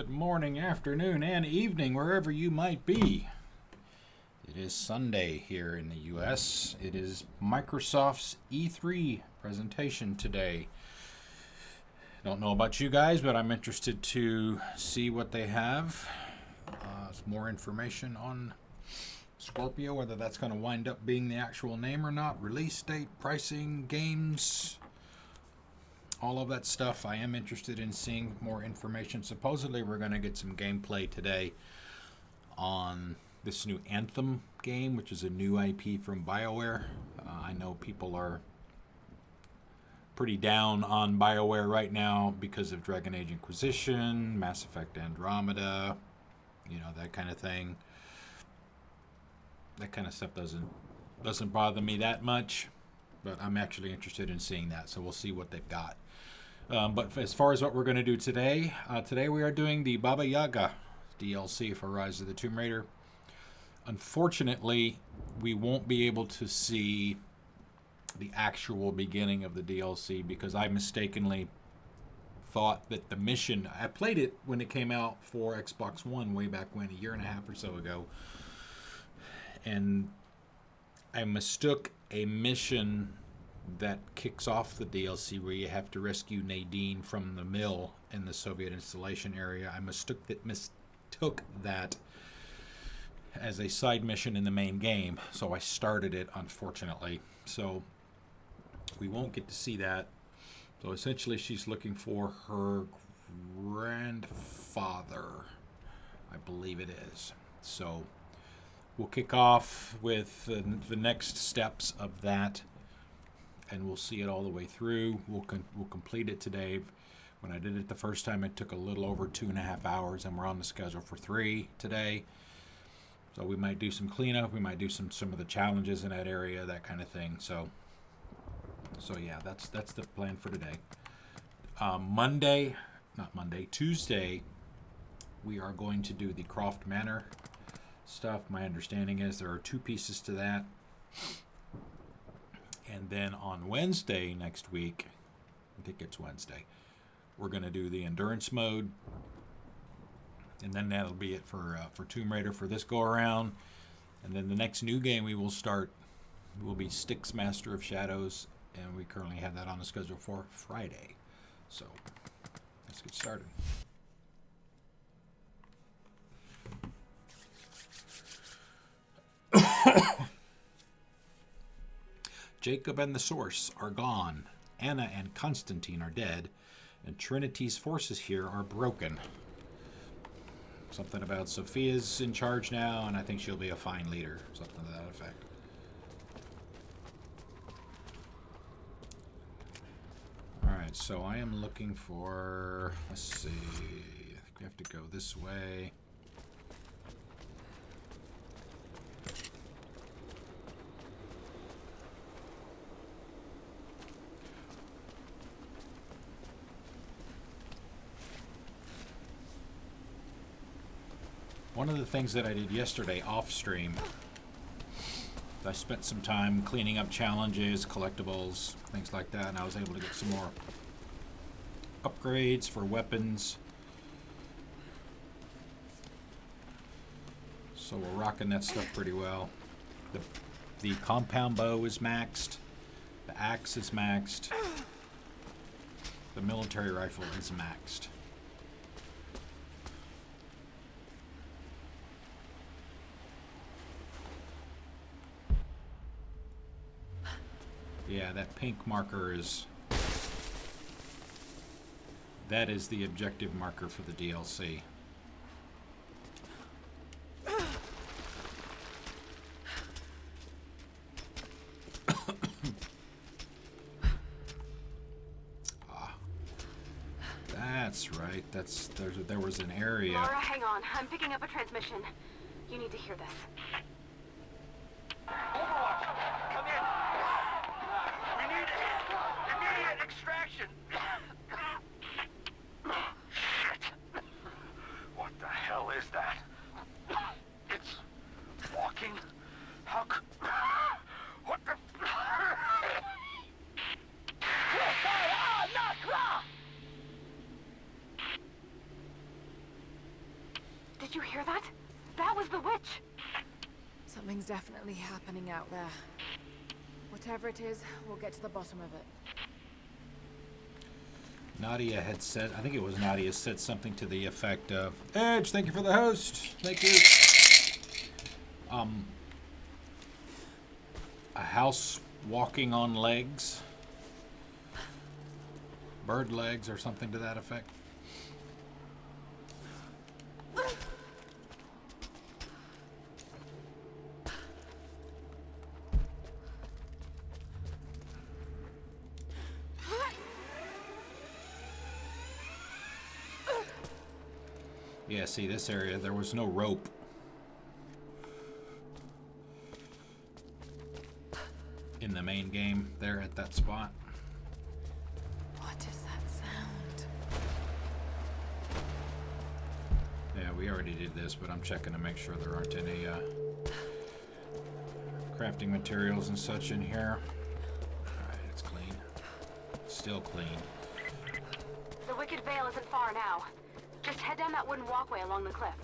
Good morning, afternoon, and evening, wherever you might be. It is Sunday here in the U.S. It is Microsoft's E3 presentation today. Don't know about you guys, but I'm interested to see what they have. More information on Scorpio, whether that's going to wind up being the actual name or not, release date, pricing, games, all of that stuff. I am interested in seeing more information. Supposedly we're going to get some gameplay today on this new Anthem game, which is a new IP from BioWare. I know people are pretty down on BioWare right now because of Dragon Age Inquisition, Mass Effect Andromeda, that kind of thing. That kind of stuff doesn't bother me that much, but I'm actually interested in seeing that, so we'll see what they've got. But as far as what we're going to do today, today we are doing the Baba Yaga DLC for Rise of the Tomb Raider. Unfortunately, we won't be able to see the actual beginning of the DLC because I mistakenly thought that the mission... I played it when it came out for Xbox One way back when, a year and a half or so ago. And I mistook a mission that kicks off the DLC where you have to rescue Nadine from the mill in the Soviet installation area. I mistook that as a side mission in the main game, so I started it, unfortunately. So we won't get to see that. So essentially she's looking for her grandfather, I believe it is. So we'll kick off with the next steps of that, and we'll see it all the way through. We'll complete it today. When I did it the first time, it took a little over 2.5 hours, and we're on the schedule for 3 today. So we might do some cleanup. We might do some of the challenges in that area, that kind of thing. So yeah, that's the plan for today. Tuesday, we are going to do the Croft Manor stuff. My understanding is there are 2 pieces to that. And then on Wednesday next week, I think it's Wednesday, we're going to do the endurance mode. And then that'll be it for Tomb Raider for this go around. And then the next new game we will start will be Styx Master of Shadows, and we currently have that on the schedule for Friday. So let's get started. Jacob and the Source are gone. Anna and Constantine are dead, and Trinity's forces here are broken. Something about Sophia's in charge now, and I think she'll be a fine leader. Something to that effect. Alright, so I am looking for... Let's see... I think we have to go this way. One of the things that I did yesterday off stream, I spent some time cleaning up challenges, collectibles, things like that, and I was able to get some more upgrades for weapons. So we're rocking that stuff pretty well. The compound bow is maxed, the axe is maxed, the military rifle is maxed. Yeah, that pink marker is... That is the objective marker for the DLC. That's right. There was an area. Laura, hang on. I'm picking up a transmission. You need to hear this. Overwatch, come in. We need immediate extraction. Shit. What the hell is that? It's walking. How could... What the... Yes, That was the witch. Something's definitely happening out there. Whatever it is, we'll get to the bottom of it. Nadia had said, I think it was Nadia said something to the effect of, Edge, thank you for the host. Thank you. A house walking on legs. Bird legs or something to that effect. Yeah, see, this area, there was no rope. In the main game, there at that spot. What is that sound? Yeah, we already did this, but I'm checking to make sure there aren't any crafting materials and such in here. Alright, it's clean. Still clean. The Wicked Veil isn't far now. Just head down that wooden walkway along the cliff.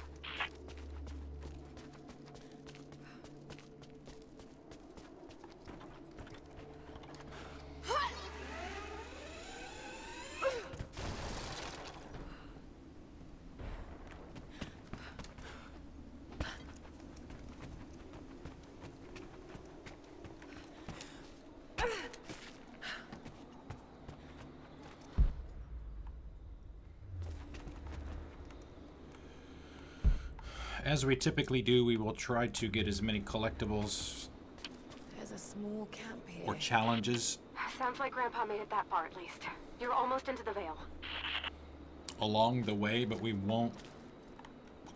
As we typically do, we will try to get as many collectibles There's a small camp here. or challenges Sounds like Grandpa made it that far at least. You're almost into the Veil. along the way, but we won't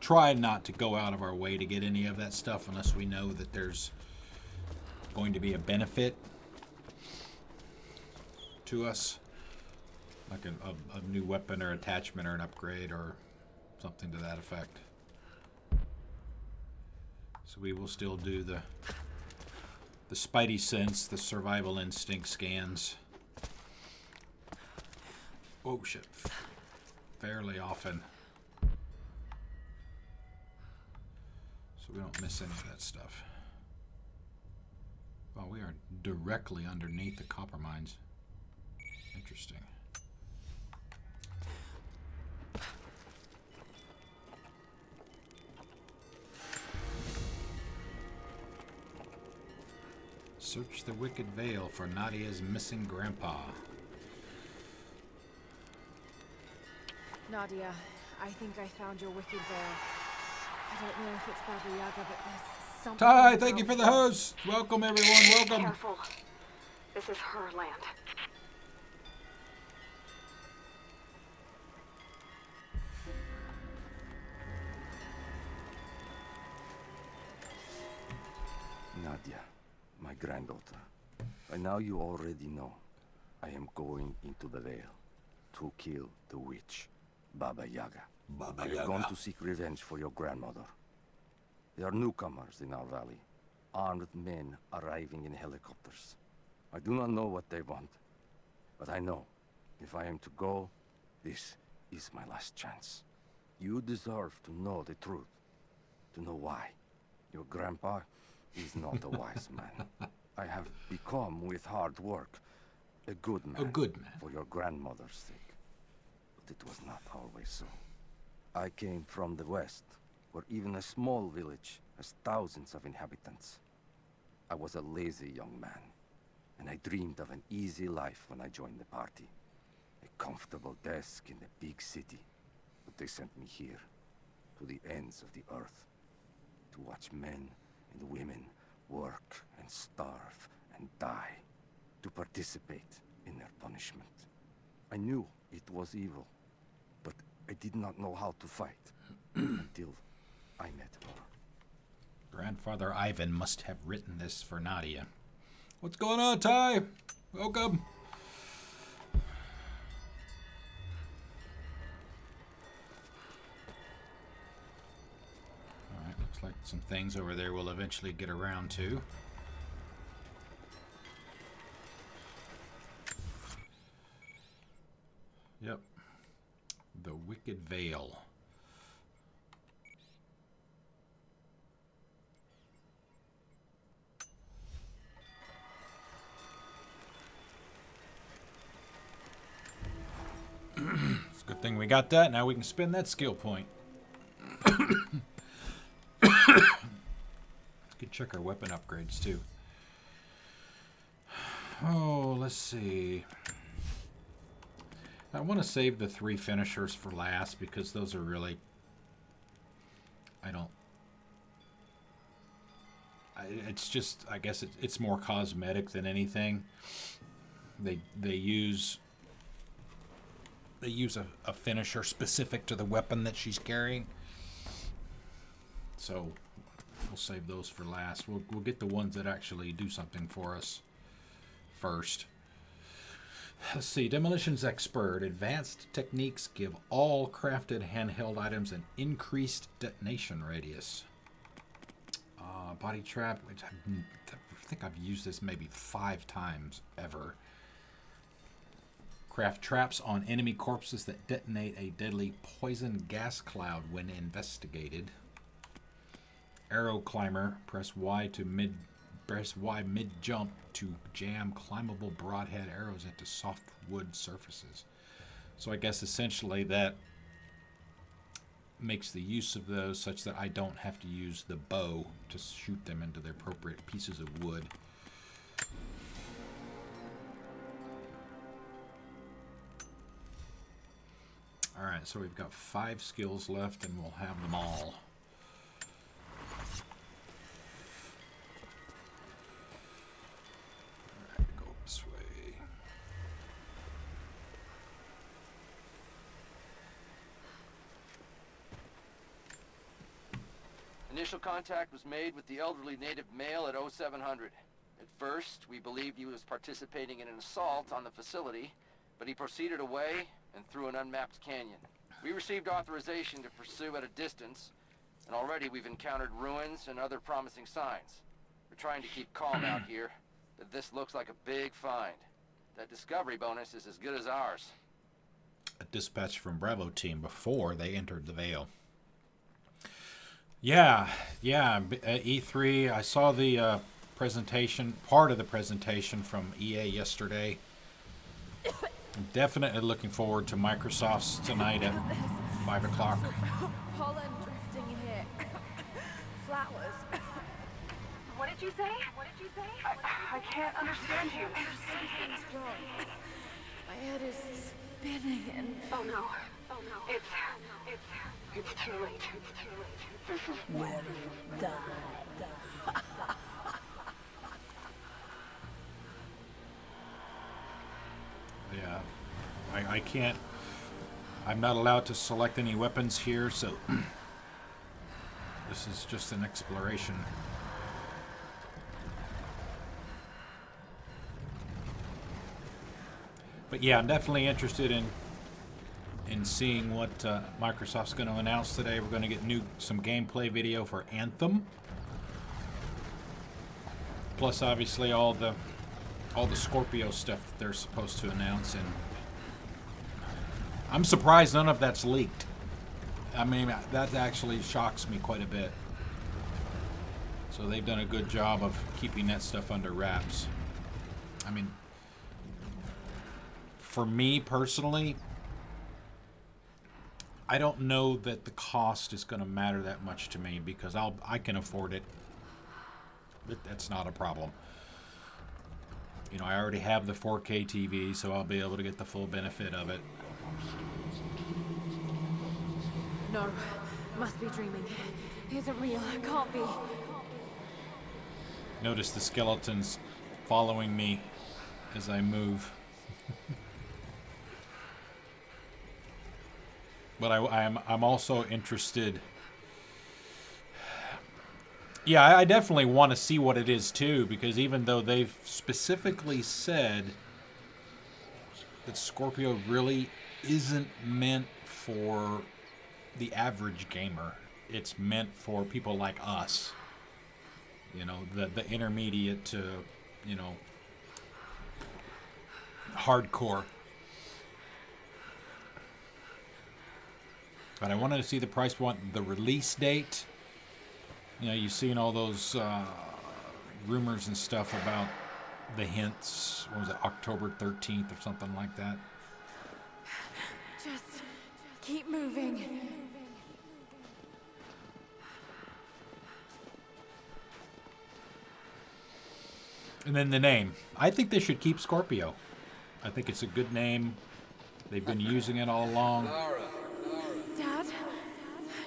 try not to go out of our way to get any of that stuff unless we know that there's going to be a benefit to us, like a new weapon or attachment or an upgrade or something to that effect. So we will still do the spidey sense, the survival instinct scans. Oh shit. Fairly often. So we don't miss any of that stuff. Well, we are directly underneath the copper mines. Interesting. Search the Wicked Veil for Nadia's missing grandpa. Nadia, I think I found your Wicked Veil. I don't know if it's Baba Yaga, but there's something... Ty, thank you for the host. Welcome, everyone. Welcome. Careful. This is her land. Nadia, my granddaughter. By now you already know. I am going into the Veil to kill the witch, Baba Yaga. I have gone to seek revenge for your grandmother. There are newcomers in our valley, armed men arriving in helicopters. I do not know what they want, but I know if I am to go, this is my last chance. You deserve to know the truth, to know why. Your grandpa is not a wise man. I have become, with hard work, a good man. A good man. For your grandmother's sake. But it was not always so. I came from the west, where even a small village has thousands of inhabitants. I was a lazy young man, and I dreamed of an easy life when I joined the party. A comfortable desk in a big city. But they sent me here, to the ends of the earth, to watch men and women work and starve and die, to participate in their punishment. I knew it was evil, but I did not know how to fight until I met her. Grandfather Ivan must have written this for Nadia. What's going on, Ty? Welcome. Alright, looks like some things over there we'll eventually get around to. Yep. The Wicked Veil. thing we got that. Now we can spend that skill point. Could check our weapon upgrades too. Oh, let's see. I want to save the 3 finishers for last because those are really... it's just, I guess it's more cosmetic than anything. They use a finisher specific to the weapon that she's carrying. So we'll save those for last. We'll get the ones that actually do something for us first. Let's see. Demolitions Expert. Advanced techniques give all crafted handheld items an increased detonation radius. Body trap, which I think I've used this maybe 5 times ever. Craft traps on enemy corpses that detonate a deadly poison gas cloud when investigated. Arrow climber. Press Y mid jump to jam climbable broadhead arrows into soft wood surfaces. So I guess essentially that makes the use of those such that I don't have to use the bow to shoot them into the appropriate pieces of wood. Alright, so we've got 5 skills left and we'll have them all. Alright, go this way. Initial contact was made with the elderly native male at 0700. At first, we believed he was participating in an assault on the facility, but he proceeded away and through an unmapped canyon. We received authorization to pursue at a distance, and already we've encountered ruins and other promising signs. We're trying to keep calm out here, but this looks like a big find. That discovery bonus is as good as ours. A dispatch from Bravo team before they entered the Vale. Yeah, E3. I saw the presentation, part of the presentation from EA yesterday. I'm definitely looking forward to Microsoft's tonight at 5 o'clock. Pollen drifting here. Flowers. What did you say? What did you say? I can't understand you. Something's wrong. My head is spinning and... Oh no. Oh no. It's too late. It's too late. Will you die? Yeah, I can't. I'm not allowed to select any weapons here, so this is just an exploration. But yeah, I'm definitely interested in seeing what Microsoft's going to announce today. We're going to get some gameplay video for Anthem, plus obviously all the Scorpio stuff that they're supposed to announce, and I'm surprised none of that's leaked. I mean, that actually shocks me quite a bit. So they've done a good job of keeping that stuff under wraps. I mean, for me personally, I don't know that the cost is going to matter that much to me because I can afford it. That's not a problem. You know, I already have the 4K TV, so I'll be able to get the full benefit of it. No, must be dreaming. Isn't real, can't be. Notice the skeletons following me as I move. But I'm also interested. Yeah, I definitely want to see what it is too, because even though they've specifically said that Scorpio really isn't meant for the average gamer, it's meant for people like us. You know, the intermediate to, you know, hardcore. But I wanted to see the price point, the release date. You know, you've seen all those rumors and stuff about the hints. What was it, October 13th or something like that? Keep moving. And then the name. I think they should keep Scorpio. I think it's a good name. They've been using it all along. Dad?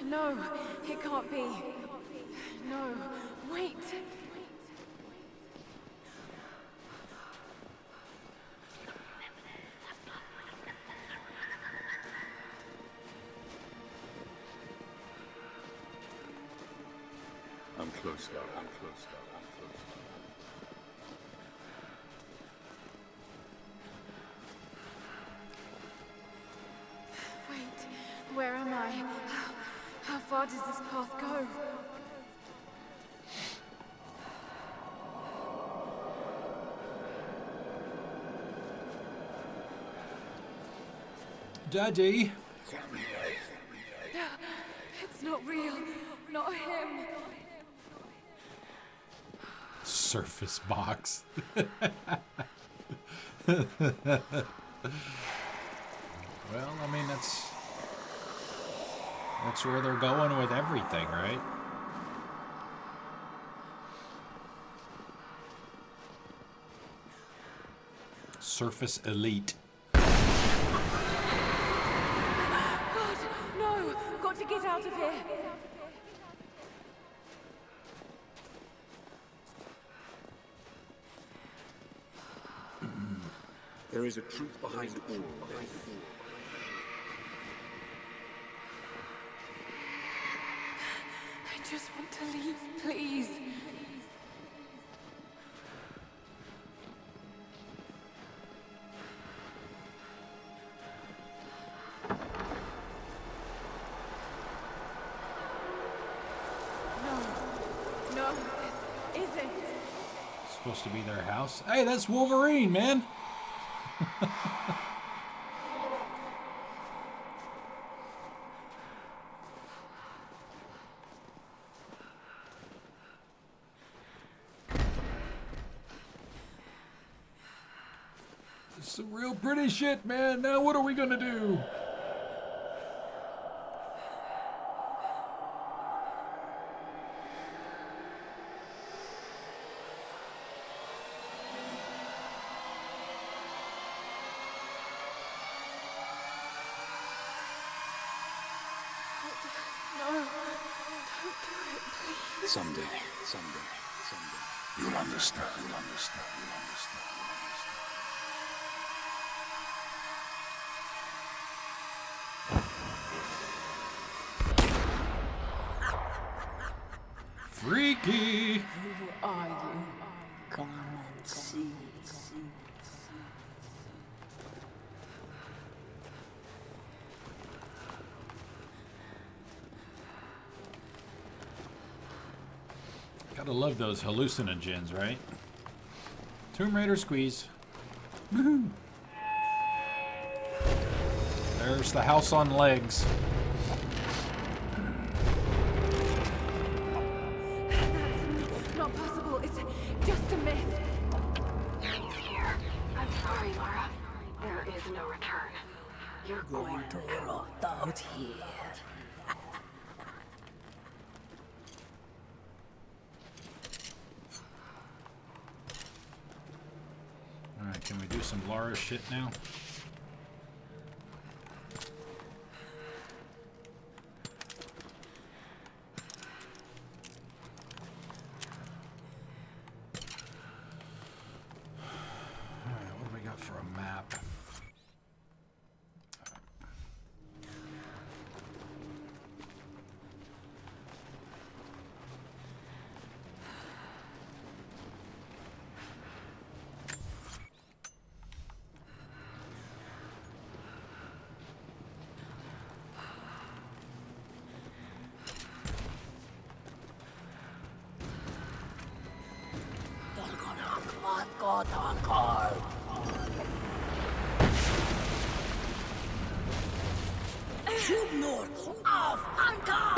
No, it can't be. No, wait. I'm close now. I'm close now. I'm close now. Wait, where am I? How far does this path go? Daddy. It's not real. Not him. Surface box. Well, I mean, that's where they're going with everything, right? Surface elite. God, no! Got to get out of here. There is a truth behind all this. I just want to leave, please. No, this isn't. Supposed to be their house. Hey, that's Wolverine, man. It's some real pretty shit, man. Now what are we gonna do? No, don't do it, please. Someday. You'll understand. You'll understand. Freaky. Who are you? Come and see. Gotta love those hallucinogens, right? Tomb Raider squeeze. Woohoo! There's the house on legs. That's not possible. It's just a myth. He's here. I'm sorry, Lara. There is no return. You're Going to rot out here. Alright, can we do some Lara shit now? Alright, what do we got for a map? Auf Anker!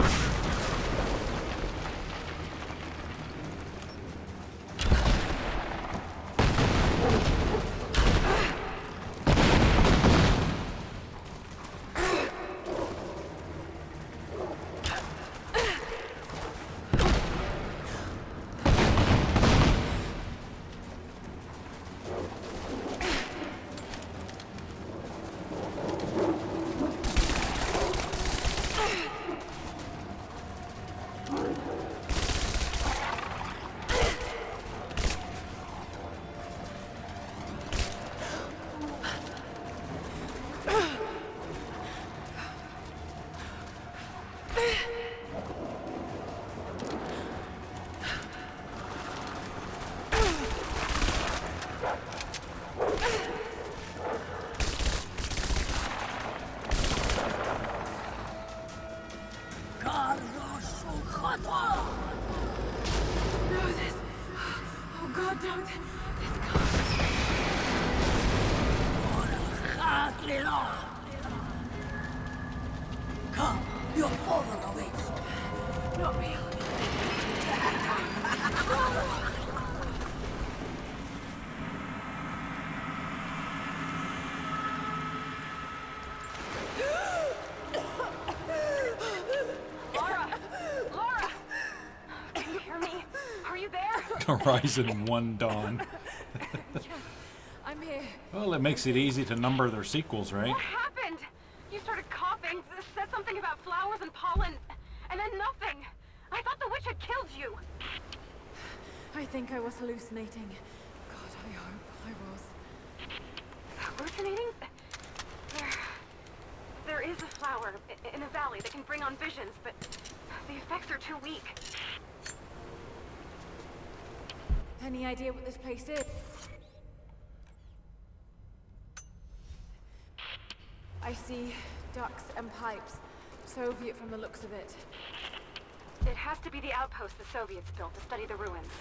No, this... Oh God, don't. This can't... Come, your father awaits. Not real. Laura! Laura! Can you hear me? Are you there? Horizon 1 Dawn. Yes, I'm here. Well, it makes it easy to number their sequels, right? What happened? You started coughing, said something about flowers and pollen, and then nothing. I thought the witch had killed you. I think I was hallucinating. God, I hope I was. Hallucinating? There is a flower in a valley that can bring on visions, but the effects are too weak. Any idea what this place is? I see ducts and pipes. Soviet from the looks of it. It has to be the outpost the Soviets built to study the ruins.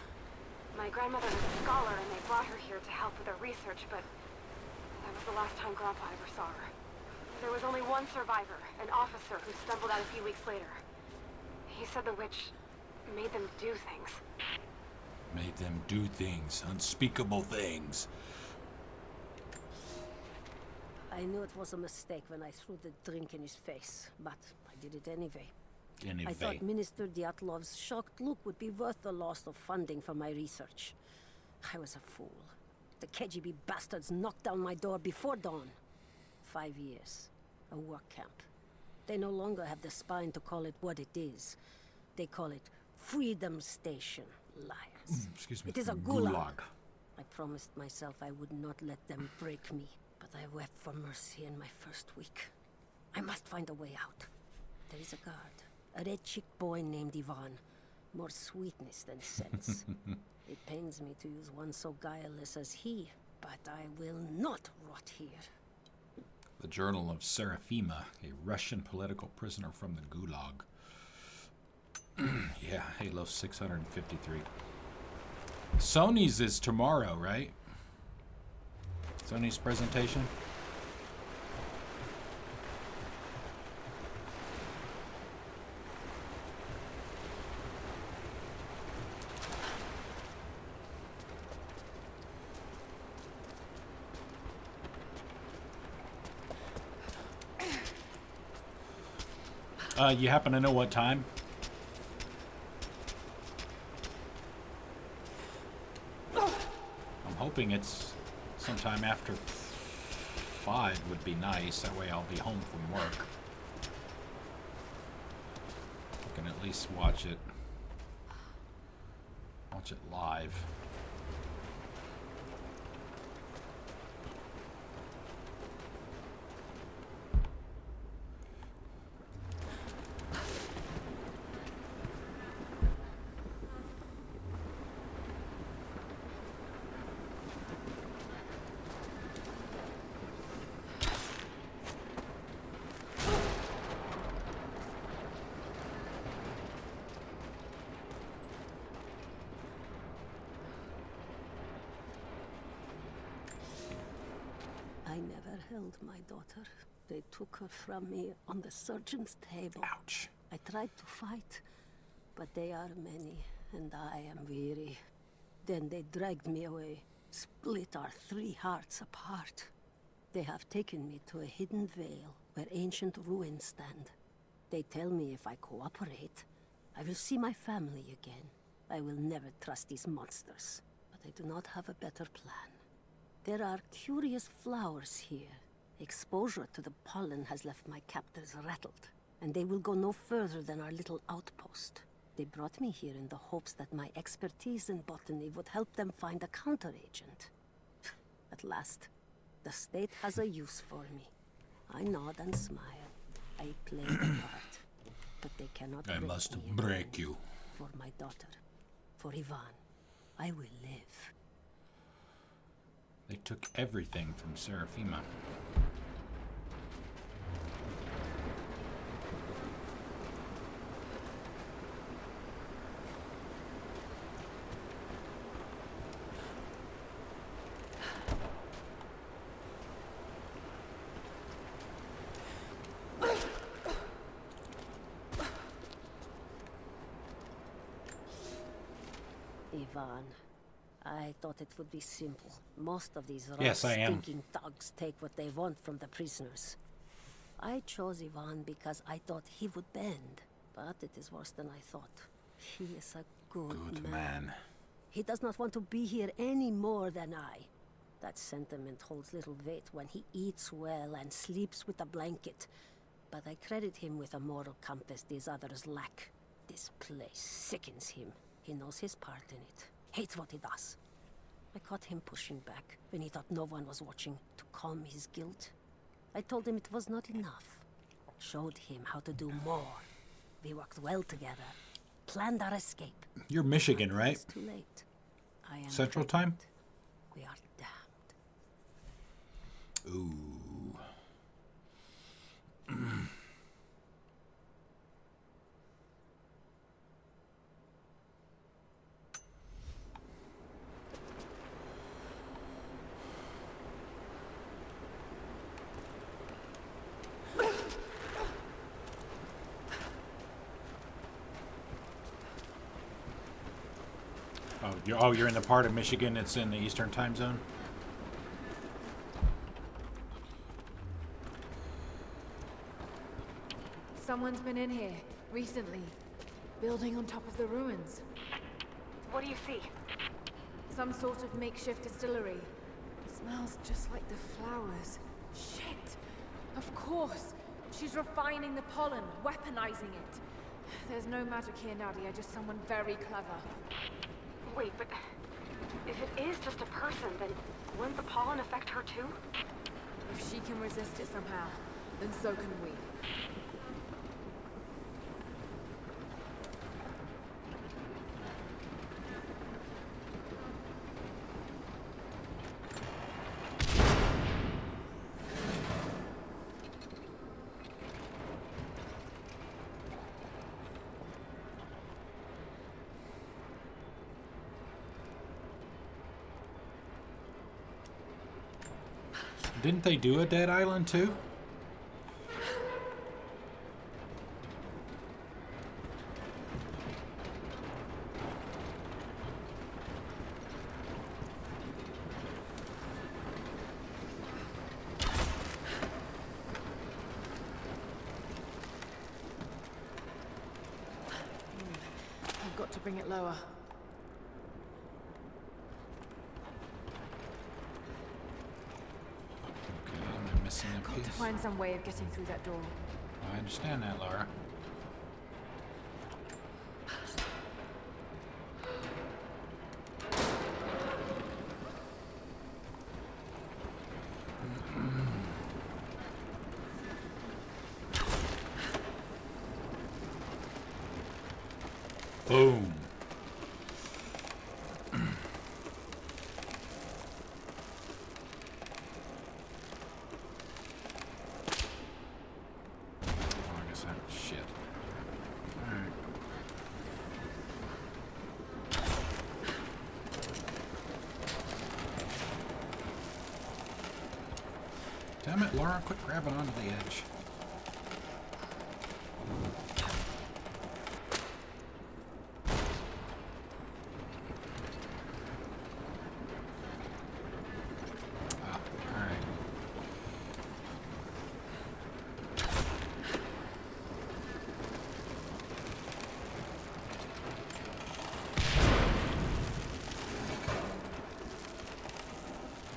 My grandmother was a scholar and they brought her here to help with her research, but that was the last time Grandpa ever saw her. There was only one survivor, an officer who stumbled out a few weeks later. He said the witch made them do things. Made them do things, unspeakable things. I knew it was a mistake when I threw the drink in his face, but I did it anyway. I thought Minister Dyatlov's shocked look would be worth the loss of funding for my research. I was a fool. The KGB bastards knocked down my door before dawn. 5 years. A work camp. They no longer have the spine to call it what it is. They call it Freedom Station. Liars. Excuse me. It is a gulag. I promised myself I would not let them break me, but I wept for mercy in my first week. I must find a way out. There is a guard. A red-cheeked boy named Ivan. More sweetness than sense. It pains me to use one so guileless as he, but I will not rot here. The Journal of Serafima, a Russian political prisoner from the Gulag. Yeah, Halo 653. Sony's is tomorrow, right? Sony's presentation? You happen to know what time? I'm hoping it's sometime after 5 would be nice. That way I'll be home from work. I can at least watch it. Watch it live. I never held my daughter. They took her from me on the surgeon's table. Ouch. I tried to fight, but they are many, and I am weary. Then they dragged me away, split our 3 hearts apart. They have taken me to a hidden vale where ancient ruins stand. They tell me if I cooperate, I will see my family again. I will never trust these monsters, but I do not have a better plan. There are curious flowers here. Exposure to the pollen has left my captors rattled, and they will go no further than our little outpost. They brought me here in the hopes that my expertise in botany would help them find a counteragent. At last, the state has a use for me. I nod and smile. I play the part. But they cannot I break must me break again. you. For my daughter. For Ivan. I will live. They took everything from Seraphima. Ivan, I thought it would be simple. Most of these Yes, I am. stinking thugs take what they want from the prisoners. I chose Ivan because I thought he would bend, but it is worse than I thought. He is a good man. He does not want to be here any more than I. That sentiment holds little weight when he eats well and sleeps with a blanket. But I credit him with a moral compass these others lack. This place sickens him. He knows his part in it. Hates what he does. I caught him pushing back when he thought no one was watching to calm his guilt. I told him it was not enough. Showed him how to do more. We worked well together. Planned our escape. You're Michigan, But right? It's too late. I am Central time? pregnant. We are damned. Ooh. You're in the part of Michigan that's in the Eastern time zone? Someone's been in here, recently. Building on top of the ruins. What do you see? Some sort of makeshift distillery. Smells just like the flowers. Shit! Of course! She's refining the pollen, weaponizing it. There's no magic here, Nadia, just someone very clever. Wait, but if it is just a person, then wouldn't the pollen affect her too? If she can resist it somehow, then so can we. Didn't they do a Dead Island too? I've got to bring it lower. I'm missing a Got piece. to find some way of getting through that door. I understand that, Laura. Boom. I guess that shit. Alright. Damn it, Laura, quit grabbing onto the edge. Ah, alright.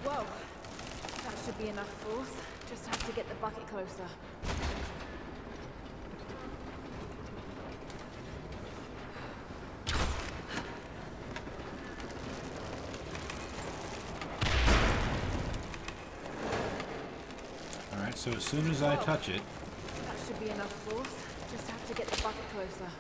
Whoa! That should be enough force. Just have to get the bucket closer. So as soon as I touch it, That should be enough force. Just have to get the bucket closer.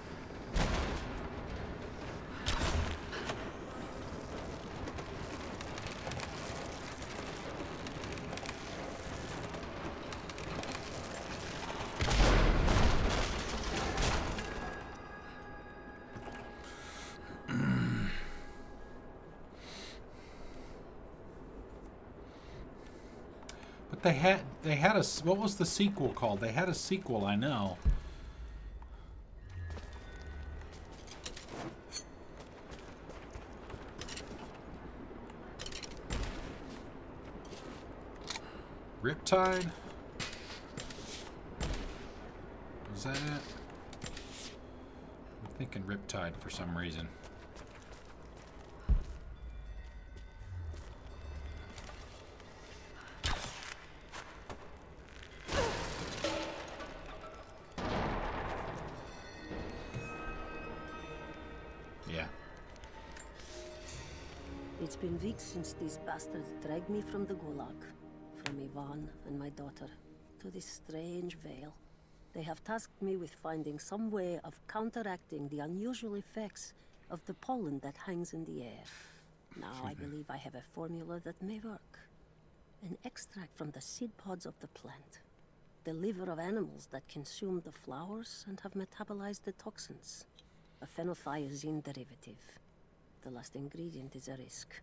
but they had a what was the sequel called? They had a sequel, I know. Riptide? Was that it? I'm thinking Riptide for some reason. Yeah. It's been weeks since these bastards dragged me from the Gulag, from Ivan and my daughter, to this strange vale. They have tasked me with finding some way of counteracting the unusual effects of the pollen that hangs in the air. Now I believe I have a formula that may work. An extract from the seed pods of the plant. The liver of animals that consume the flowers and have metabolized the toxins. A phenothiazine derivative. The last ingredient is a risk.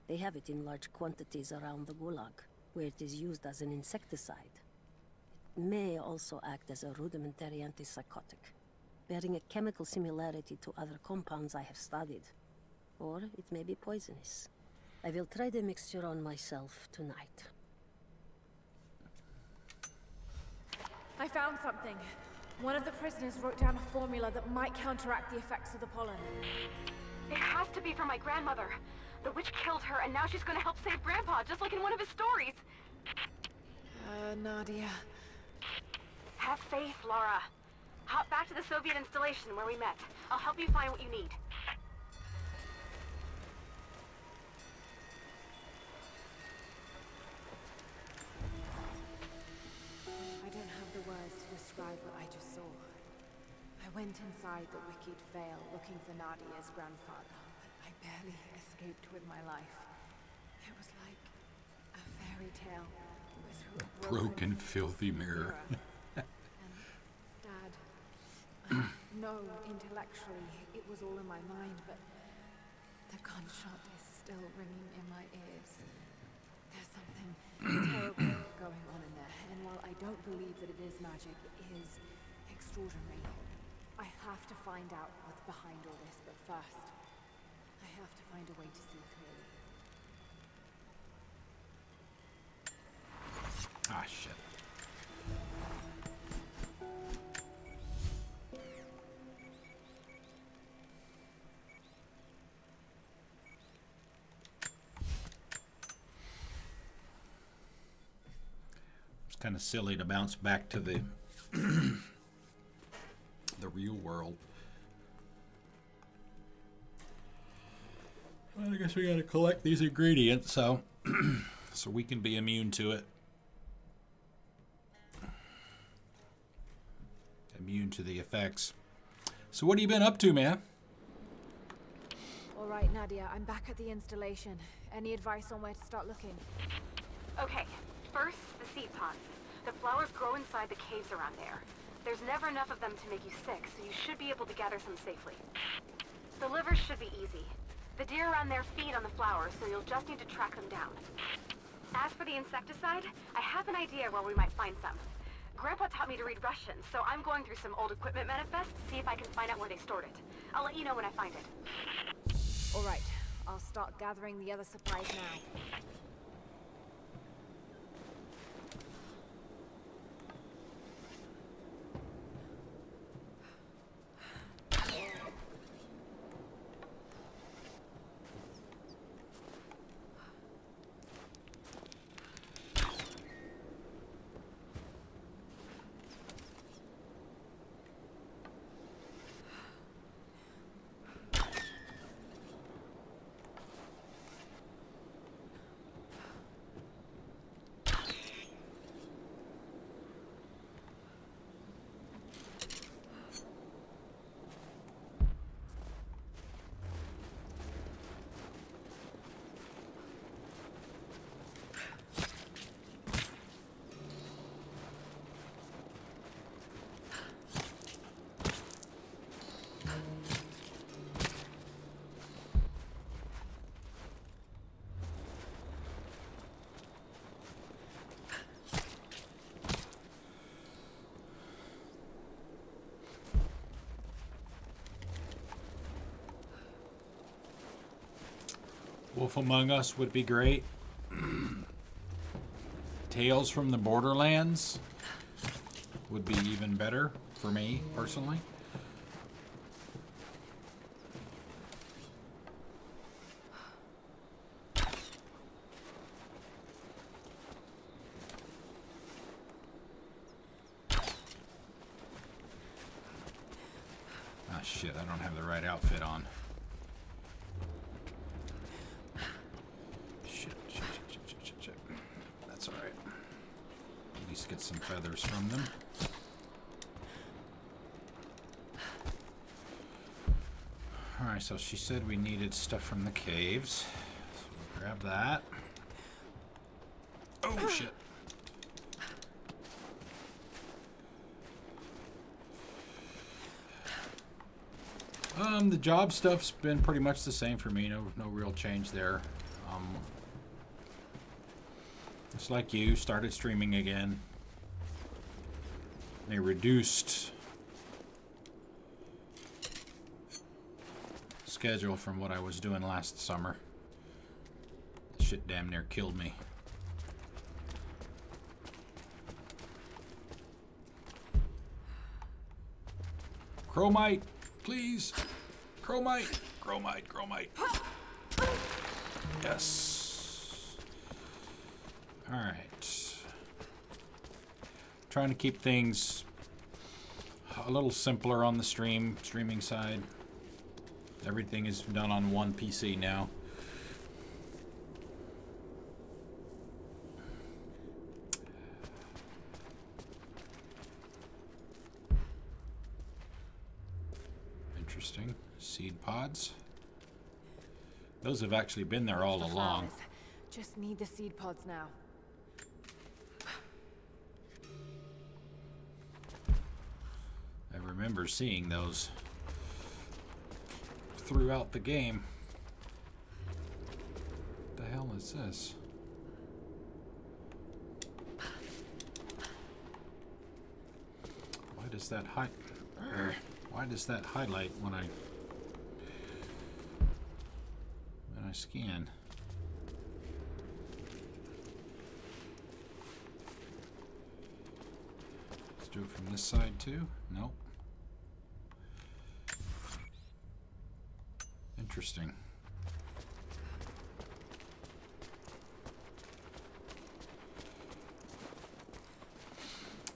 They have it in large quantities around the Gulag, where it is used as an insecticide. It may also act as a rudimentary antipsychotic, bearing a chemical similarity to other compounds I have studied. Or it may be poisonous. I will try the mixture on myself tonight. I found something. One of the prisoners wrote down a formula that might counteract the effects of the pollen. It has to be for my grandmother. The witch killed her, and now she's gonna help save Grandpa, just like in one of his stories. Nadia. Have faith, Laura. Hop back to the Soviet installation where we met. I'll help you find what you need. I don't have the words to describe what I just saw. I went inside the wicked vale looking for Nadia's grandfather, but I barely escaped with my life. It was like a fairy tale through a Broken, filthy mirror. And Dad, I know intellectually it was all in my mind, but the gunshot is still ringing in my ears. There's something terrible going on in there, and while I don't believe that it is magic, it is extraordinary. I have to find out what's behind all this, but first, I have to find a way to see clearly. Ah, shit. It's kind of silly to bounce back to the the real world. Well, I guess we gotta collect these ingredients so so we can be immune to it. Immune to the effects. So what have you been up to, man? All right, Nadia, I'm back at the installation. Any advice on where to start looking? Okay, first, the seed pods. The flowers grow inside the caves around there. There's never enough of them to make you sick, so you should be able to gather some safely. The livers should be easy. The deer around there feed on the flowers, so you'll just need to track them down. As for the insecticide, I have an idea where we might find some. Grandpa taught me to read Russian, so I'm going through some old equipment manifests to see if I can find out where they stored it. I'll let you know when I find it. All right, I'll start gathering the other supplies now. Wolf Among Us would be great. Tales from the Borderlands would be even better for me, personally. Ah, shit, I don't have the right outfit on. Shit. That's alright. At least get some feathers from them. Alright, so she said we needed stuff from the caves. So we'll grab that. Oh, shit. The job stuff's been pretty much the same for me. No real change there. Just like you, started streaming again. A reduced schedule from what I was doing last summer. Shit damn near killed me. Chromite, please. Chromite. Yes. Alright. Trying to keep things a little simpler on the streaming side. Everything is done on one PC now. Interesting. Seed pods. Those have actually been there all along. Just need the seed pods now. I remember seeing those throughout the game. What the hell is this? Why does that highlight when I scan? Let's do it from this side too. Nope. Interesting.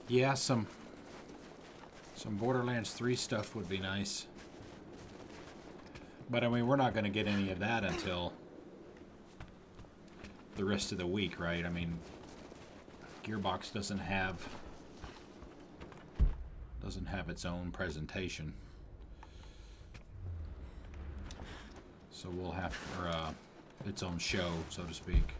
Yeah, some Borderlands 3 stuff would be nice. But I mean, we're not going to get any of that until the rest of the week, right? I mean, Gearbox doesn't have its own presentation. So we'll have its own show, so to speak.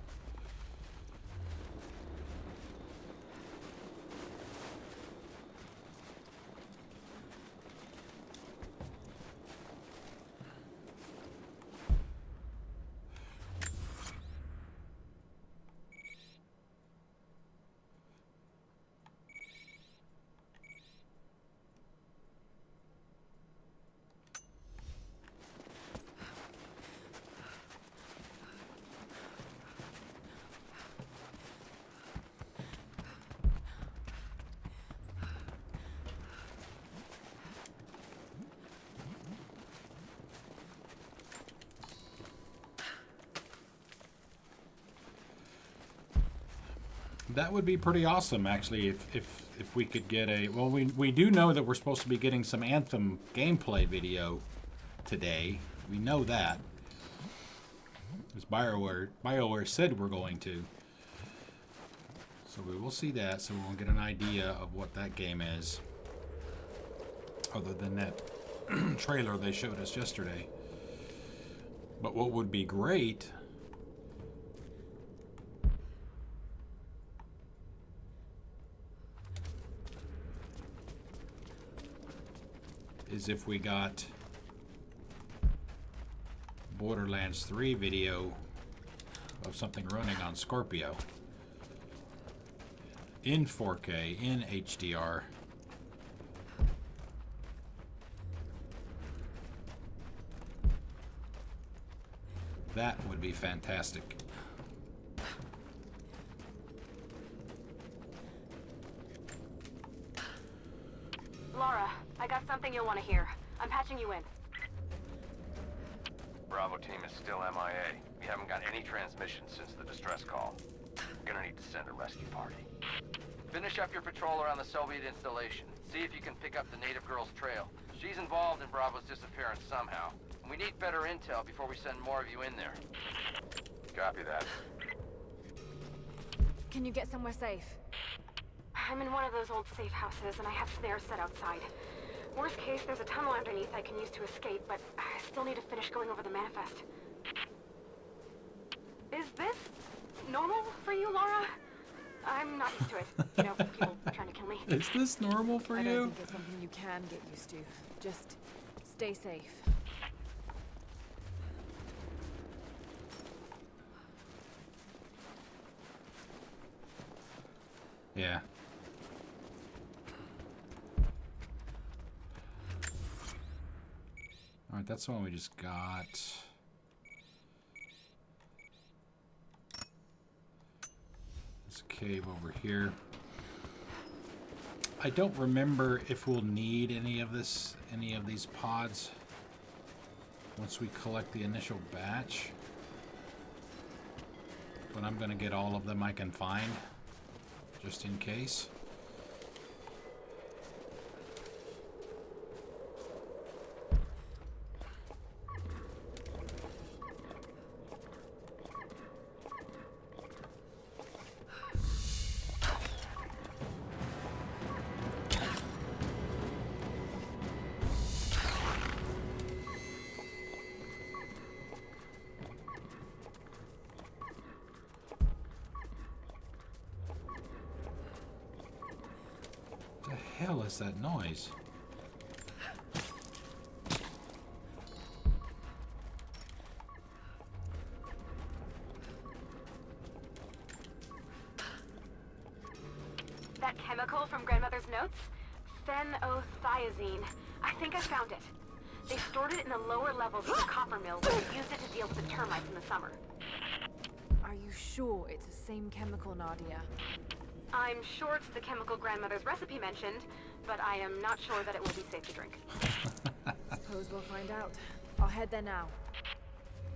That would be pretty awesome, actually, if we could get a... Well, we do know that we're supposed to be getting some Anthem gameplay video today. We know that. Because BioWare said we're going to. So we will see that, so we'll get an idea of what that game is. Other than that trailer they showed us yesterday. But what would be great... is if we got Borderlands 3 video of something running on Scorpio in 4K, in HDR. That would be fantastic. Laura, I got something you'll want to hear. I'm patching you in. Bravo team is still MIA. We haven't got any transmissions since the distress call. We're gonna need to send a rescue party. Finish up your patrol around the Soviet installation. See if you can pick up the native girl's trail. She's involved in Bravo's disappearance somehow. And we need better intel before we send more of you in there. Copy that. Can you get somewhere safe? I'm in one of those old safe houses, and I have snares set outside. Worst case, there's a tunnel underneath I can use to escape, but I still need to finish going over the manifest. Is this normal for you, Laura? I'm not used to it. You know, people trying to kill me. Is this normal for I you? don't think it's something you can get used to. Just stay safe. Yeah. Alright, that's the one we just got. There's a cave over here. I don't remember if we'll need any of these pods once we collect the initial batch. But I'm gonna get all of them I can find, just in case. What the hell is that noise? That chemical from Grandmother's notes? Phenothiazine. I think I found it. They stored it in the lower levels of the copper mill where they used it to deal with the termites in the summer. Are you sure it's the same chemical, Nadia? I'm sure it's the chemical Grandmother's recipe mentioned, but I am not sure that it will be safe to drink. Suppose we'll find out. I'll head there now.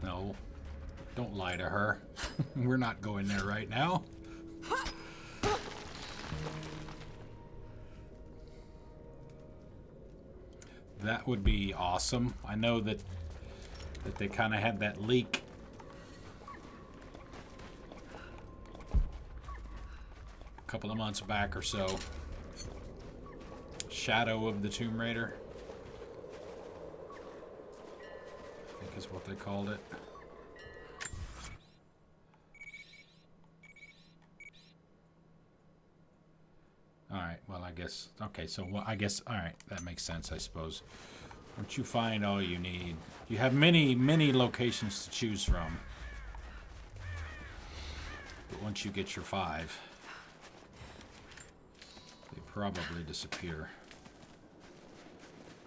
No. Don't lie to her. We're not going there right now. That would be awesome. I know that they kind of had that leak a couple of months back or so. Shadow of the Tomb Raider, I think is what they called it. Alright, well, I guess, okay, so I guess, alright, that makes sense, I suppose. Once you find all you need, you have many, many locations to choose from. But once you get your 5, they probably disappear.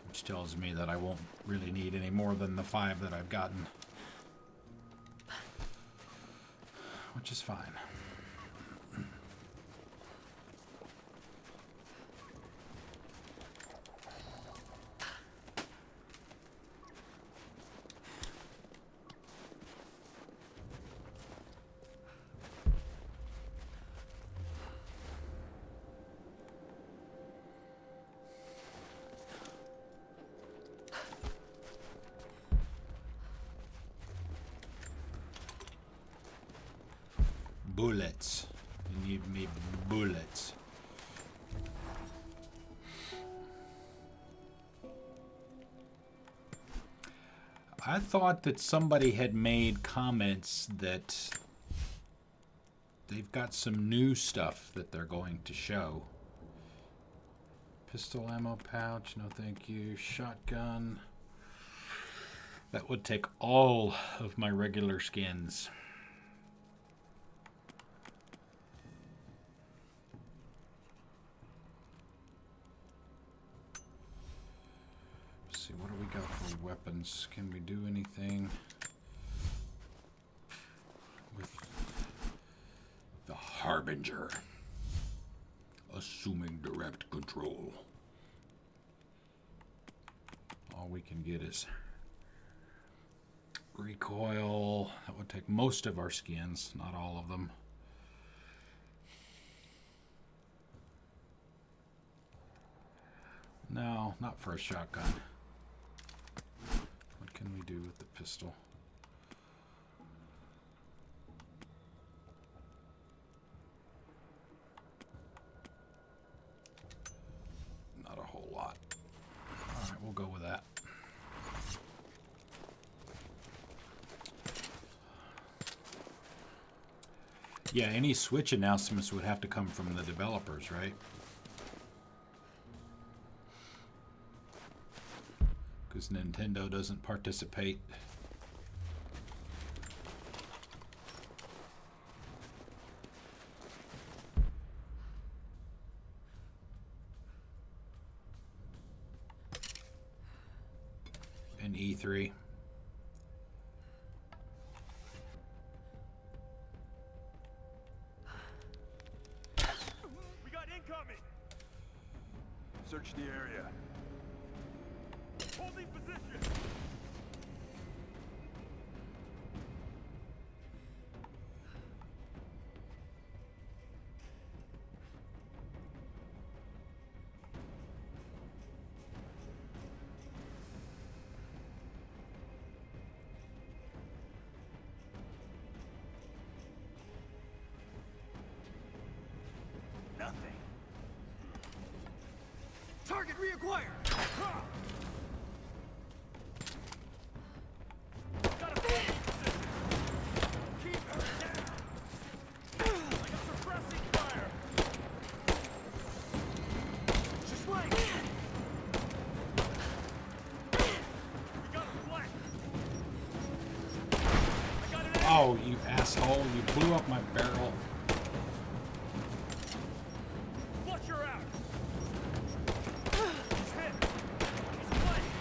Which tells me that I won't really need any more than the 5 that I've gotten. Which is fine. Bullets. You need me bullets. I thought that somebody had made comments that they've got some new stuff that they're going to show. Pistol ammo pouch, no thank you. Shotgun. That would take all of my regular skins. Let's see, what do we got for weapons? Can we do anything? Harbinger. Assuming direct control. All we can get is recoil. That would take most of our skins, not all of them. No, not for a shotgun. What can we do with the pistol? Not a whole lot. Alright, we'll go with that. Yeah, any Switch announcements would have to come from the developers, right? Because Nintendo doesn't participate. In E3. We got incoming! Search the area. Holding position! Nothing. Target reacquired! Got a position. Keep her down. I got suppressing fire. She's flanked. We got a flank. I got an enemy. Oh, you asshole. You blew up my barrel. Flush her out. He's hit. He's flanked.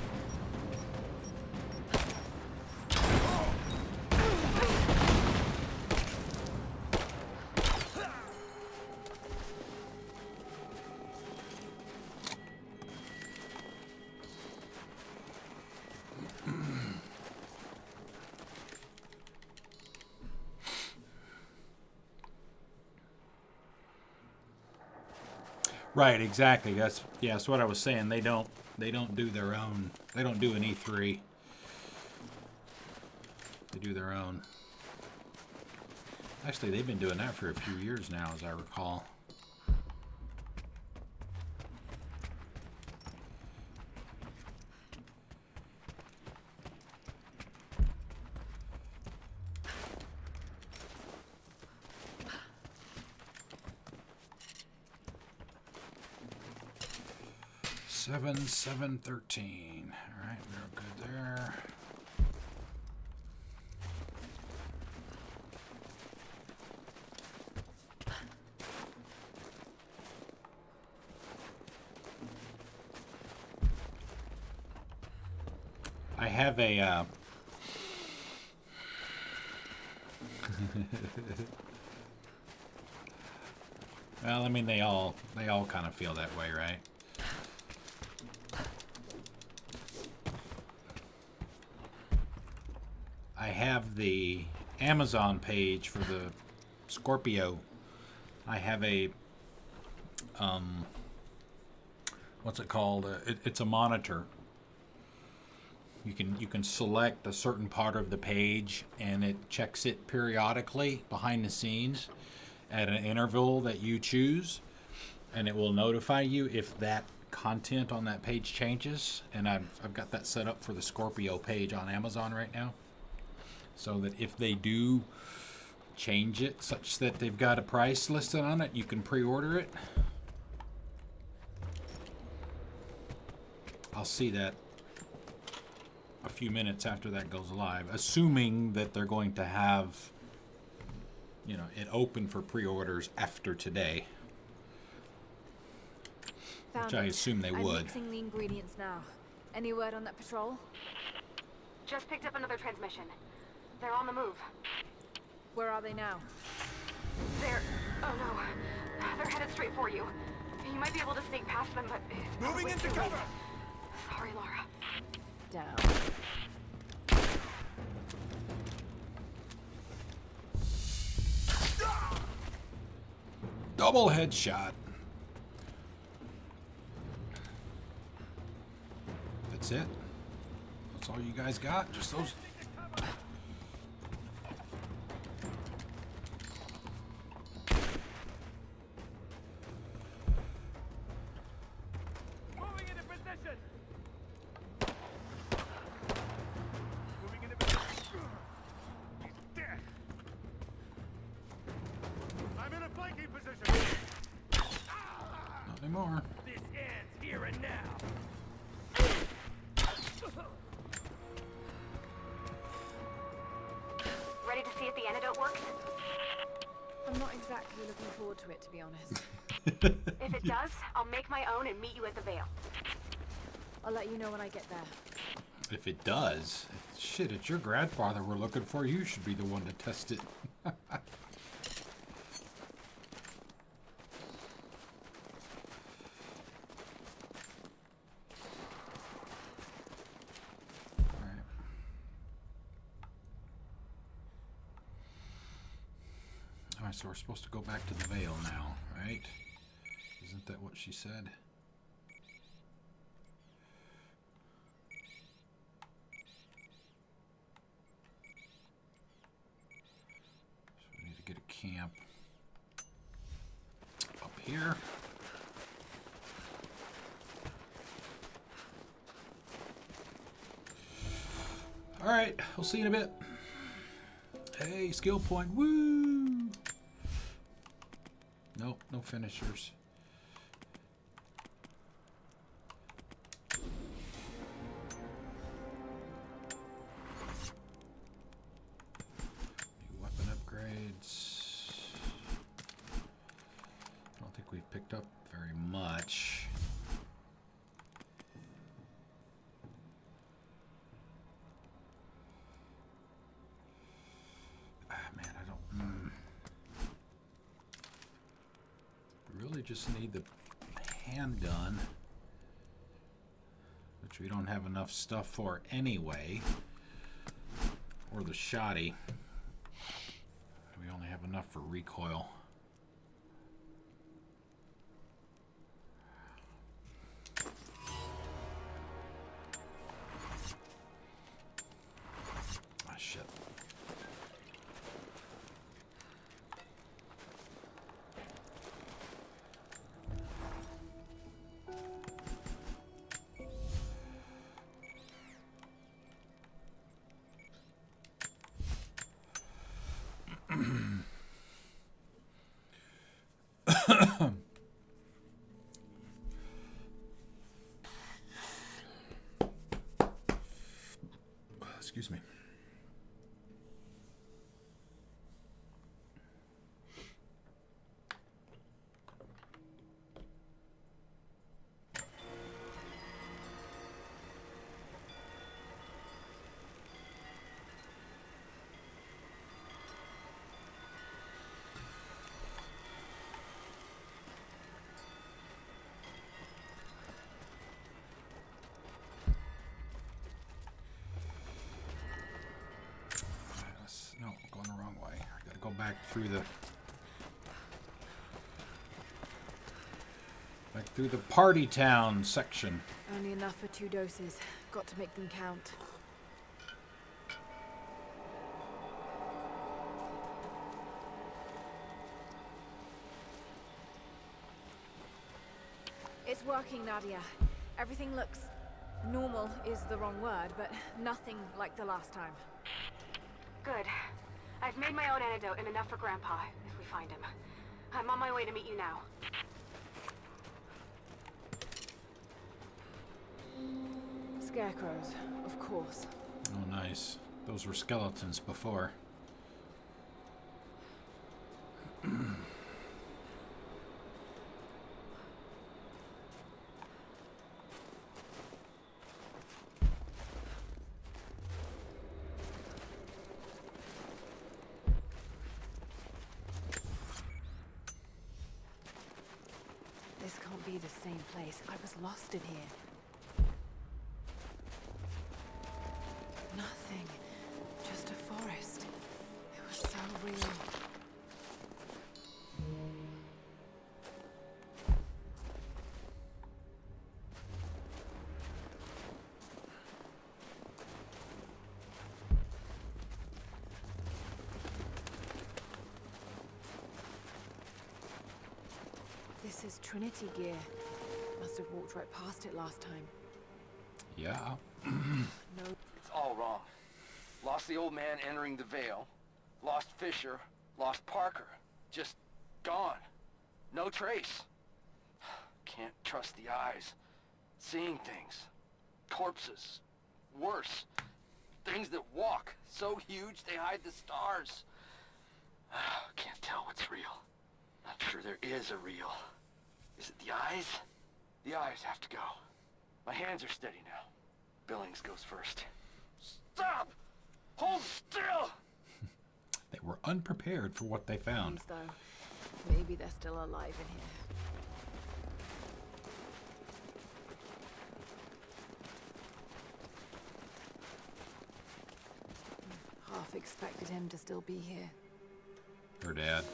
Right, exactly. That's what I was saying. They don't do their own. They don't do an E3. They do their own. Actually, they've been doing that for a few years now, as I recall. Seven 13. All right, we're good there. I have a well, I mean they all kind of feel that way, right? I have the Amazon page for the Scorpio. I have a what's it called? It's a monitor. You can select a certain part of the page, and it checks it periodically behind the scenes at an interval that you choose, and it will notify you if that content on that page changes. And I've got that set up for the Scorpio page on Amazon right now, so that if they do change it such that they've got a price listed on it, you can pre-order it. I'll see that a few minutes after that goes live, assuming that they're going to have, you know, it open for pre-orders after today, which I assume they I'm would. mixing the ingredients now. Any word on that patrol? Just picked up another transmission. They're on the move. Where are they now? They're... oh no. They're headed straight for you. You might be able to sneak past them, but... it's Moving probably into too late. cover! Sorry, Laura. Down. Double headshot. That's it? That's all you guys got? Just those? Moving into position! Moving into position. He's dead. I'm in a flanking position. Not anymore. This ends here and now. Ready to see if the antidote works? I'm not exactly looking forward to it, to be honest. If it does, I'll make my own and meet you at the Vale. I'll let you know when I get there. If it does, shit, it's your grandfather we're looking for. You should be the one to test it. Alright, so we're supposed to go back to the Vale now, right? Isn't that what she said? So we need to get a camp up here. Alright, we'll see you in a bit. Hey, skill point, woo! Nope, no finishers. New weapon upgrades. I don't think we've picked up very much. Man, I don't... Really just need the handgun, which we don't have enough stuff for anyway, or the shotty. We only have enough for recoil. Ah, shit. Excuse me. No, I'm going the wrong way. I gotta go back through the party town section. Only enough for 2 doses. Got to make them count. It's working, Nadia. Everything looks... normal is the wrong word, but nothing like the last time. Good. I've made my own antidote and enough for Grandpa, if we find him. I'm on my way to meet you now. Scarecrows, of course. Oh, nice. Those were skeletons before. be the same place. I was lost in here. Nothing. Just a forest. It was so real. This is Trinity gear. Must have walked right past it last time. Yeah. No. It's all wrong. Lost the old man entering the Vale. Lost Fisher. Lost Parker. Just gone. No trace. Can't trust the eyes. Seeing things. Corpses. Worse. Things that walk. So huge they hide the stars. Can't tell what's real. Not sure there is a real. Is it the eyes? The eyes have to go. My hands are steady now. Billings goes first. Stop! Hold still! They were unprepared for what they found. Seems though, maybe they're still alive in here. Half expected him to still be here. Her dad.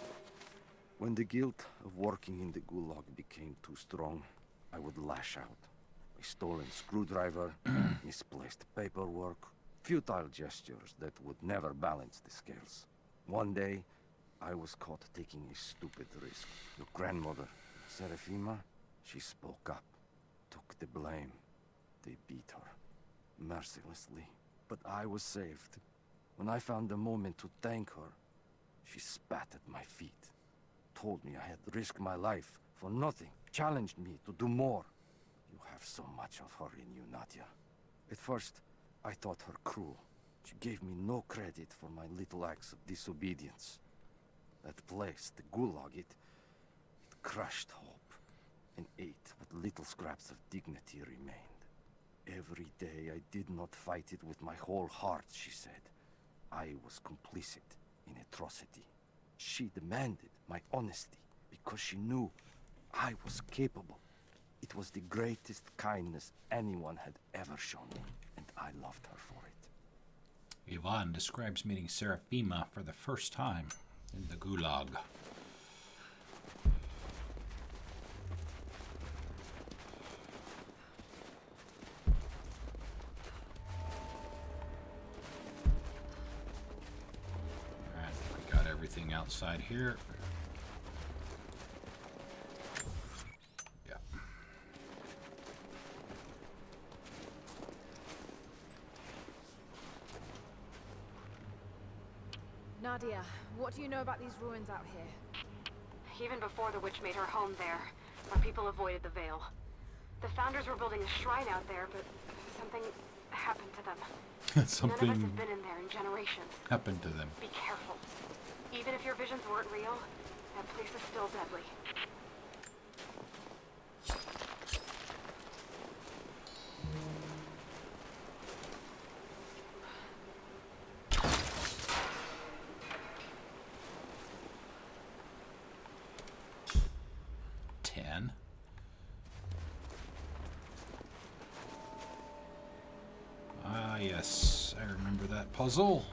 When the guilt of working in the gulag became too strong, I would lash out. A stolen screwdriver, misplaced paperwork, futile gestures that would never balance the scales. One day, I was caught taking a stupid risk. Your grandmother, Serafima, she spoke up, took the blame. They beat her, mercilessly. But I was saved. When I found a moment to thank her, she spat at my feet. Told me I had risked my life for nothing, challenged me to do more. You have so much of her in you, Nadia. At first, I thought her cruel. She gave me no credit for my little acts of disobedience. That place, the gulag, it crushed hope and ate what little scraps of dignity remained. Every day I did not fight it with my whole heart, she said. I was complicit in atrocity. She demanded my honesty because she knew I was capable. It was the greatest kindness anyone had ever shown me, and I loved her for it. Ivan describes meeting Serafima for the first time in the gulag. Alright, we got everything outside here. Yeah. Nadia, what do you know about these ruins out here? Even before the witch made her home there, our people avoided the Vale. The founders were building a shrine out there, but something happened to them. None of us Something have been in there in generations. happened to them. Be careful. Even if your visions weren't real, that place is still deadly. Ah, yes, I remember that puzzle.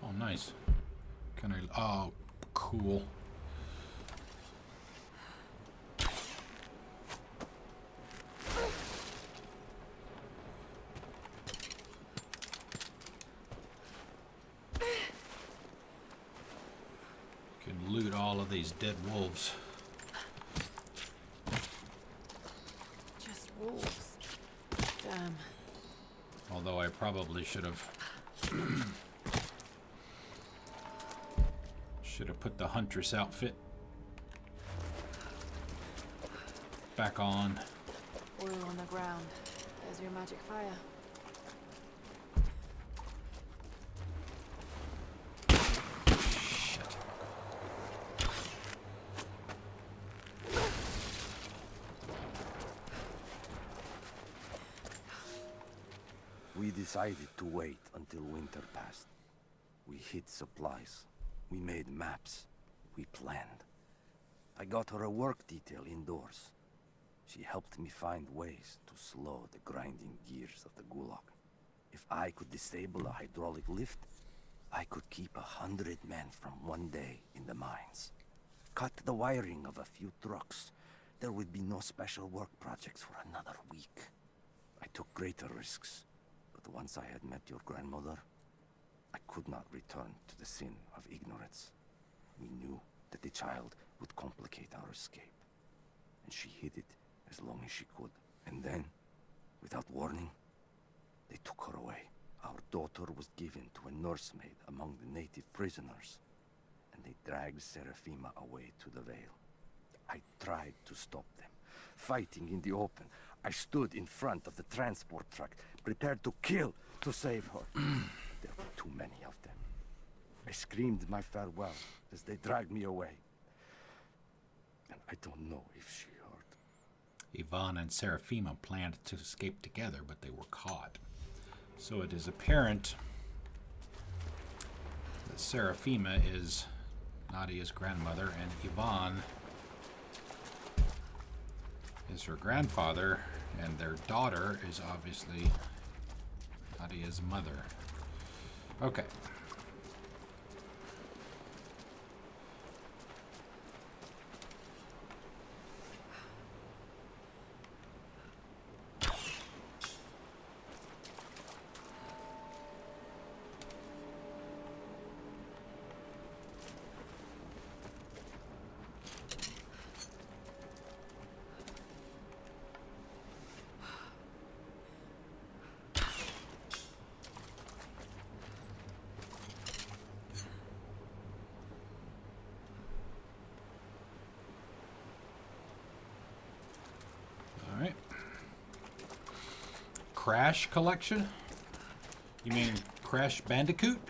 Oh, nice. Can I? Oh, cool. Can loot all of these dead wolves. Just wolves. Damn. Although I probably should have put the huntress outfit back on. Oil on the ground. There's your magic fire. We decided to wait until winter passed. We hid supplies. We made maps. We planned. I got her a work detail indoors. She helped me find ways to slow the grinding gears of the Gulag. If I could disable a hydraulic lift, I could keep 100 men from one day in the mines. Cut the wiring of a few trucks. There would be no special work projects for another week. I took greater risks, but once I had met your grandmother, I could not return to the sin of ignorance. We knew that the child would complicate our escape, and she hid it as long as she could. And then, without warning, they took her away. Our daughter was given to a nursemaid among the native prisoners, and they dragged Serafima away to the Vale. I tried to stop them, fighting in the open. I stood in front of the transport truck, prepared to kill to save her. There were too many of them. I screamed my farewell as they dragged me away. And I don't know if she heard. Ivan and Serafima planned to escape together, but they were caught. So it is apparent that Serafima is Nadia's grandmother, and Ivan is her grandfather, and their daughter is obviously Nadia's mother. Okay. Alright. Crash collection? You mean Crash Bandicoot?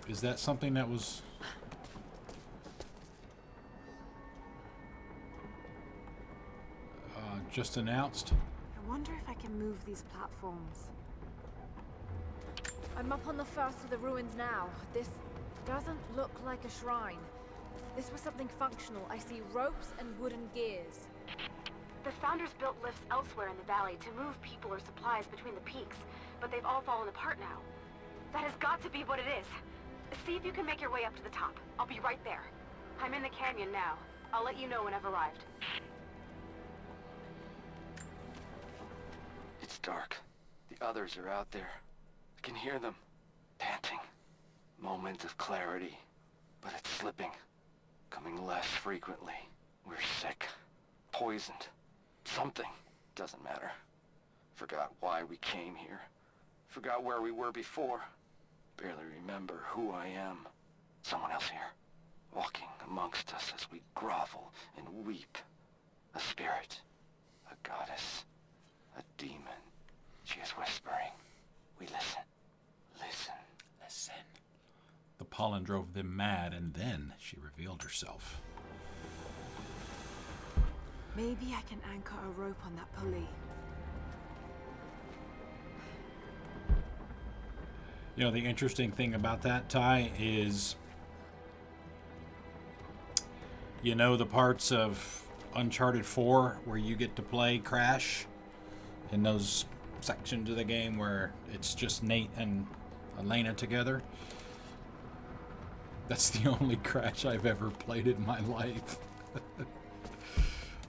Is that something that was... just announced? I wonder if I can move these platforms. I'm up on the first of the ruins now. This doesn't look like a shrine. This was something functional. I see ropes and wooden gears. The Founders built lifts elsewhere in the valley to move people or supplies between the peaks, but they've all fallen apart now. That has got to be what it is. See if you can make your way up to the top. I'll be right there. I'm in the canyon now. I'll let you know when I've arrived. It's dark. The others are out there. I can hear them. Panting. Moment of clarity. But it's slipping. Coming less frequently. We're sick. Poisoned. Something. Doesn't matter. Forgot why we came here. Forgot where we were before. Barely remember who I am. Someone else here. Walking amongst us as we grovel and weep. A spirit. A goddess. A demon. She is whispering. We listen. Listen. Listen. The pollen drove them mad, and then she revealed herself. Maybe I can anchor a rope on that pulley. You know, the interesting thing about that, Ty, is... You know the parts of Uncharted 4 where you get to play Crash? In those sections of the game where it's just Nate and Elena together? That's the only Crash I've ever played in my life.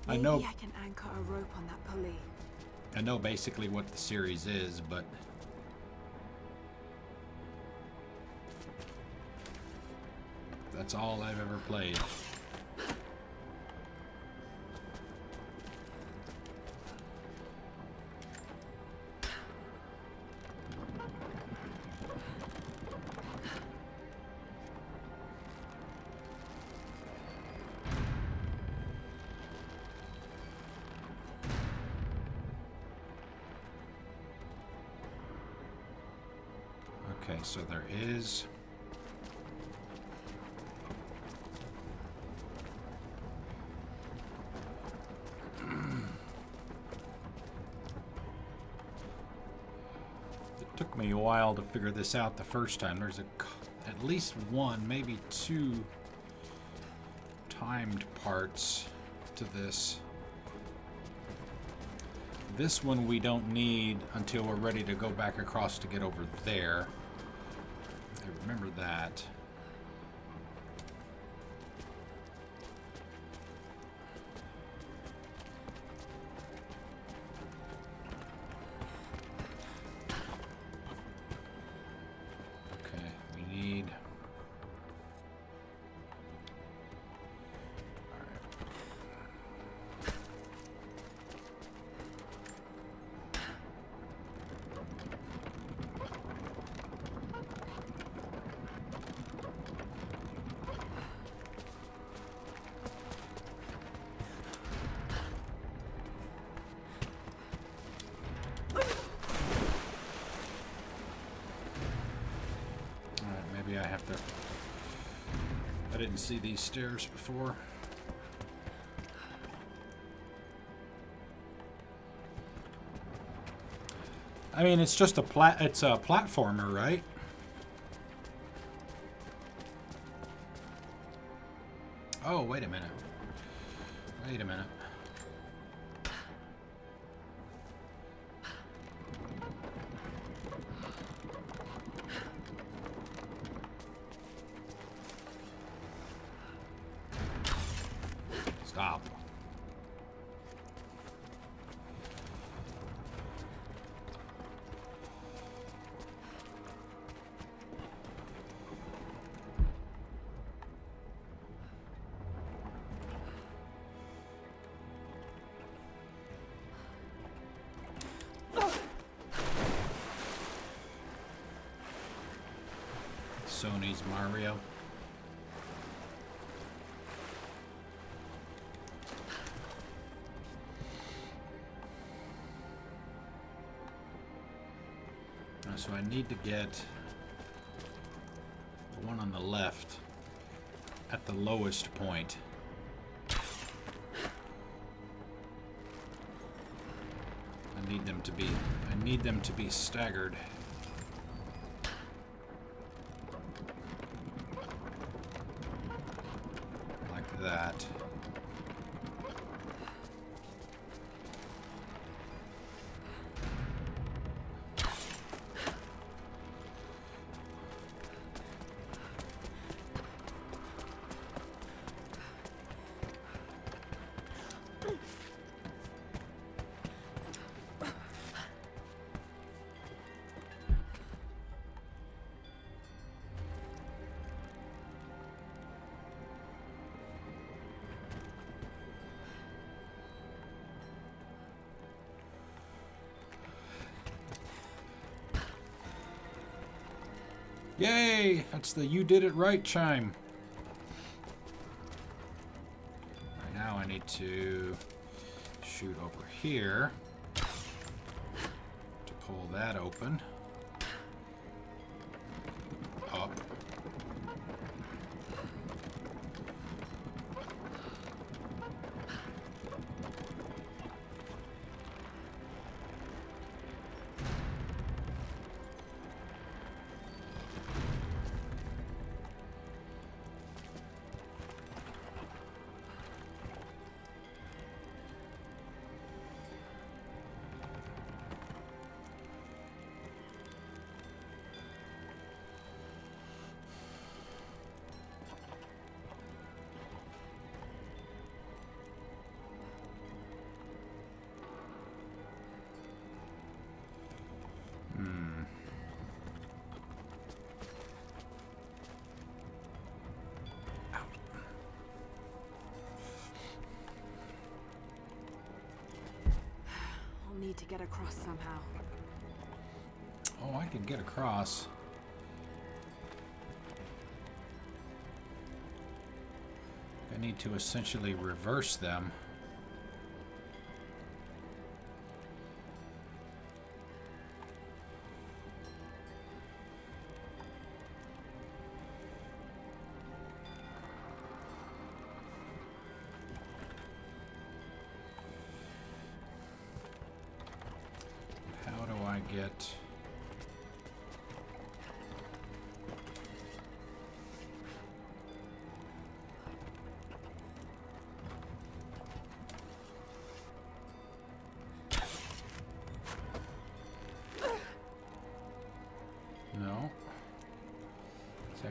Maybe I can anchor a rope on that pulley. I know basically what the series is, but... That's all I've ever played. Okay, so there is... Took me a while to figure this out the first time. There's at least one, maybe two timed parts to this. This one we don't need until we're ready to go back across to get over there. I remember that. Okay, we need... Maybe I have to... I didn't see these stairs before. I mean, it's just it's a platformer, right? Oh, wait a minute. Wait a minute. Stop. Sony's Mario. So I need to get the one on the left at the lowest point. I need them to be staggered. Like that. Yay! That's the "you did it right" chime. Right now I need to shoot over here to pull that open. Up. I'll need to get across somehow. Oh, I can get across. I need to essentially reverse them. How do I get...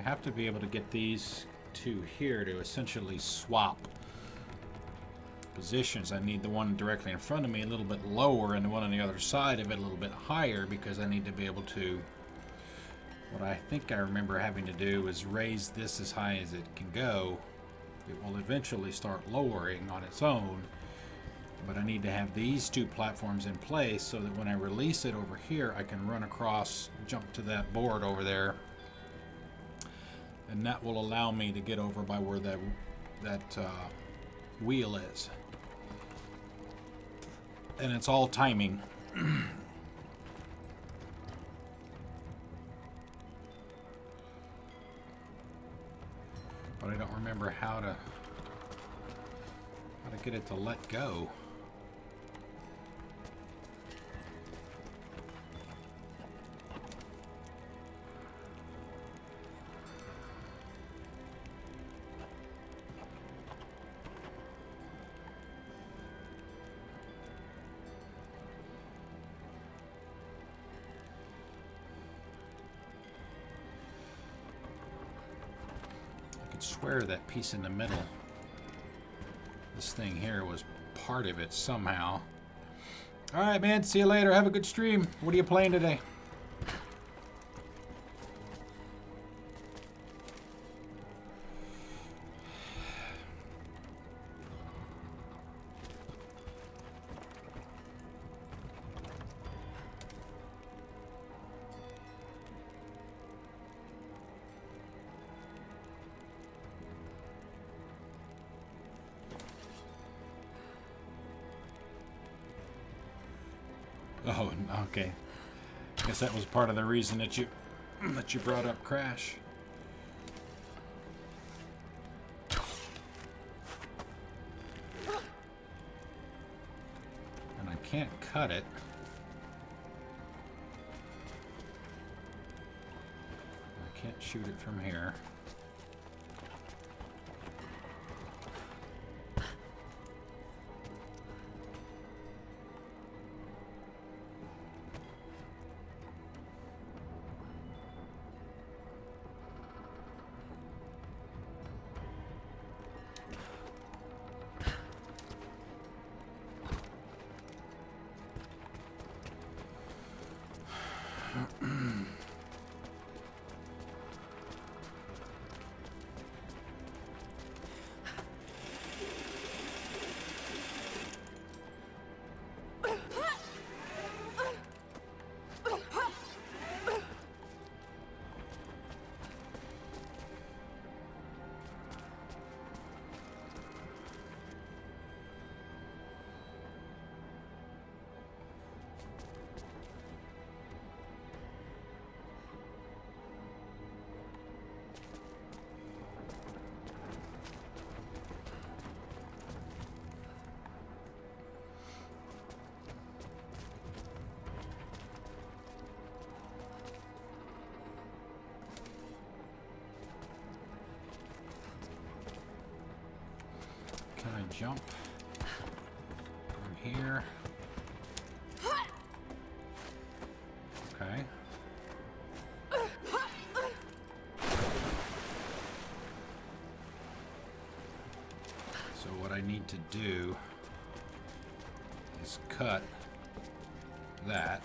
I have to be able to get these two here to essentially swap positions. I need the one directly in front of me a little bit lower and the one on the other side of it a little bit higher, because I need to be able to, what I think I remember having to do is raise this as high as it can go. It will eventually start lowering on its own, but I need to have these two platforms in place so that when I release it over here, I can run across, jump to that board over there, and that will allow me to get over by where that wheel is. And it's all timing. But I don't remember how to get it to let go. Swear that piece in the middle, this thing here, was part of it somehow. Alright, man, see you later. Have a good stream. What are you playing today? Oh, okay. Guess that was part of the reason that you brought up Crash. And I can't cut it. I can't shoot it from here. Can I jump from here? Okay. So what I need to do is cut that.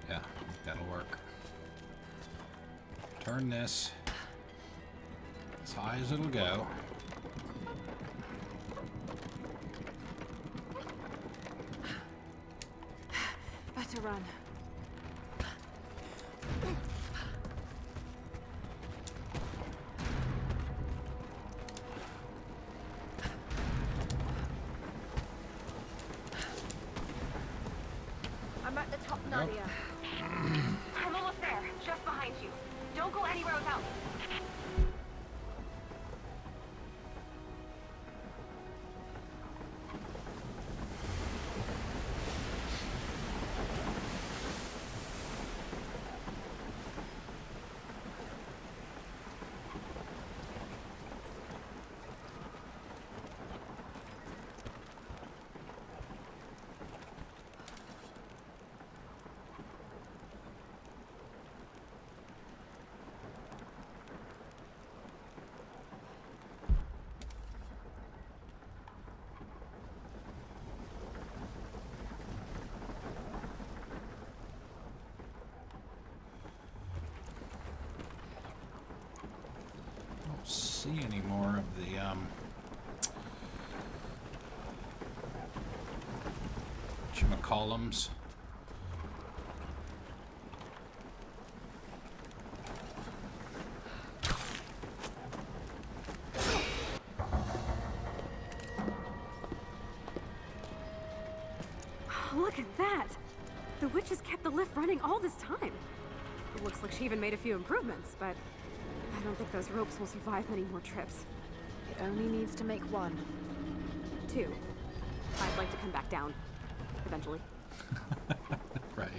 Yeah, that'll work. Turn this as high as it'll go. run. I'm at the top, Nadia. I'm almost there, just behind you. Don't go anywhere without me. Don't see any more of the whatchamacallums. Look at that! The witches kept the lift running all this time. It looks like she even made a few improvements, but I don't think those ropes will survive many more trips. It only needs to make one. 2. I'd like to come back down. Eventually. Right.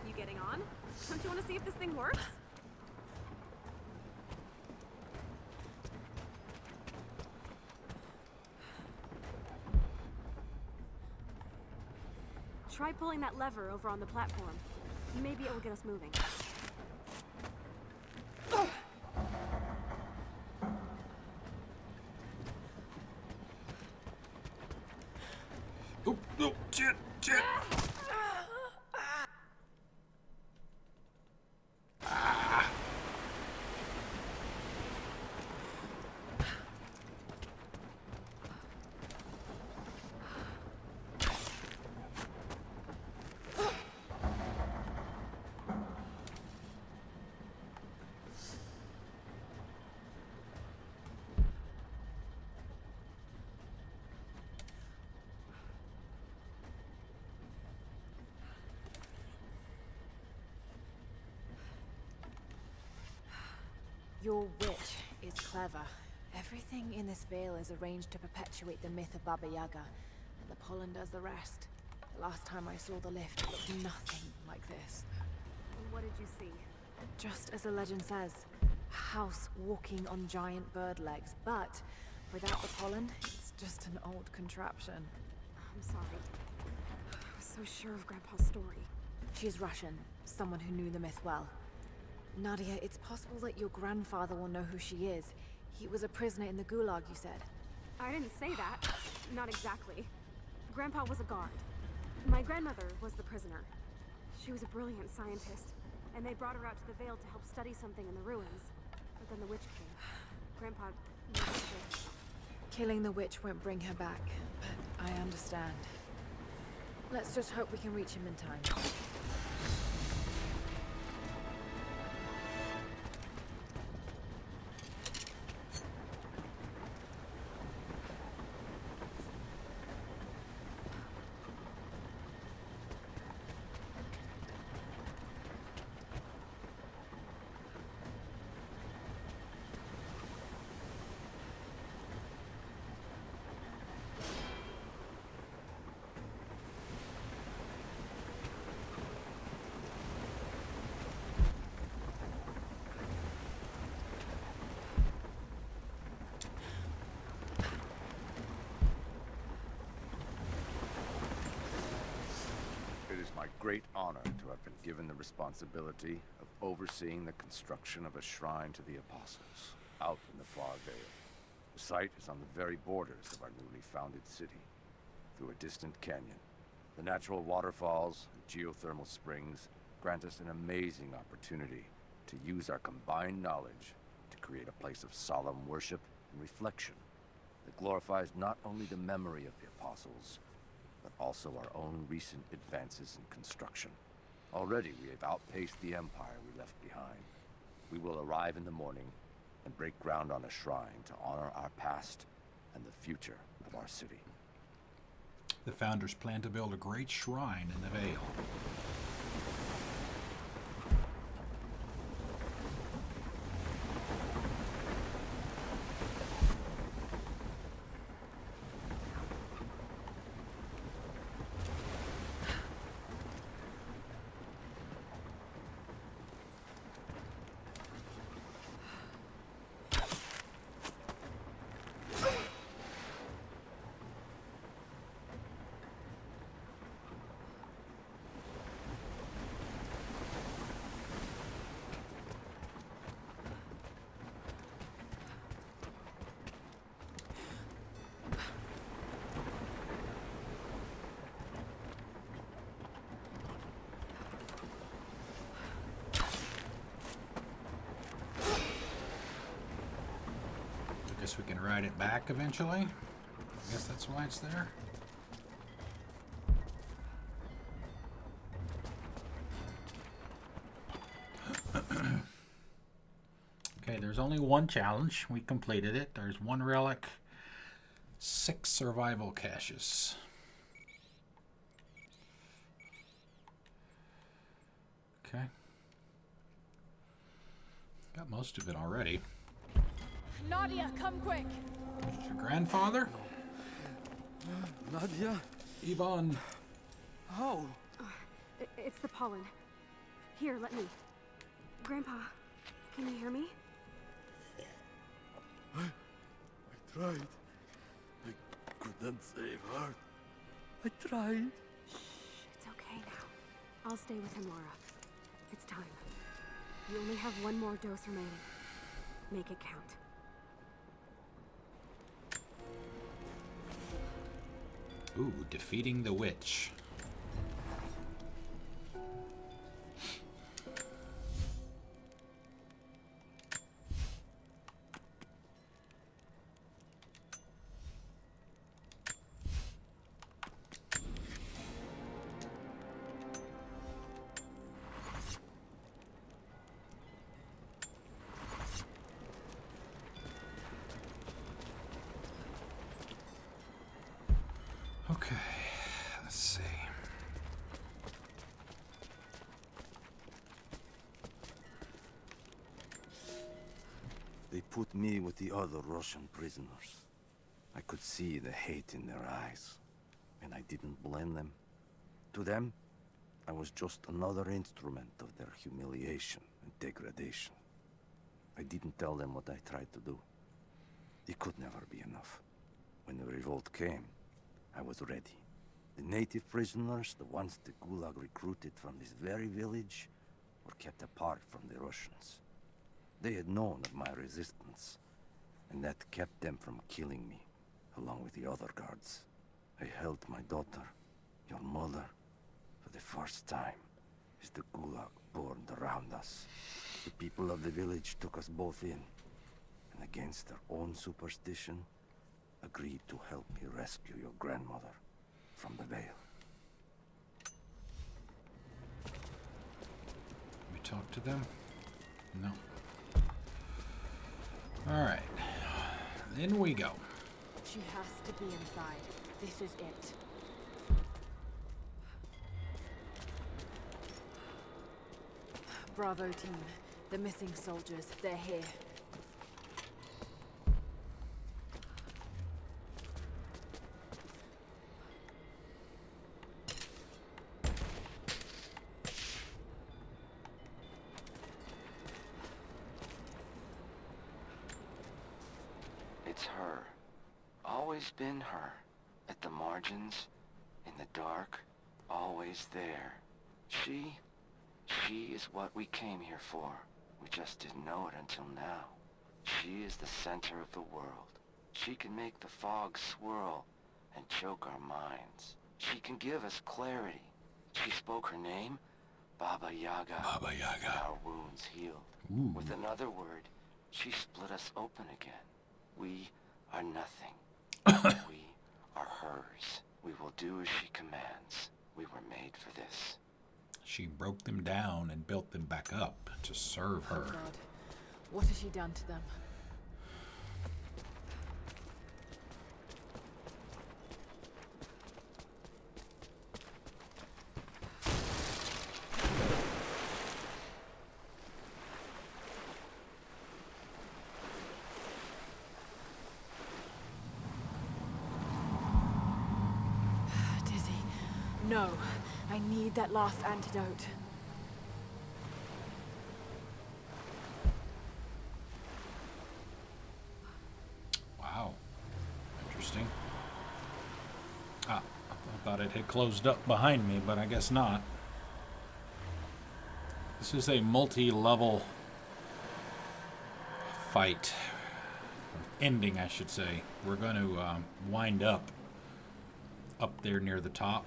You getting on? Don't you want to see if this thing works? Try pulling that lever over on the platform. Maybe it will get us moving. Oh, oh, shit, shit. Your witch is clever. Everything in this veil is arranged to perpetuate the myth of Baba Yaga, and the pollen does the rest. The last time I saw the lift, it looked nothing like this. And what did you see? Just as the legend says, a house walking on giant bird legs, but without the pollen, it's just an old contraption. I'm sorry. I was so sure of Grandpa's story. She's Russian, someone who knew the myth well. Nadia, it's possible that your grandfather will know who she is. He was a prisoner in the Gulag, you said. I didn't say that. Not exactly. Grandpa was a guard. My grandmother was the prisoner. She was a brilliant scientist, and they brought her out to the Vale to help study something in the ruins. But then the witch came. Grandpa never did. Killing the witch won't bring her back, but I understand. Let's just hope we can reach him in time. My great honor to have been given the responsibility of overseeing the construction of a shrine to the Apostles out in the far Vale. The site is on the very borders of our newly founded city, through a distant canyon. The natural waterfalls and geothermal springs grant us an amazing opportunity to use our combined knowledge to create a place of solemn worship and reflection that glorifies not only the memory of the apostles, but also our own recent advances in construction. Already we have outpaced the empire we left behind. We will arrive in the morning and break ground on a shrine to honor our past and the future of our city. The founders plan to build a great shrine in the Vale. Guess we can ride it back eventually. I guess that's why it's there. Okay, there's only one challenge. We completed it. There's one relic, 6 survival caches. Okay. Got most of it already. Nadia, come quick! Is your grandfather? Nadia? Ivan. How? It's the pollen. Here, let me. Grandpa, can you hear me? I tried. I couldn't save her. I tried. Shh, it's okay now. I'll stay with him, Laura. It's time. You only have one more dose remaining. Make it count. Ooh, defeating the witch. Okay, let's see. They put me with the other Russian prisoners. I could see the hate in their eyes, and I didn't blame them. To them, I was just another instrument of their humiliation and degradation. I didn't tell them what I tried to do. It could never be enough. When the revolt came, I was ready. The native prisoners, the ones the Gulag recruited from this very village, were kept apart from the Russians. They had known of my resistance, and that kept them from killing me, along with the other guards. I held my daughter, your mother, for the first time, as the Gulag burned around us. The people of the village took us both in, and against their own superstition, agreed to help me rescue your grandmother from the Vale. We talk to them? No. Alright. In we go. She has to be inside. This is it. Bravo team. The missing soldiers, they're here. It's her. Always been her. At the margins, in the dark, always there. She is what we came here for. We just didn't know it until now. She is the center of the world. She can make the fog swirl and choke our minds. She can give us clarity, She spoke her name, Baba Yaga. Baba Yaga. Our wounds healed. Ooh. With another word, she split us open again. We are nothing. We are hers. We will do as she commands. We were made for this. She broke them down and built them back up to serve Oh her. God. What has she done to them? Dizzy. No. I need that last antidote. Wow. Interesting. Ah, I thought it had closed up behind me, but I guess not. This is a multi-level fight. Ending, I should say. We're going to wind up there near the top.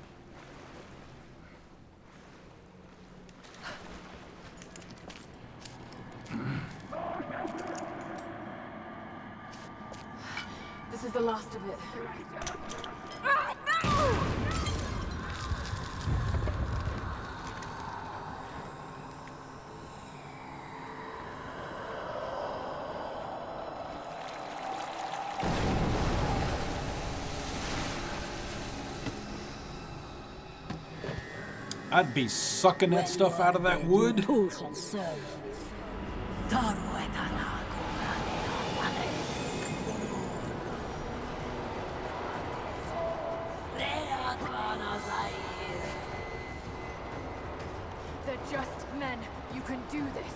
This is the last of it. Ah, no! I'd be sucking that stuff out of that wood. They're just men. You can do this.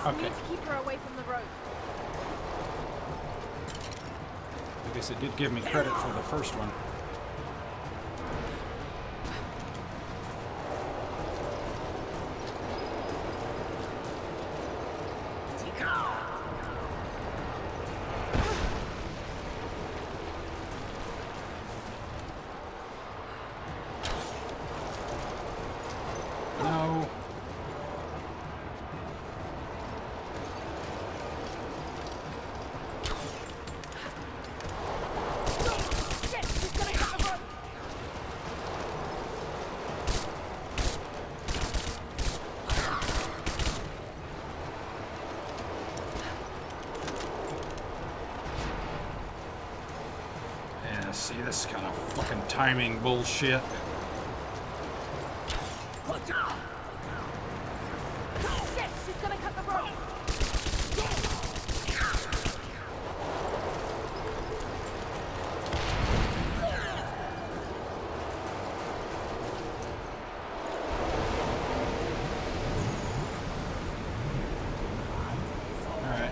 Okay. Need to keep her away from the rope. I guess it did give me credit for the first one. No. Yeah, see, this kind of fucking timing bullshit. Shit, she's gonna cut the rope.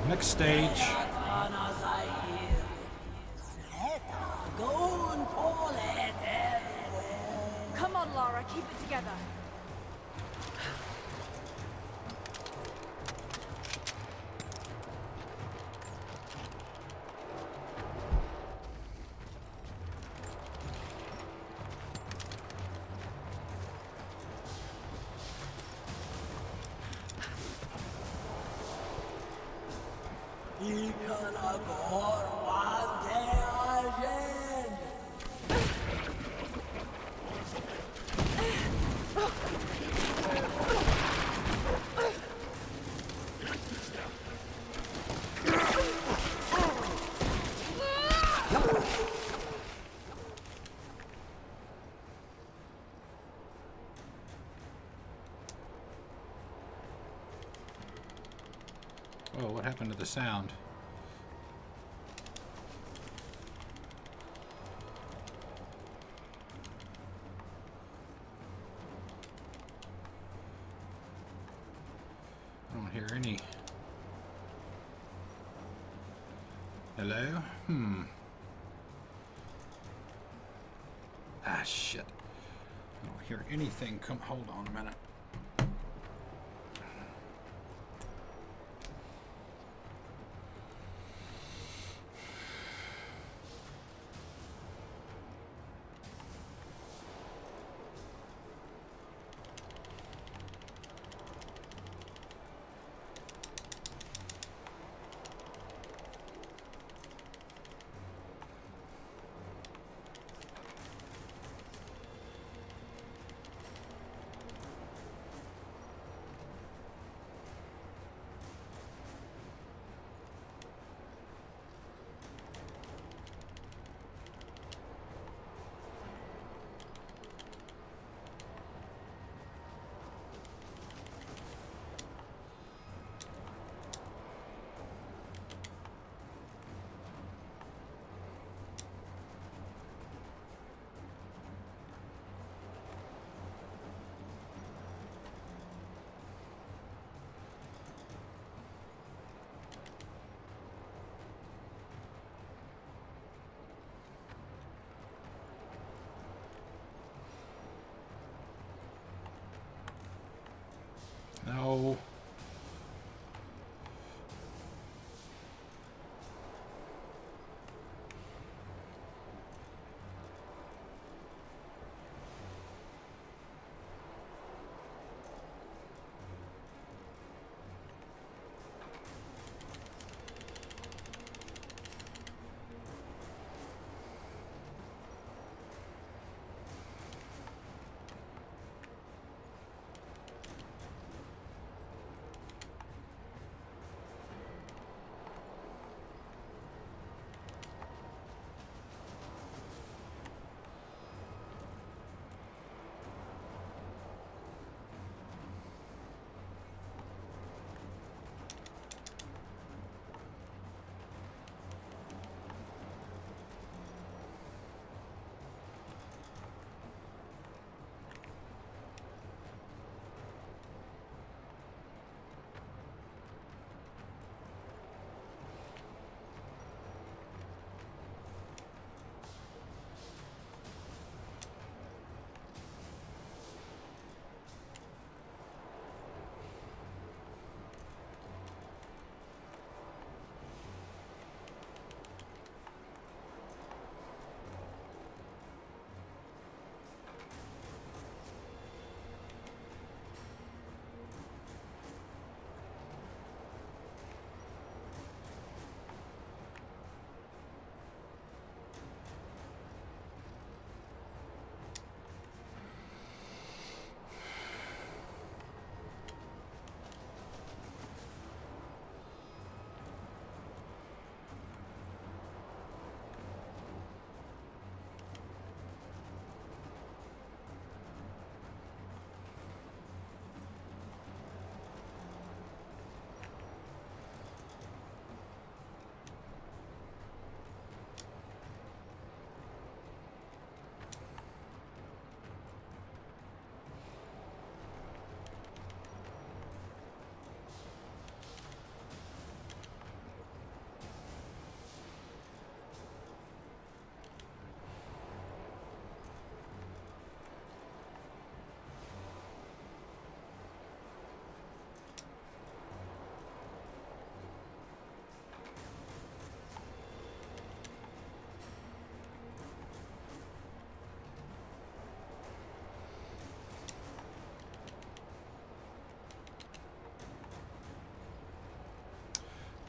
Next stage. Come on, Lara, keep it together. Oh, what happened to the sound? I don't hear any. Hello? Ah, shit. I don't hear anything. Come, hold on a minute. No.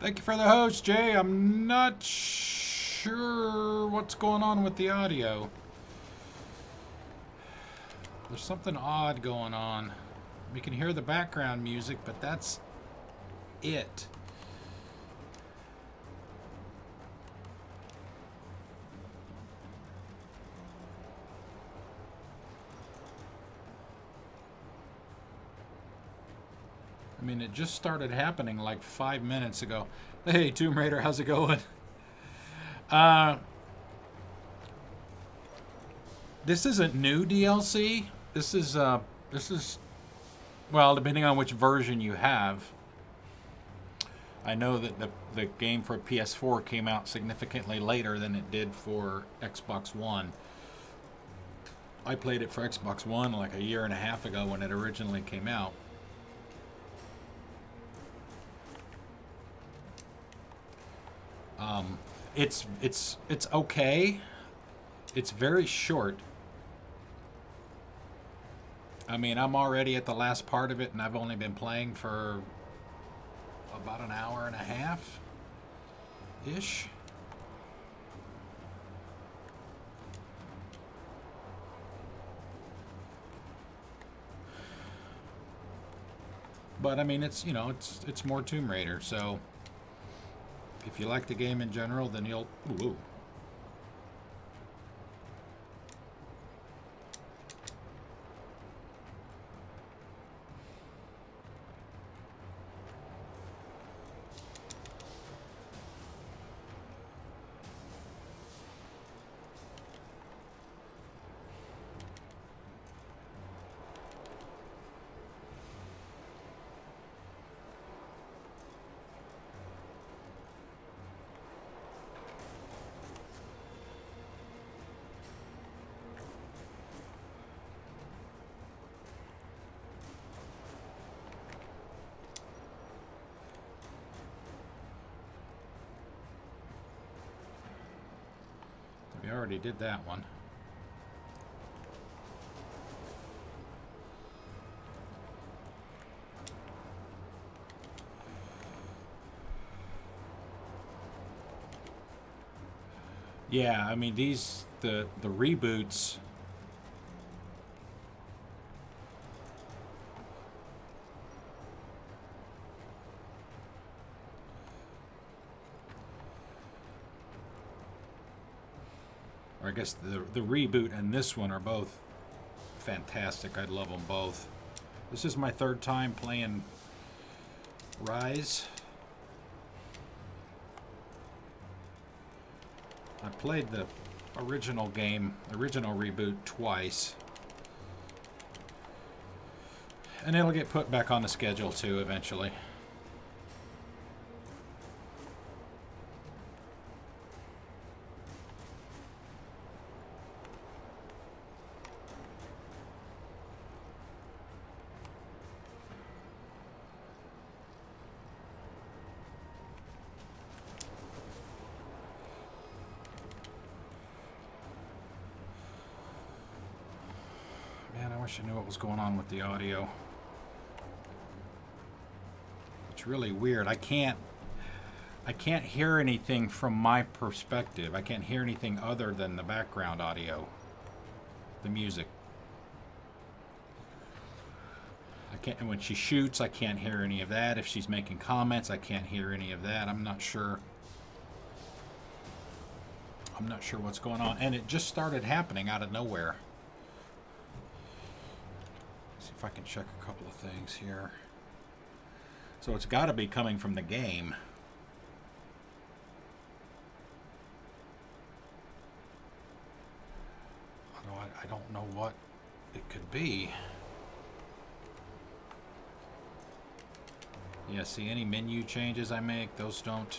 Thank you for the host, Jay. I'm not sure what's going on with the audio. There's something odd going on. We can hear the background music, but that's it. I mean, it just started happening like 5 minutes ago. Hey, Tomb Raider, how's it going? This isn't new DLC. This is, well, depending on which version you have. I know that the game for PS4 came out significantly later than it did for Xbox One. I played it for Xbox One like a year and a half ago when it originally came out. It's okay. It's very short. I mean, I'm already at the last part of it, and I've only been playing for about an hour and a half-ish. But I mean, it's, you know, it's more Tomb Raider, so if you like the game in general, then you'll... Ooh. We already did that one. Yeah, I mean, the reboots, or I guess the reboot and this one are both fantastic. I love them both. This is my third time playing Rise. I played the original game, original reboot, twice. And it'll get put back on the schedule too eventually. I wish I knew what was going on with the audio. It's really weird. I can't hear anything from my perspective. I can't hear anything other than the background audio, the music. I can't, and when she shoots, I can't hear any of that. If she's making comments, I can't hear any of that. I'm not sure. I'm not sure what's going on, and it just started happening out of nowhere. If I can check a couple of things here. So it's got to be coming from the game. Although I don't know what it could be. Yeah, see, any menu changes I make, those don't...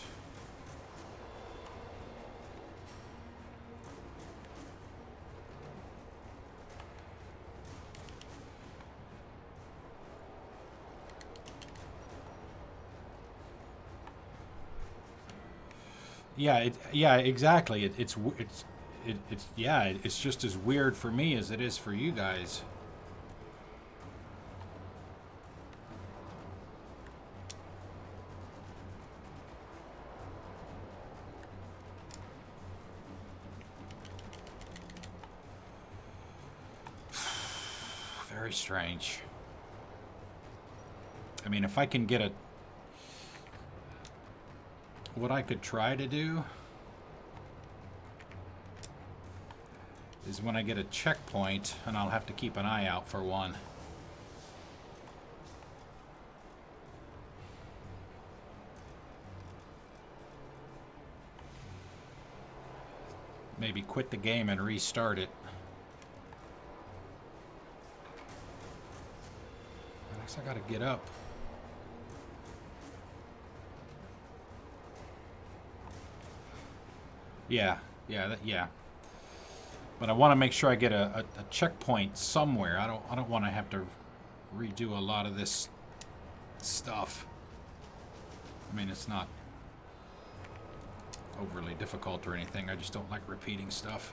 Yeah, exactly. It's just as weird for me as it is for you guys. Very strange. I mean, if I can get a... What I could try to do is when I get a checkpoint, and I'll have to keep an eye out for one. Maybe quit the game and restart it. I guess I gotta get up. Yeah. But I want to make sure I get a checkpoint somewhere. I don't want to have to redo a lot of this stuff. I mean, it's not overly difficult or anything. I just don't like repeating stuff.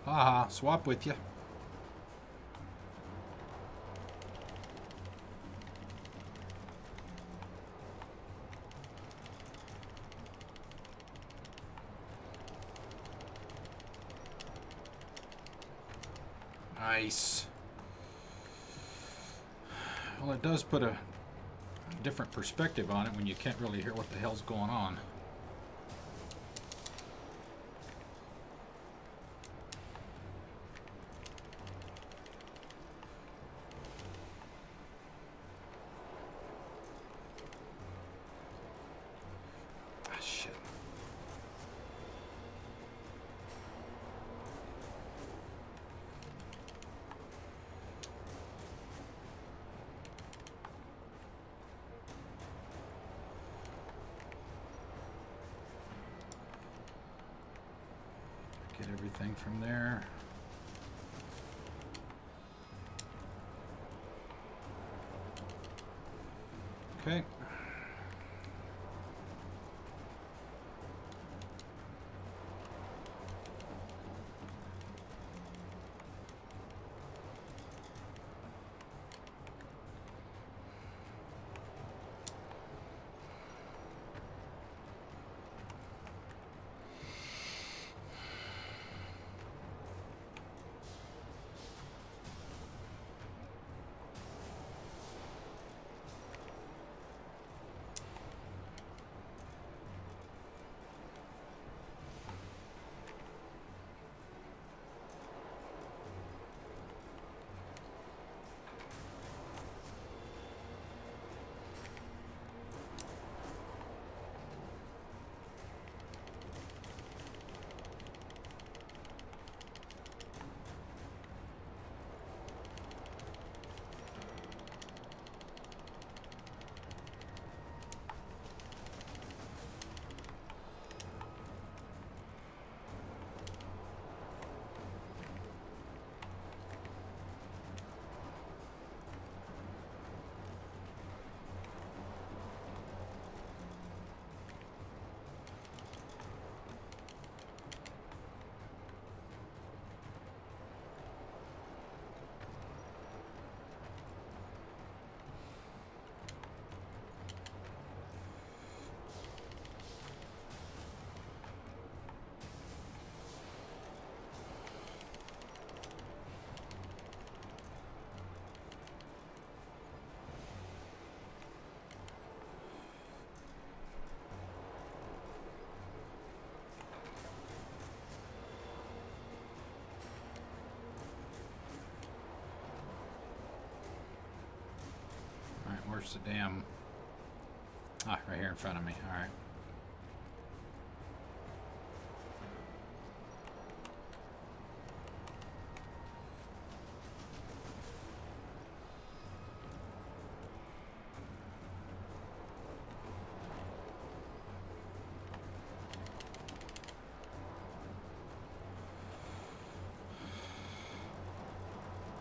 Haha, swap with you. Nice. Well, it does put a different perspective on it when you can't really hear what the hell's going on. Ah, shit. Get everything from there. Okay. Where's the damn... Ah, right here in front of me. All right.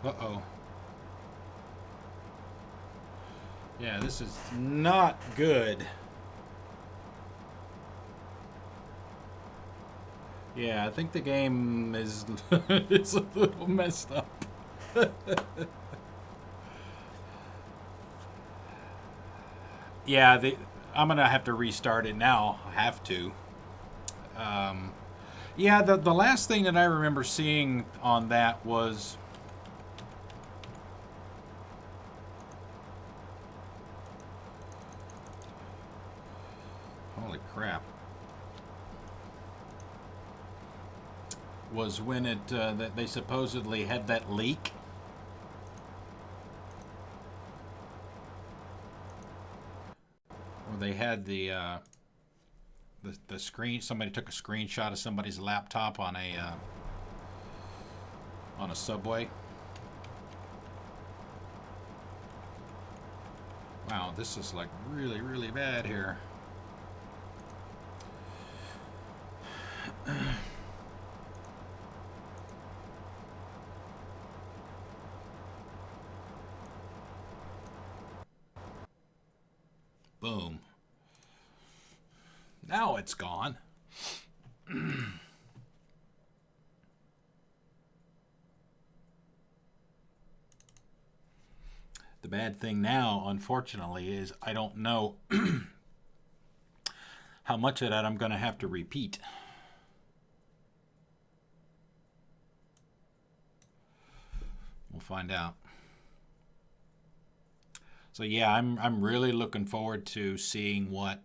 Uh-oh. Yeah, this is not good. Yeah, I think the game is it's a little messed up. Yeah, I'm gonna have to restart it now. I have to. Yeah, the last thing that I remember seeing on that was crap. Was when it that they supposedly had that leak. Or they had the screen. Somebody took a screenshot of somebody's laptop on a subway. Wow, this is like really, really bad here. Boom. Now it's gone. The bad thing now, unfortunately, is I don't know how much of that I'm going to have to repeat. We'll find out. So yeah, I'm really looking forward to seeing what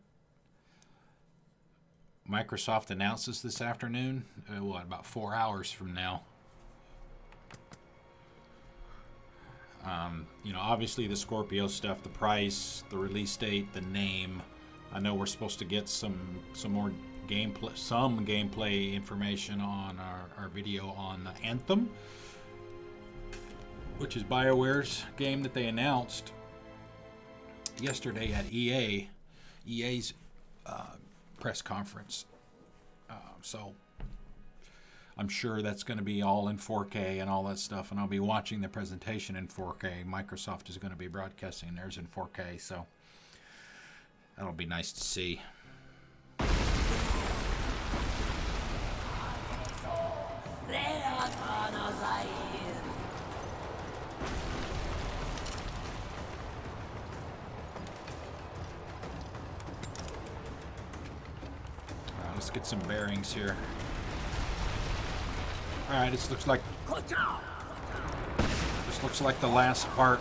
Microsoft announces this afternoon. What, about 4 hours from now? You know, obviously the Scorpio stuff, the price, the release date, the name. I know we're supposed to get some more gameplay information on our video on Anthem, which is BioWare's game that they announced yesterday at EA's press conference. So I'm sure that's going to be all in 4K and all that stuff, and I'll be watching the presentation in 4K. Microsoft is going to be broadcasting theirs in 4K, so that'll be nice to see. Let's get some bearings here. All right, this looks like the last part.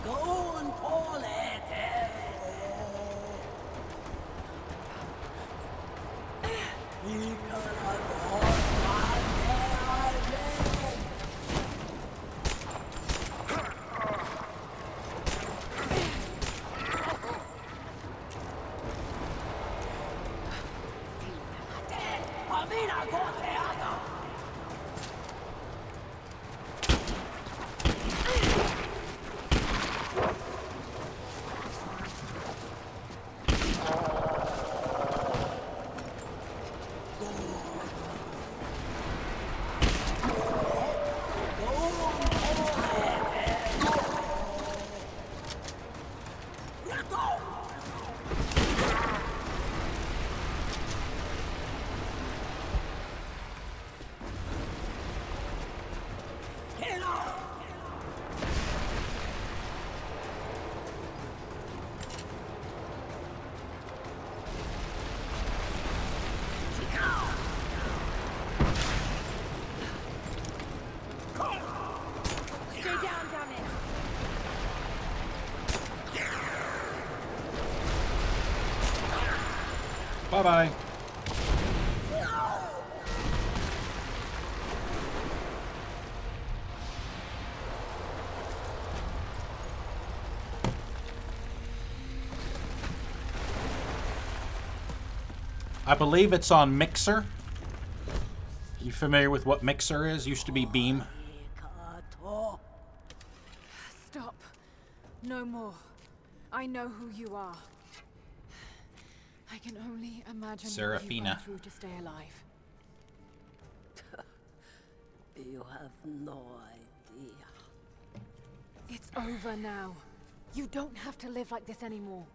Bye-bye. I believe it's on Mixer. You familiar with what Mixer is? Used to be Beam. Stop. No more. I know who you are. I can only imagine what you've gone through to stay alive. You have no idea. It's over now. You don't have to live like this anymore.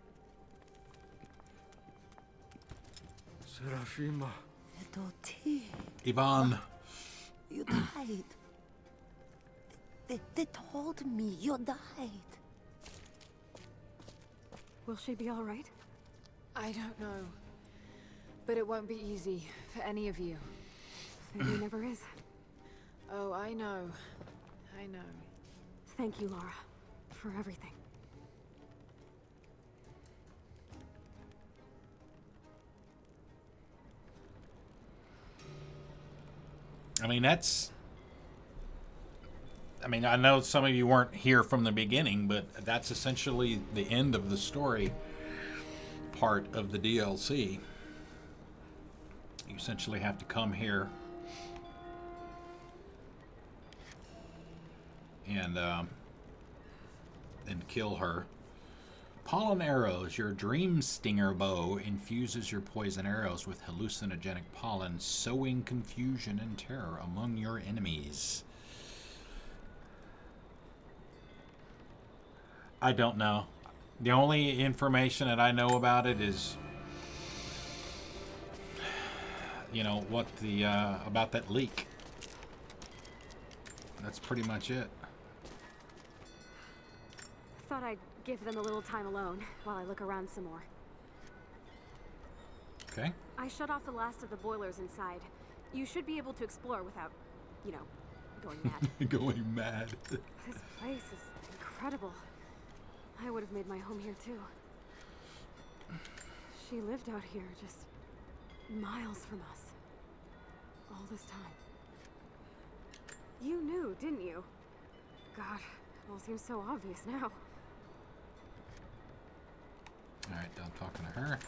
Serafima. Little T. Ivan. You died. They told me you died. Will she be all right? I don't know. But it won't be easy for any of you. Maybe it never is. Oh, I know. I know. Thank you, Lara, for everything. I mean, that's... I mean, I know some of you weren't here from the beginning, but that's essentially the end of the story part of the DLC. You essentially have to come here and kill her. Pollen arrows. Your dream stinger bow infuses your poison arrows with hallucinogenic pollen, sowing confusion and terror among your enemies. I don't know. The only information that I know about it is, you know, what the about that leak. That's pretty much it. Thought I'd give them a little time alone while I look around some more. Okay. I shut off the last of the boilers inside. You should be able to explore without, you know, going mad. Going mad. This place is incredible. I would have made my home here too. She lived out here just miles from us. All this time. You knew, didn't you? God, it all seems so obvious now. Alright, done talking to her.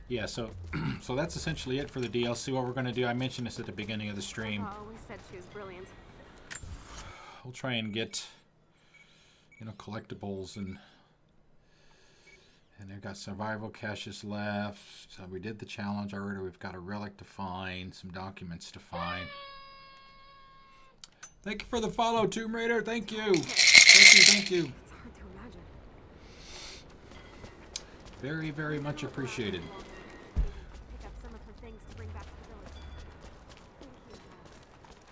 Yeah, so so that's essentially it for the DLC. What we're going to do, I mentioned this at the beginning of the stream. I always said she was brilliant. We'll try and get, you know, collectibles, and they've got survival caches left. So we did the challenge already. We've got a relic to find, some documents to find. Thank you for the follow, Tomb Raider. Thank you. Thank you, thank you. It's hard to imagine. Very, very much appreciated. Pick up some of her things to bring back to the village. Thank you.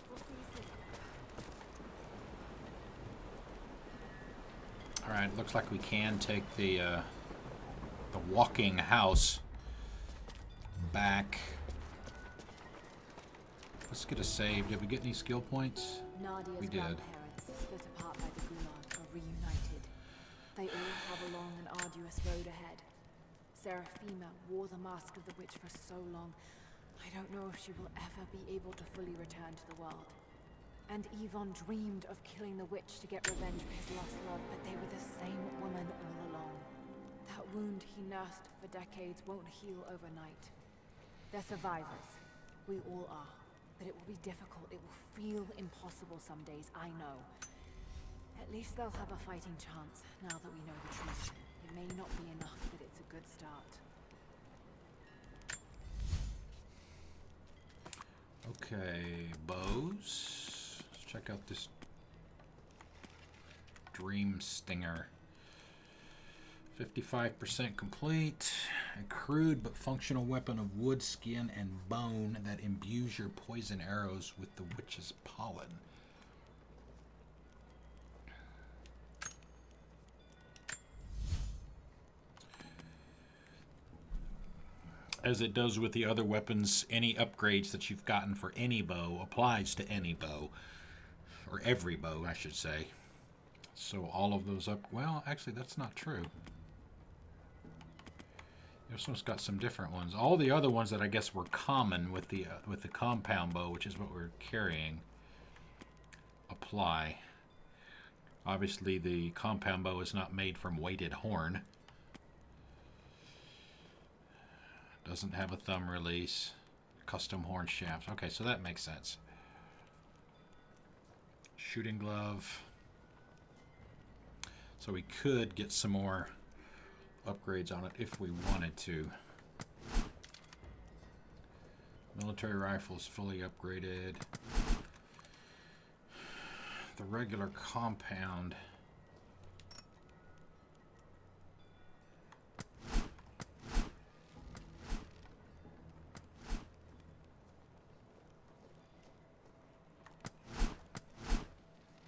We'll see you soon. All right, looks like we can take the walking house back. Let's get a save. Did we get any skill points? Nadia's We did. grandparents, split apart by the Gulag, are reunited. They all have a long and arduous road ahead. Seraphima wore the mask of the witch for so long, I don't know if she will ever be able to fully return to the world. And Yvonne dreamed of killing the witch to get revenge for his lost love, but they were the same woman all along. That wound he nursed for decades won't heal overnight. They're survivors. We all are. But it will be difficult. It will feel impossible some days, I know. At least they'll have a fighting chance, now that we know the truth. It may not be enough, but it's a good start. Okay, bows. Let's check out this Dream Stinger. 55% complete. A crude but functional weapon of wood, skin, and bone that imbues your poison arrows with the witch's pollen. As it does with the other weapons, any upgrades that you've gotten for any bow applies to any bow. Or every bow, I should say. So all of those well, actually, that's not true. This one's got some different ones. All the other ones that I guess were common with the compound bow, which is what we're carrying, apply. Obviously, the compound bow is not made from weighted horn. Doesn't have a thumb release. Custom horn shafts. Okay, so that makes sense. Shooting glove. So we could get some more upgrades on it if we wanted to. Military rifle is fully upgraded. The regular compound.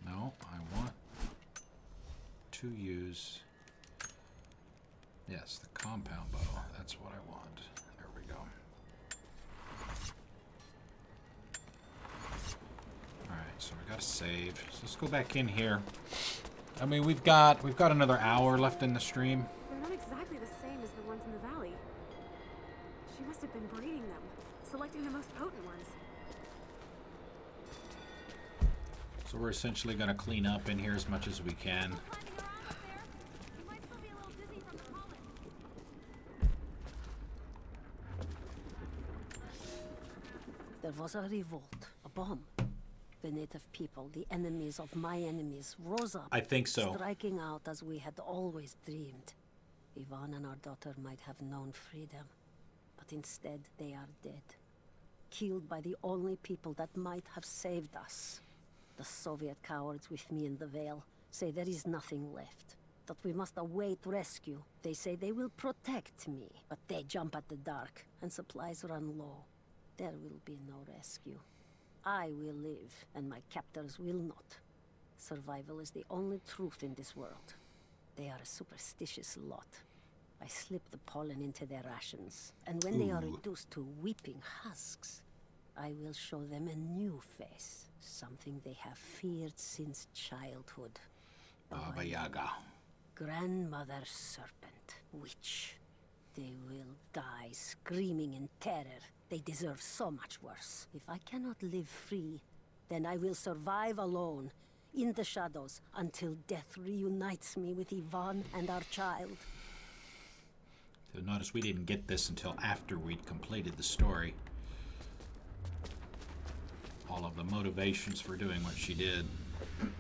No, I want to use... Yes, the compound bow. That's what I want. There we go. Alright, so we gotta save. So let's go back in here. I mean, we've got another hour left in the stream. They're not exactly the same as the ones in the valley. She must have been breeding them. selecting the most potent ones. So we're essentially going to clean up in here as much as we can. Climbing around up there. You might still be a little dizzy from the pollen. There was a revolt, a bomb. The native people, the enemies of my enemies, rose up. I think so. Striking out as we had always dreamed. Ivan and our daughter might have known freedom, but instead they are dead. Killed by the only people that might have saved us. The Soviet cowards with me in the Vale say there is nothing left, that we must await rescue. They say they will protect me, but they jump at the dark, and supplies run low. There will be no rescue. I will live, and my captors will not. Survival is the only truth in this world. They are a superstitious lot. I slip the pollen into their rations, and when they are reduced to weeping husks, I will show them a new face. Something they have feared since childhood. Baba Yaga. Grandmother serpent, witch. They will die screaming in terror. They deserve so much worse. If I cannot live free, then I will survive alone, in the shadows, until death reunites me with Ivan and our child. So notice we didn't get this until after we'd completed the story. All of the motivations for doing what she did.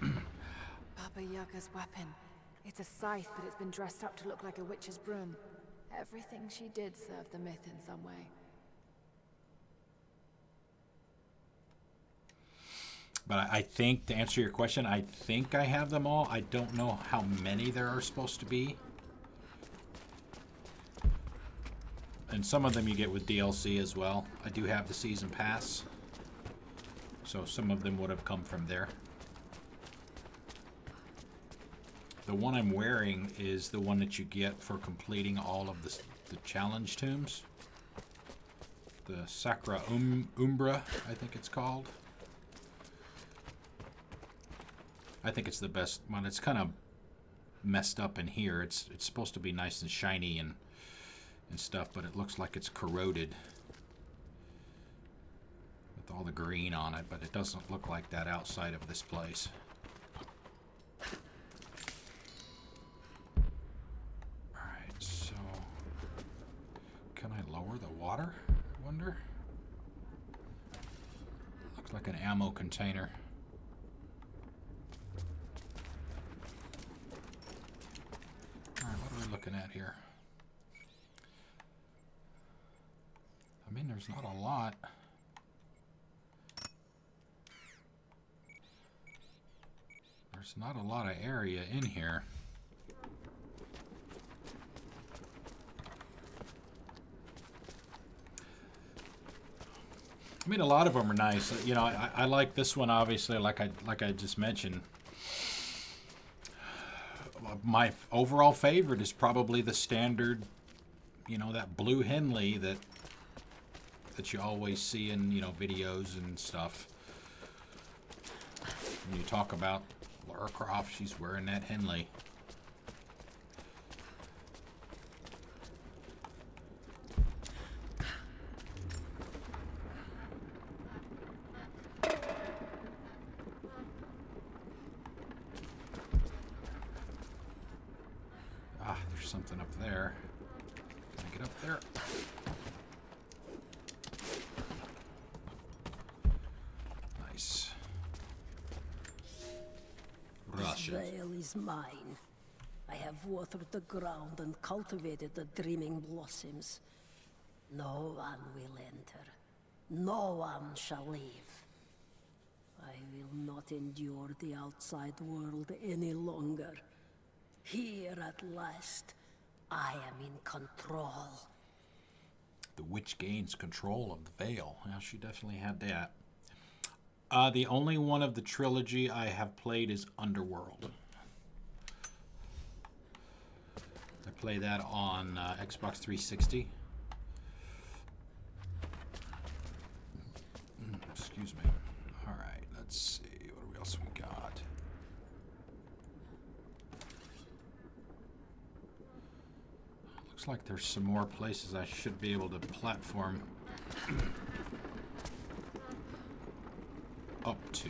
Baba Yaga's weapon. It's a scythe, but it's been dressed up to look like a witch's broom. Everything she did served the myth in some way. But I think, to answer your question, I think I have them all. I don't know how many there are supposed to be. And some of them you get with DLC as well. I do have the season pass. So some of them would have come from there. The one I'm wearing is the one that you get for completing all of the challenge tombs. The Sacra Umbra, I think it's called. I think it's the best one. It's kind of messed up in here. It's supposed to be nice and shiny and stuff, but it looks like it's corroded with all the green on it, but it doesn't look like that outside of this place. Alright, so can I lower the water, I wonder? Looks like an ammo container. Alright, what are we looking at here? I mean, there's not a lot. There's not a lot of area in here. I mean, a lot of them are nice. You know, I like this one, obviously, like I just mentioned. My overall favorite is probably the standard, you know, that blue Henley that you always see in, you know, videos and stuff. When you talk about Lara Croft, she's wearing that Henley. Ah, there's something up there. Can I get up there? Nice. Russian. Israel is mine. I have watered the ground and cultivated the dreaming blossoms. No one will enter. No one shall leave. I will not endure the outside world any longer. Here at last, I am in control. The witch gains control of the Veil. Well, she definitely had that. The only one of the trilogy I have played is Underworld. I play that on Xbox 360. Excuse me. All right, let's see. What else we got? Looks like there's some more places I should be able to platform. up to.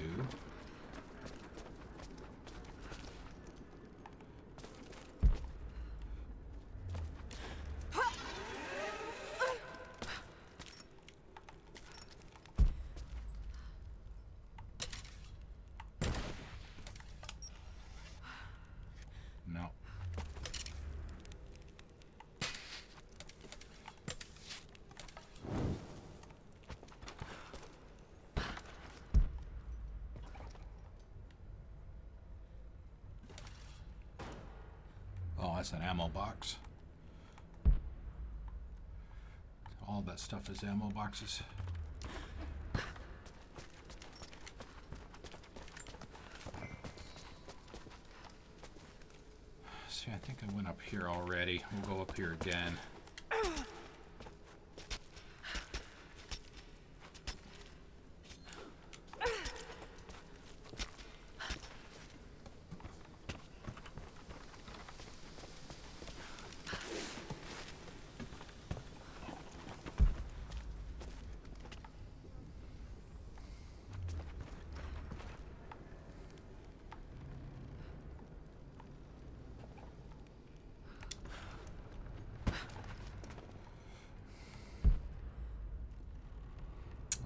No. Oh, that's an ammo box. All that stuff is ammo boxes. See, I think I went up here already. We'll go up here again.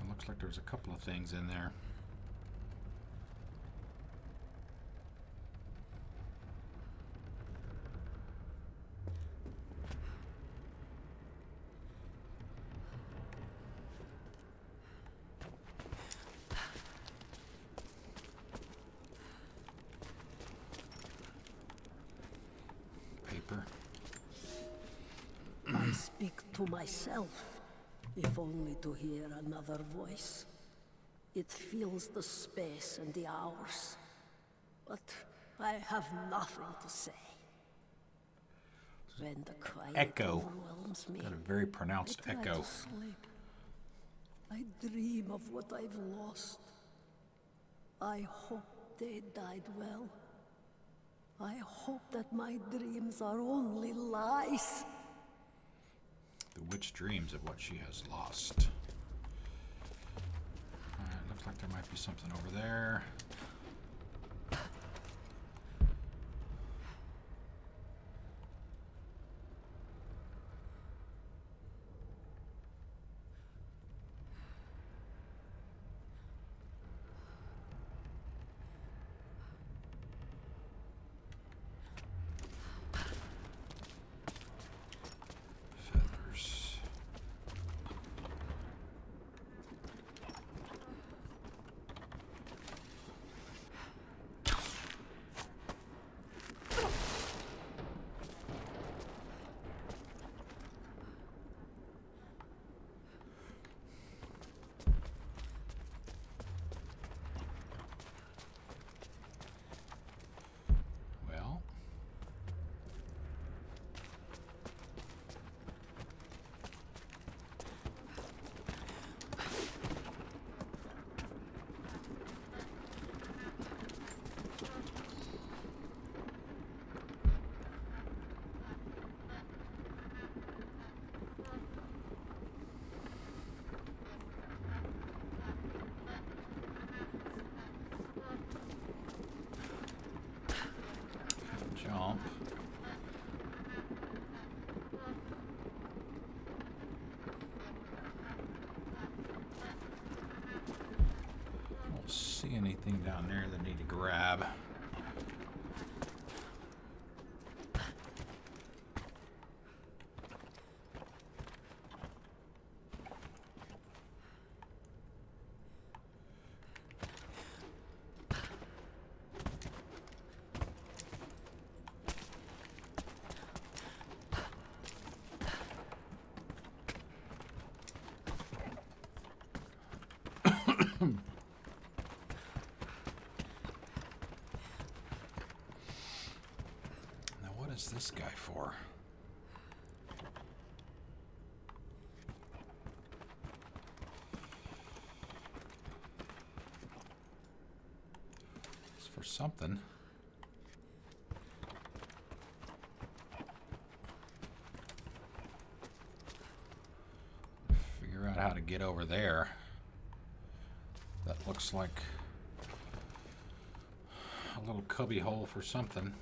Looks like there's a couple of things in there. Paper. I speak to myself, if only to hear another voice. It fills the space and the hours, but I have nothing to say. When the quiet Echo. overwhelms me, Got a very pronounced I try echo. to sleep. I dream of what I've lost. I hope they died well. I hope that my dreams are only lies. The witch dreams of what she has lost. Alright, looks like there might be something over there. Feathers. Well, jump. Don't see anything down there that I need to grab. Now, what is this guy for? It's for something. Figure out how to get over there. That looks like A little cubby hole for something.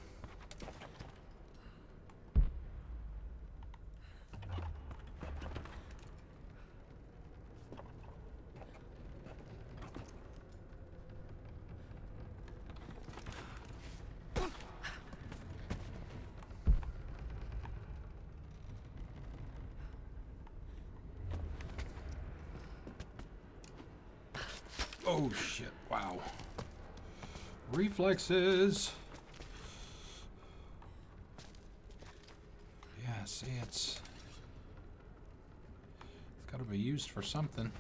Oh shit, wow. Reflexes. Yeah, see, it's got to be used for something.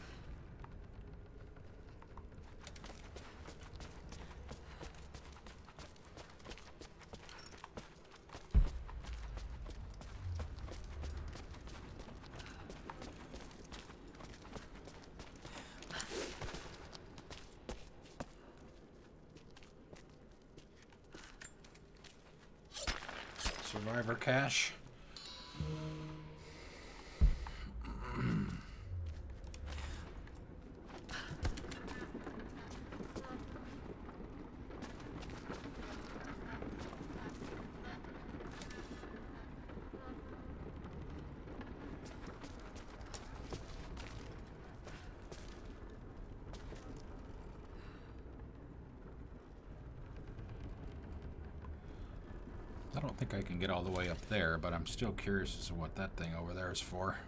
Survivor cache. I don't think I can get all the way up there, but I'm still curious as to what that thing over there is for.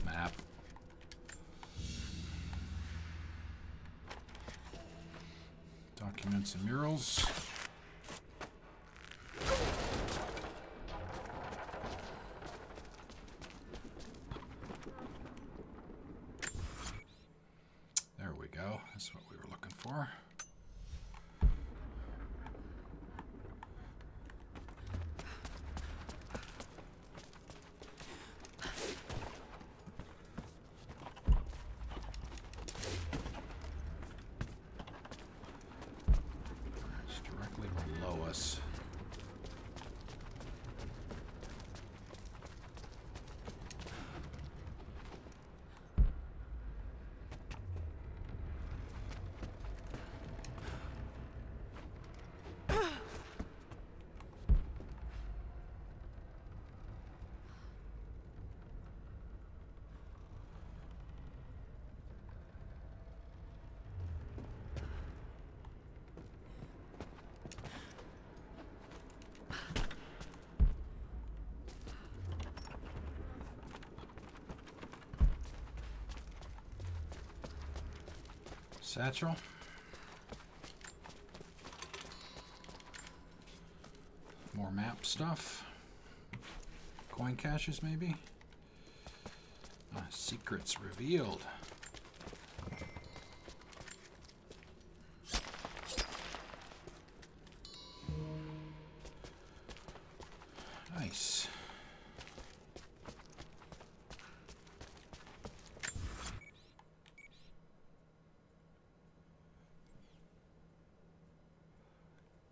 Map. Documents and murals. There we go. That's what we were looking for. It's directly below us. Satchel. More map stuff. Coin caches, maybe? Secrets revealed. Nice.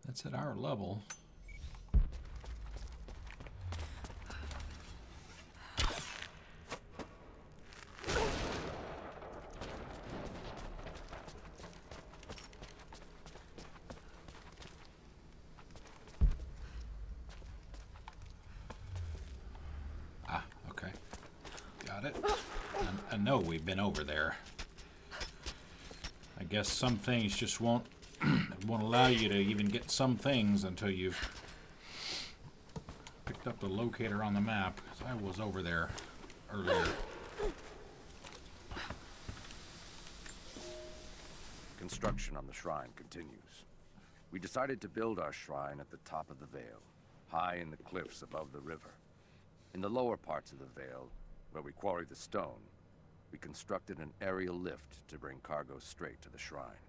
That's at our level. Ah, okay. Got it. I know we've been over there. I guess some things just won't allow you to even get some things until you've picked up the locator on the map. 'Cause I was over there earlier. Construction on the shrine continues. We decided to build our shrine at the top of the Vale, high in the cliffs above the river. In the lower parts of the Vale, where we quarry the stone, we constructed an aerial lift to bring cargo straight to the shrine.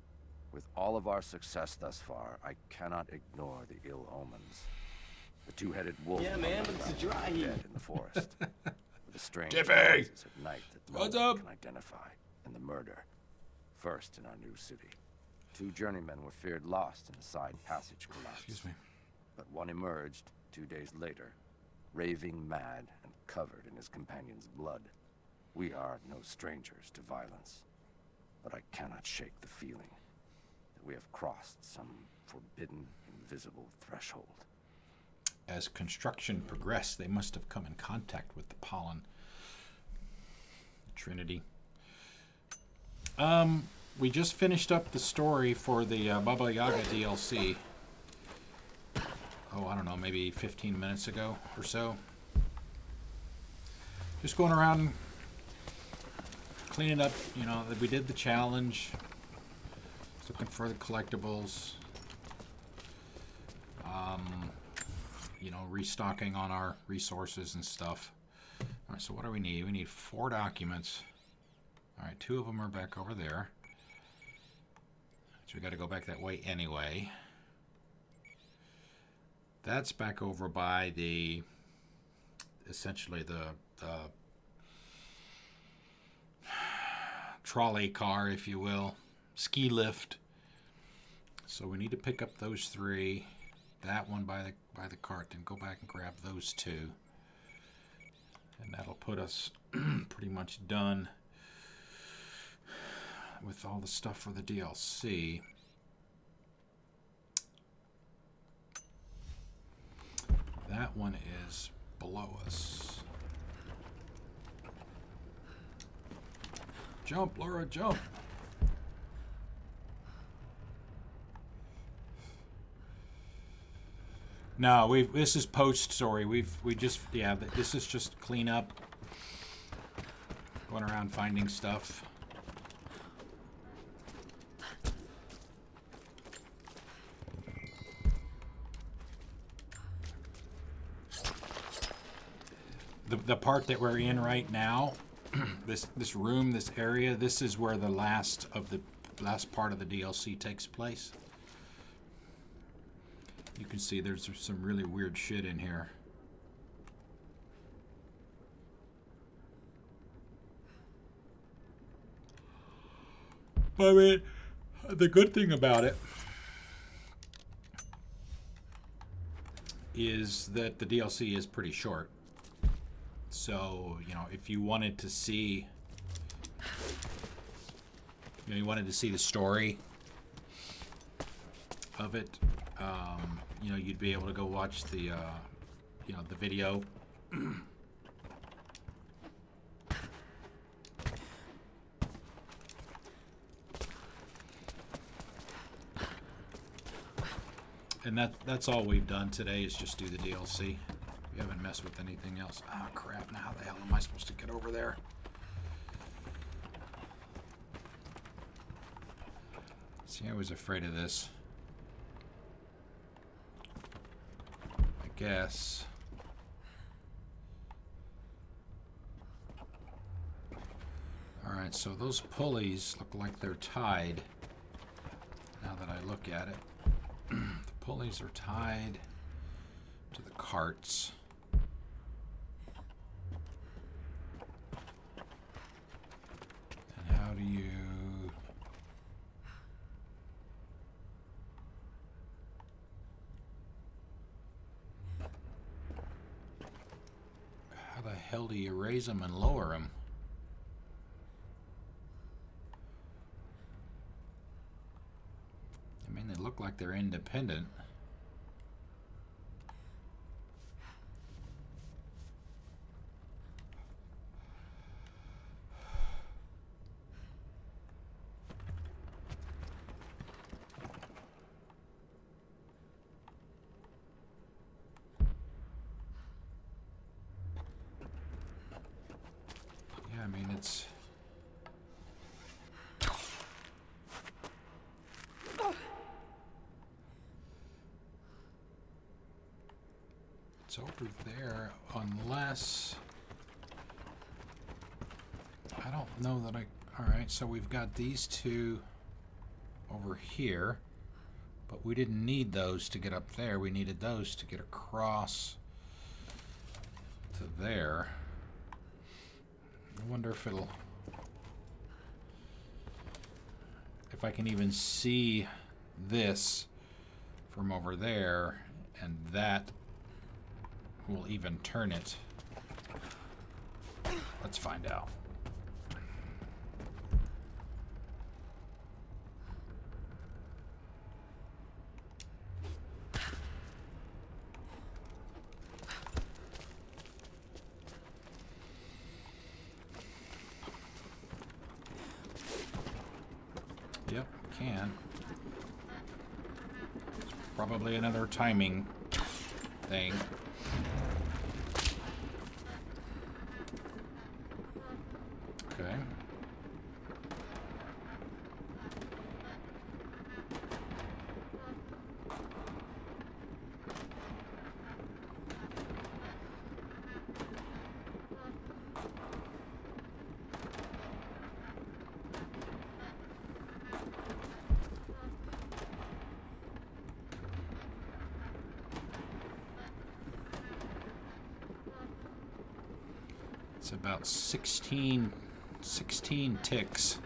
With all of our success thus far, I cannot ignore the ill omens. The two-headed wolf. Yeah, man, but it's a dry heat. Dead in the forest. With a strange Dippy! noises at night that no What's one up? can identify. And the murder. First in our new city. 2 journeymen were feared lost in a side passage collapse. Excuse me. But one emerged 2 days later, raving mad and covered in his companion's blood. We are no strangers to violence, but I cannot shake the feeling that we have crossed some forbidden, invisible threshold. As construction progressed, they must have come in contact with the pollen. Trinity. We just finished up the story for the Baba Yaga DLC. Oh, I don't know, maybe 15 minutes ago or so. Just going around cleaning up, you know, we did the challenge. Looking for the collectibles. You know, restocking on our resources and stuff. Alright, so what do we need? We need 4 documents. Alright, 2 of them are back over there. So we got to go back that way anyway. That's back over by the, essentially the trolley car, if you will. Ski lift. So we need to pick up those 3. That one by the cart, then go back and grab those 2. And that'll put us pretty much done with all the stuff for the DLC. That one is below us. Jump, Laura, jump! No, this is post story. This is just clean up. Going around finding stuff. The part that we're in right now, this room, this area, this is where the last part of the DLC takes place. You can see there's some really weird shit in here. But I mean, the good thing about it is that the DLC is pretty short. So, you know, if you wanted to see, you wanted to see the story of it, you know, you'd be able to go watch the, you know, the video. And that's all we've done today is just do the DLC. We haven't messed with anything else. Oh crap, now how the hell am I supposed to get over there? See, I was afraid of this. I guess. Alright, so those pulleys look like they're tied. Now that I look at it. The pulleys are tied to the carts. And how do you... How the hell do you raise them and lower them? I mean, they look like they're independent. Yeah, I mean, it's... It's over there, unless... I don't know that I... Alright, so we've got these 2 over here, But we didn't need those to get up there. We needed those to get across to there. I wonder if it'll... if I can even see this from over there, and that will even turn it. Let's find out. Yep, can. It's probably another timing thing. Okay. It's about 16 ticks.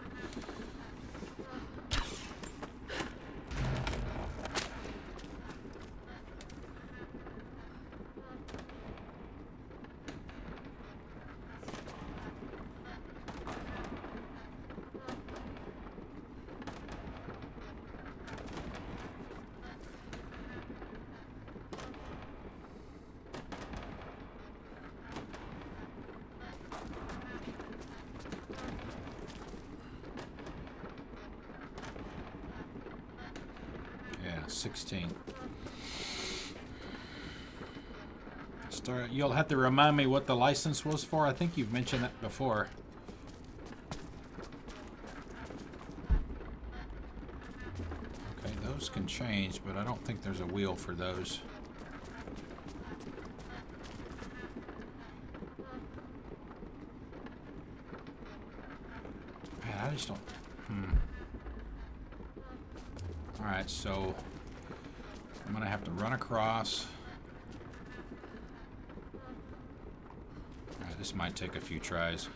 Yeah, 16. You'll have to remind me what the license was for. I think you've mentioned that before. Okay, those can change, but I don't think there's a wheel for those. Man, I just don't... Alright, so I'm going to have to run across. Alright, this might take a few tries.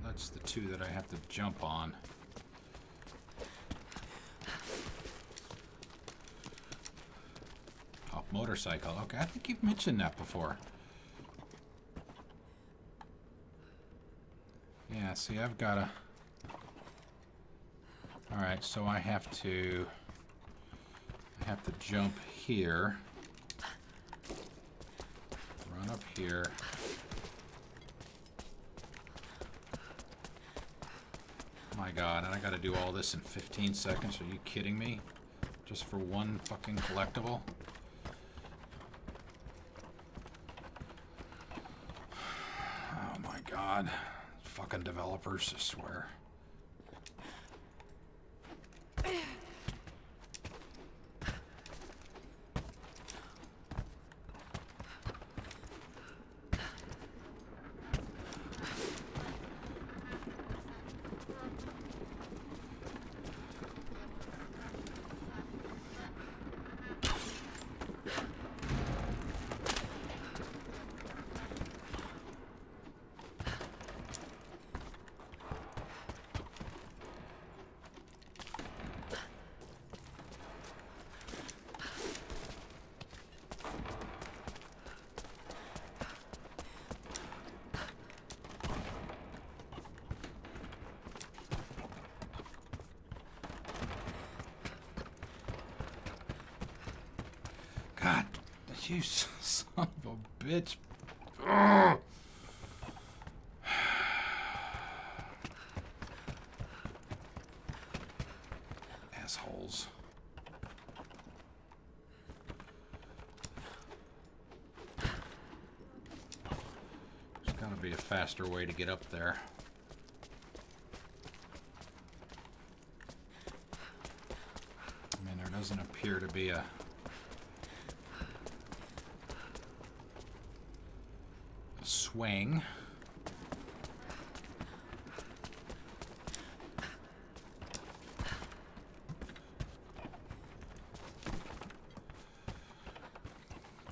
That's the two that I have to jump on. Top motorcycle. Okay, I think you've mentioned that before. Yeah, see, I've got to... Alright, so I have to jump here. Run up here. My God, and I gotta do all this in 15 seconds? Are you kidding me? Just for one fucking collectible? Oh my God. Fucking developers, I swear. You son of a bitch. Ugh. Assholes. There's gotta be a faster way to get up there. I mean, there doesn't appear to be a swing.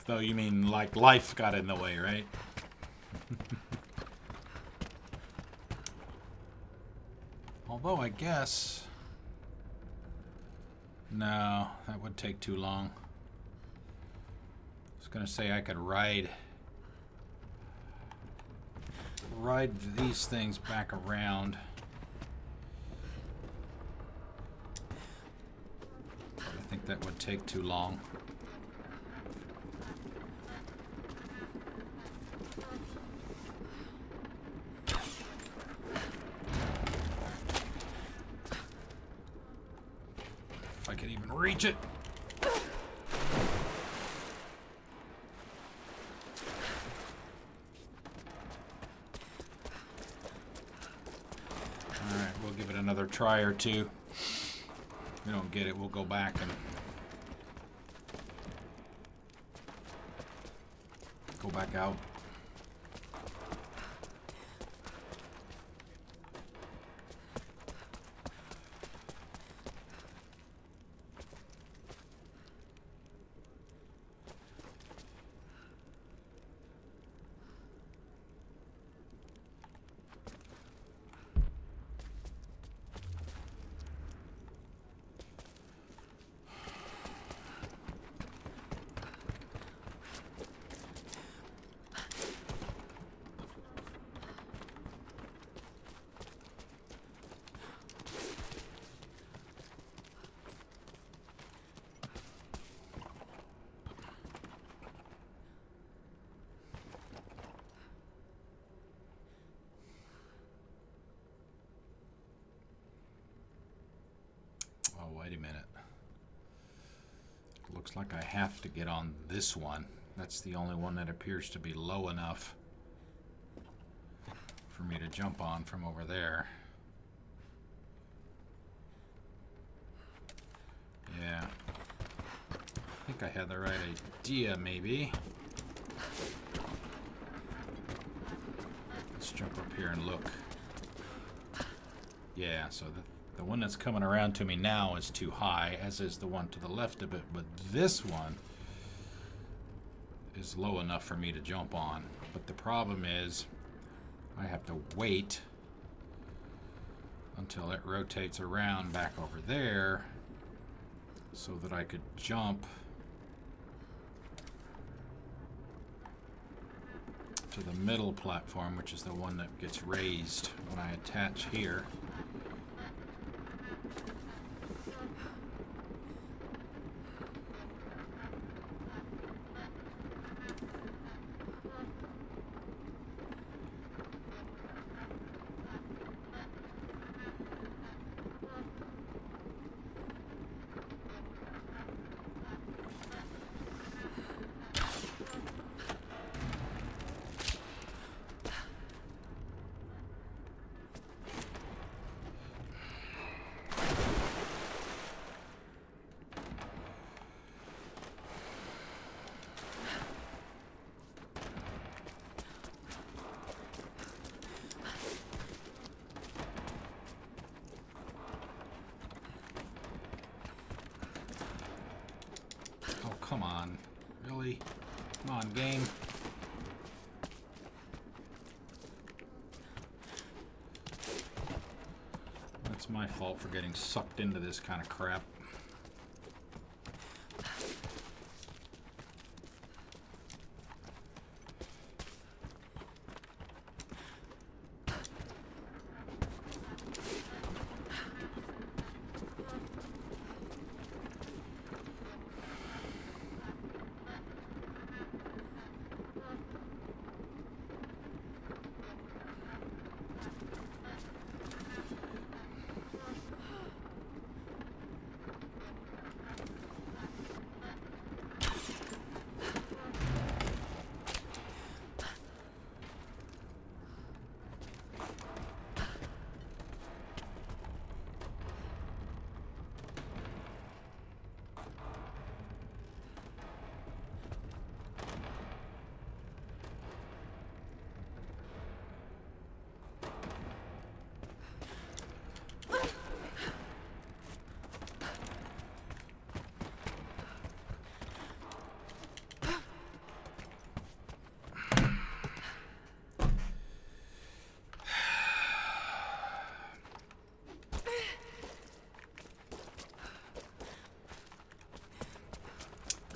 Though you mean like life got in the way, right? Although I guess... No, that would take too long. I was gonna say I could ride these things back around. But I think that would take too long. If I could even reach it. Give it another try or two. If we don't get it, we'll go back and go back out. Wait a minute. Looks like I have to get on this one. That's the only one that appears to be low enough for me to jump on from over there. Yeah. I think I had the right idea, maybe. Let's jump up here and look. Yeah, so the one that's coming around to me now is too high, as is the one to the left of it, but this one is low enough for me to jump on. But the problem is I have to wait until it rotates around back over there so that I could jump to the middle platform, which is the one that gets raised when I attach here. Come on. Really? Come on, game. That's my fault for getting sucked into this kind of crap.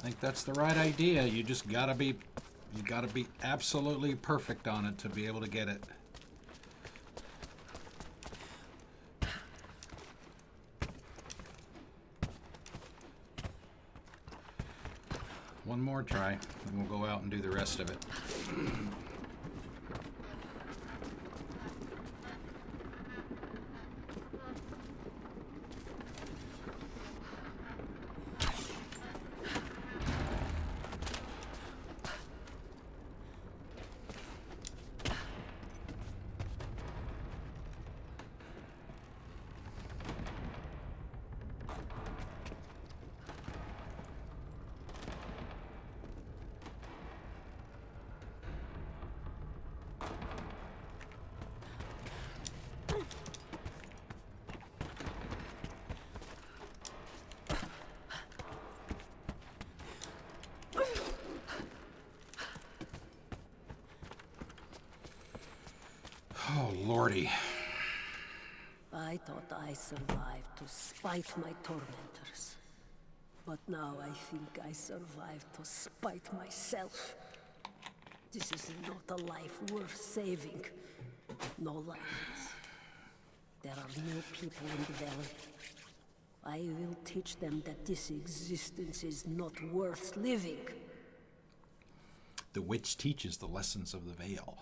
think that's the right idea. You just gotta be absolutely perfect on it to be able to get it. One more try, and we'll go out and do the rest of it. Oh, Lordy. I thought I survived to spite my tormentors. But now I think I survived to spite myself. This is not a life worth saving. No life is. There are new people in the valley. I will teach them that this existence is not worth living. The witch teaches the lessons of the veil.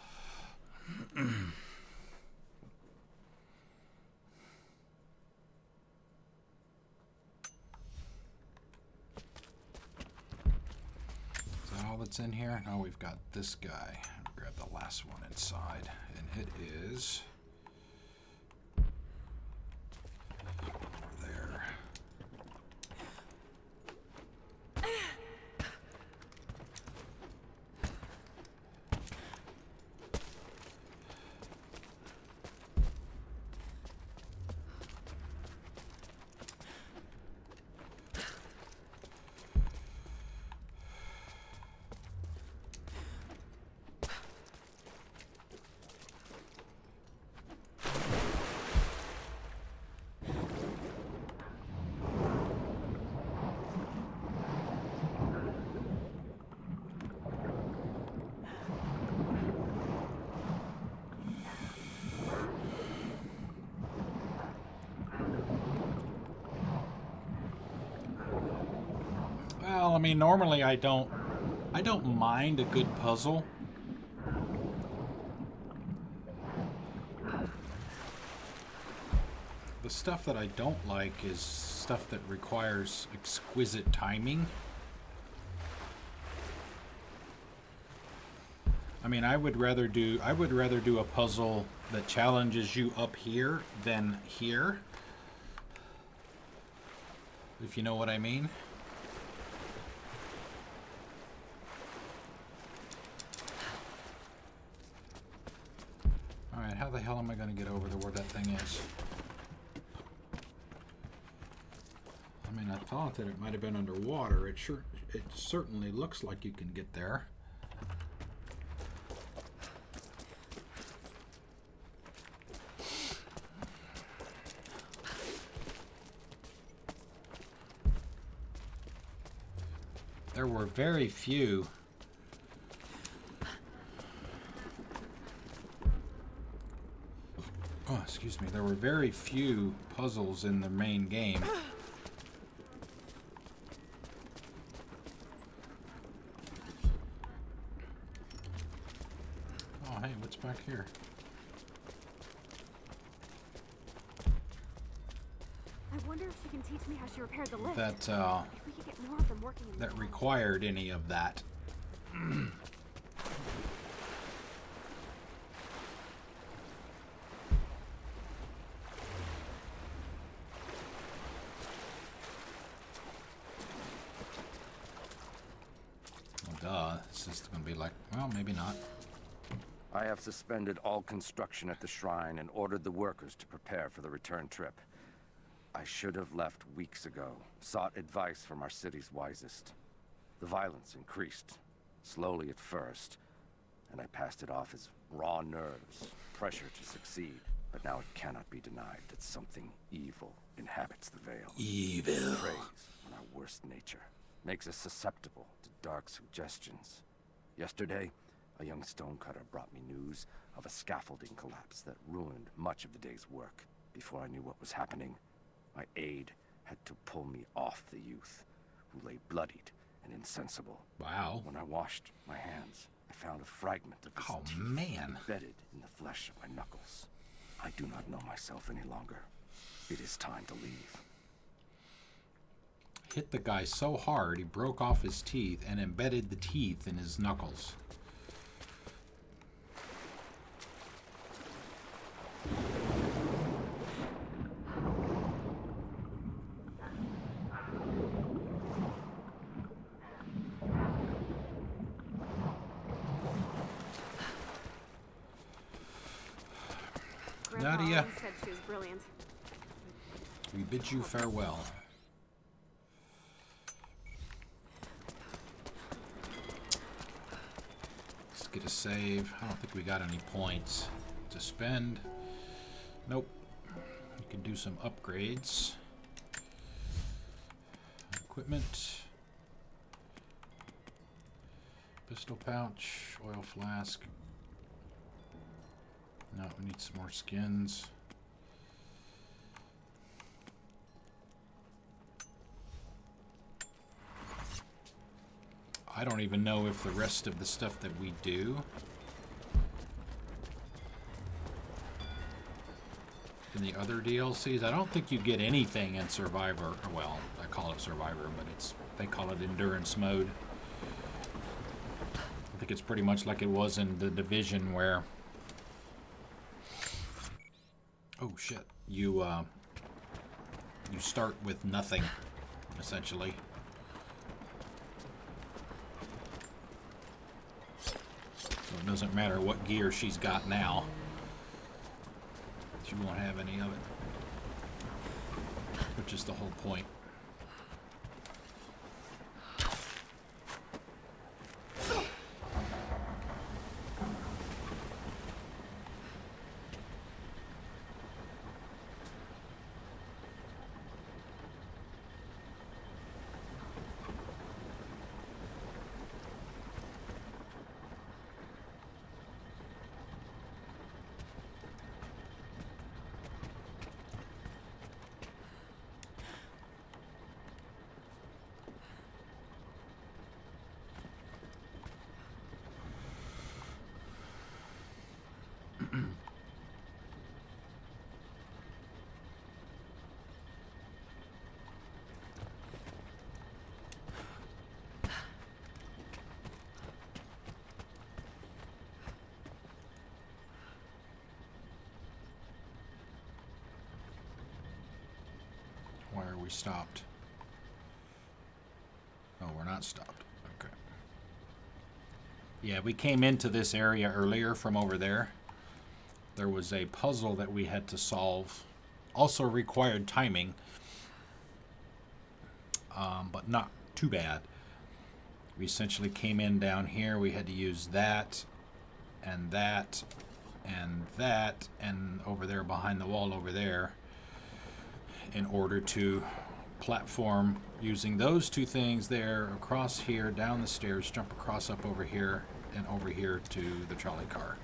Is that all that's in here? No, we've got this guy. Grab the last one inside, and it is there. Well, I mean, normally I don't mind a good puzzle. The stuff that I don't like is stuff that requires exquisite timing. I mean, I would rather do a puzzle that challenges you up here than here. If you know what I mean. Alright, how the hell am I going to get over to where that thing is? I mean, I thought that it might have been underwater. It certainly looks like you can get there. There were very few. Oh, excuse me. There were very few puzzles in the main game. Oh, hey, what's back here? I wonder if she can teach me how she repaired the lift. That, If we could get more of them working in the that required any of that. Well, duh. This is going to be like, well, maybe not. I have suspended all construction at the shrine and ordered the workers to prepare for the return trip. I should have left weeks ago, sought advice from our city's wisest. The violence increased, slowly at first, and I passed it off as raw nerves, pressure to succeed. But now it cannot be denied that something evil inhabits the Vale. Evil. Preys on our worst nature. makes us susceptible to dark suggestions. Yesterday, a young stonecutter brought me news of a scaffolding collapse that ruined much of the day's work. Before I knew what was happening, my aide had to pull me off the youth, who lay bloodied and insensible. Wow. When I washed my hands, I found a fragment of his Oh, teeth man. embedded in the flesh of my knuckles. I do not know myself any longer. It is time to leave. Hit the guy so hard he broke off his teeth and embedded the teeth in his knuckles. Grandpa Nadia. always said she was brilliant. We bid you farewell. Let's get a save. I don't think we got any points to spend. Nope. You can do some upgrades. Equipment. Pistol pouch. Oil flask. No, we need some more skins. I don't even know if the rest of the stuff that we do in the other DLCs, I don't think you get anything in Survivor. Well, I call it Survivor, but they call it Endurance Mode. I think it's pretty much like it was in The Division, where oh shit, you start with nothing, essentially. So it doesn't matter what gear she's got now. She won't have any of it. Which is the whole point. Why are we stopped? Oh, we're not stopped. Okay. Yeah, we came into this area earlier from over there. There was a puzzle that we had to solve. Also required timing. But not too bad. We essentially came in down here. We had to use that, and that, and that, and over there behind the wall over there, in order to platform using those two things there, across here, down the stairs, jump across up over here, and over here to the trolley car.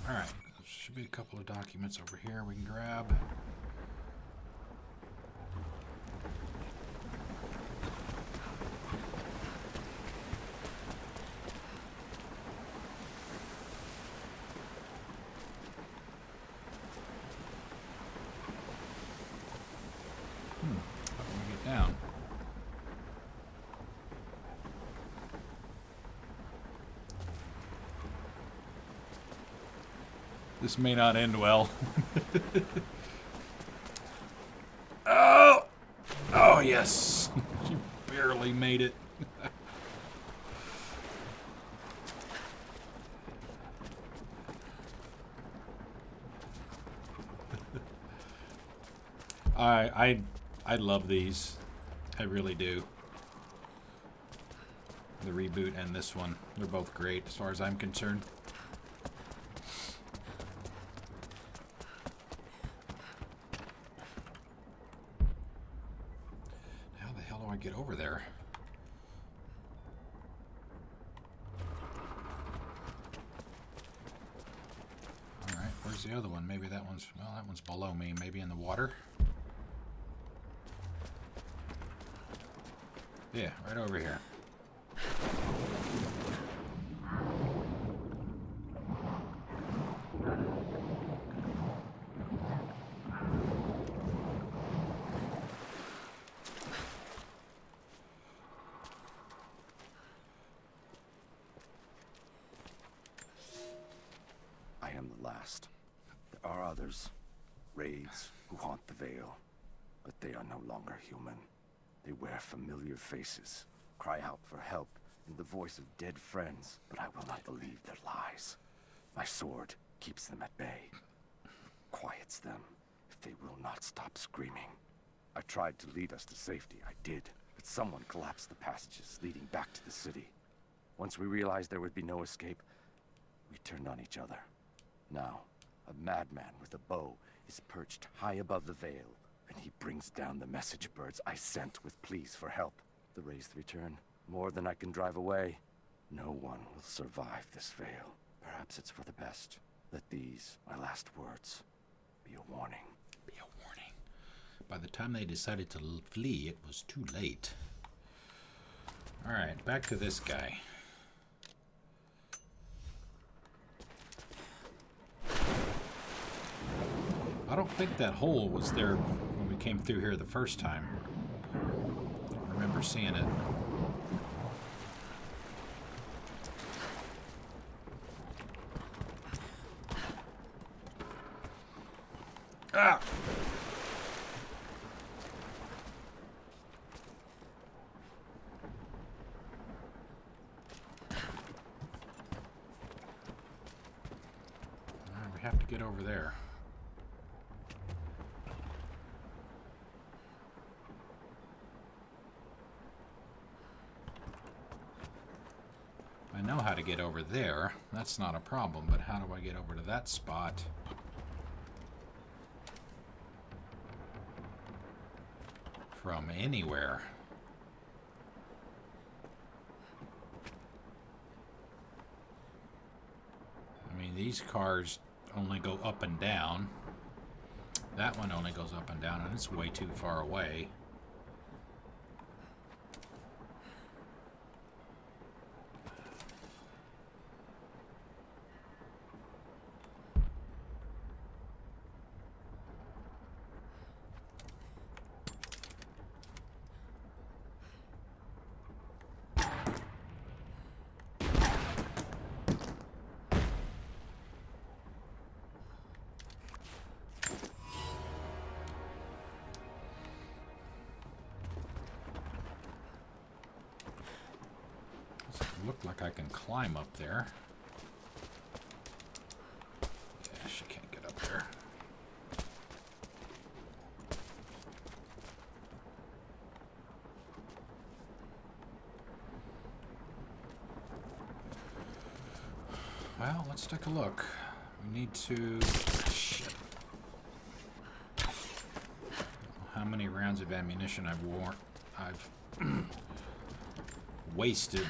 Alright, there should be a couple of documents over here we can grab. How can we get down? This may not end well. Oh! Oh, yes! She barely made it. I love these. I really do. They're reboot and this one. They're both great as far as I'm concerned. How the hell do I get over there? Alright, where's the other one? Maybe that one's, well, that one's below me. Maybe in the water? Yeah, right over here. I am the last. There are others, raids, who haunt the Vale, but they are no longer human. They wear familiar faces, cry out for help in the voice of dead friends, but I will not believe their lies. My sword keeps them at bay, quiets them if they will not stop screaming. I tried to lead us to safety, I did, but someone collapsed the passages leading back to the city. Once we realized there would be no escape, we turned on each other. Now, a madman with a bow is perched high above the Vale, and he brings down the message birds I sent with pleas for help. The Wraiths return, more than I can drive away. No one will survive this Vale. Perhaps it's for the best. Let these, my last words, be a warning. Be a warning. By the time they decided to flee, it was too late. Alright, back to this guy. I don't think that hole was there when we came through here the first time. I don't remember seeing it. Ah! We have to get over there. I know how to get over there. That's not a problem, but how do I get over to that spot? From anywhere. I mean, these cars only go up and down. That one only goes up and down, and it's way too far away. Look like I can climb up there. Yeah, she can't get up there. Well, let's take a look. We need to... Shit. How many rounds of ammunition I've wasted.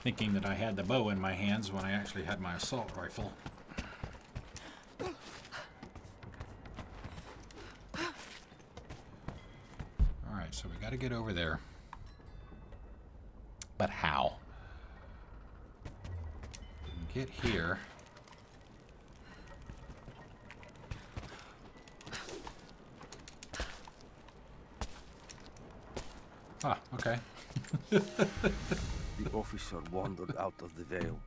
Thinking that I had the bow in my hands when I actually had my assault rifle. Alright, so we gotta get over there. But how? We can get here. Ah, okay. The officer wandered out of the Vale,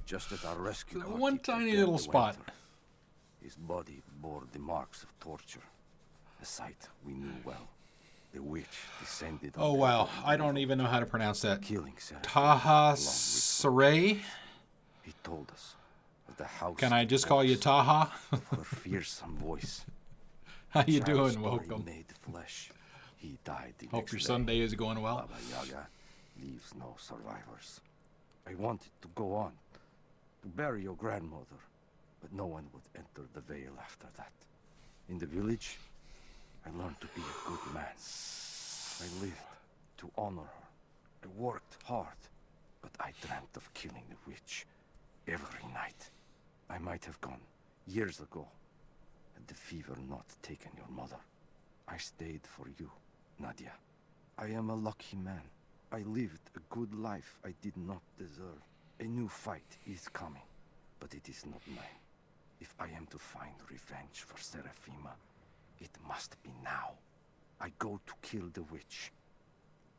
just as our rescue party One tiny prepared little to spot. enter. His body bore the marks of torture, a sight we knew well. The witch descended on Oh the wow, golden I don't river, even know how to pronounce that. killing Seraphim Taha along with Saray? He told us of the house. Can I that just call you was, Taha? of her fearsome voice. How you Child doing? story Welcome. made flesh. He died the Hope next your day. Sunday is going well. Baba Yaga leaves no survivors. I wanted to go on, to bury your grandmother, but no one would enter the veil after that. In the village, I learned to be a good man. I lived to honor her. I worked hard, but I dreamt of killing the witch every night. I might have gone years ago, had the fever not taken your mother. I stayed for you, Nadia. I am a lucky man. I lived a good life I did not deserve. A new fight is coming, but it is not mine. If I am to find revenge for Seraphima, it must be now. I go to kill the witch,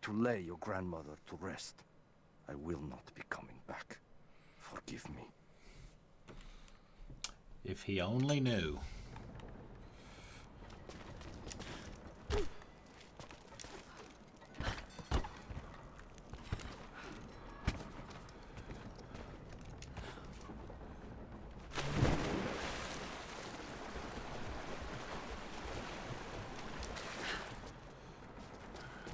to lay your grandmother to rest. I will not be coming back. Forgive me. If he only knew.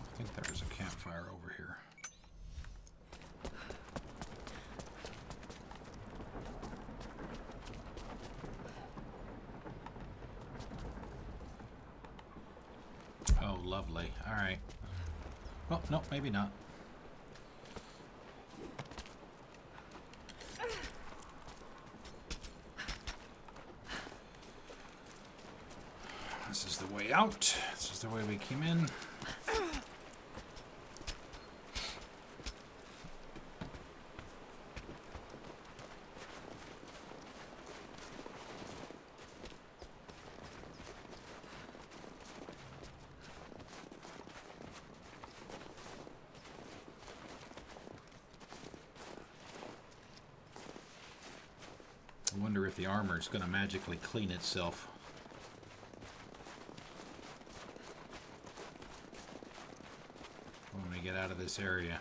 I think there's a campfire over here. Oh, lovely. All right. Well, no, maybe not. This is the way out. This is the way we came in. I wonder if the armor is going to magically clean itself. When we get out of this area.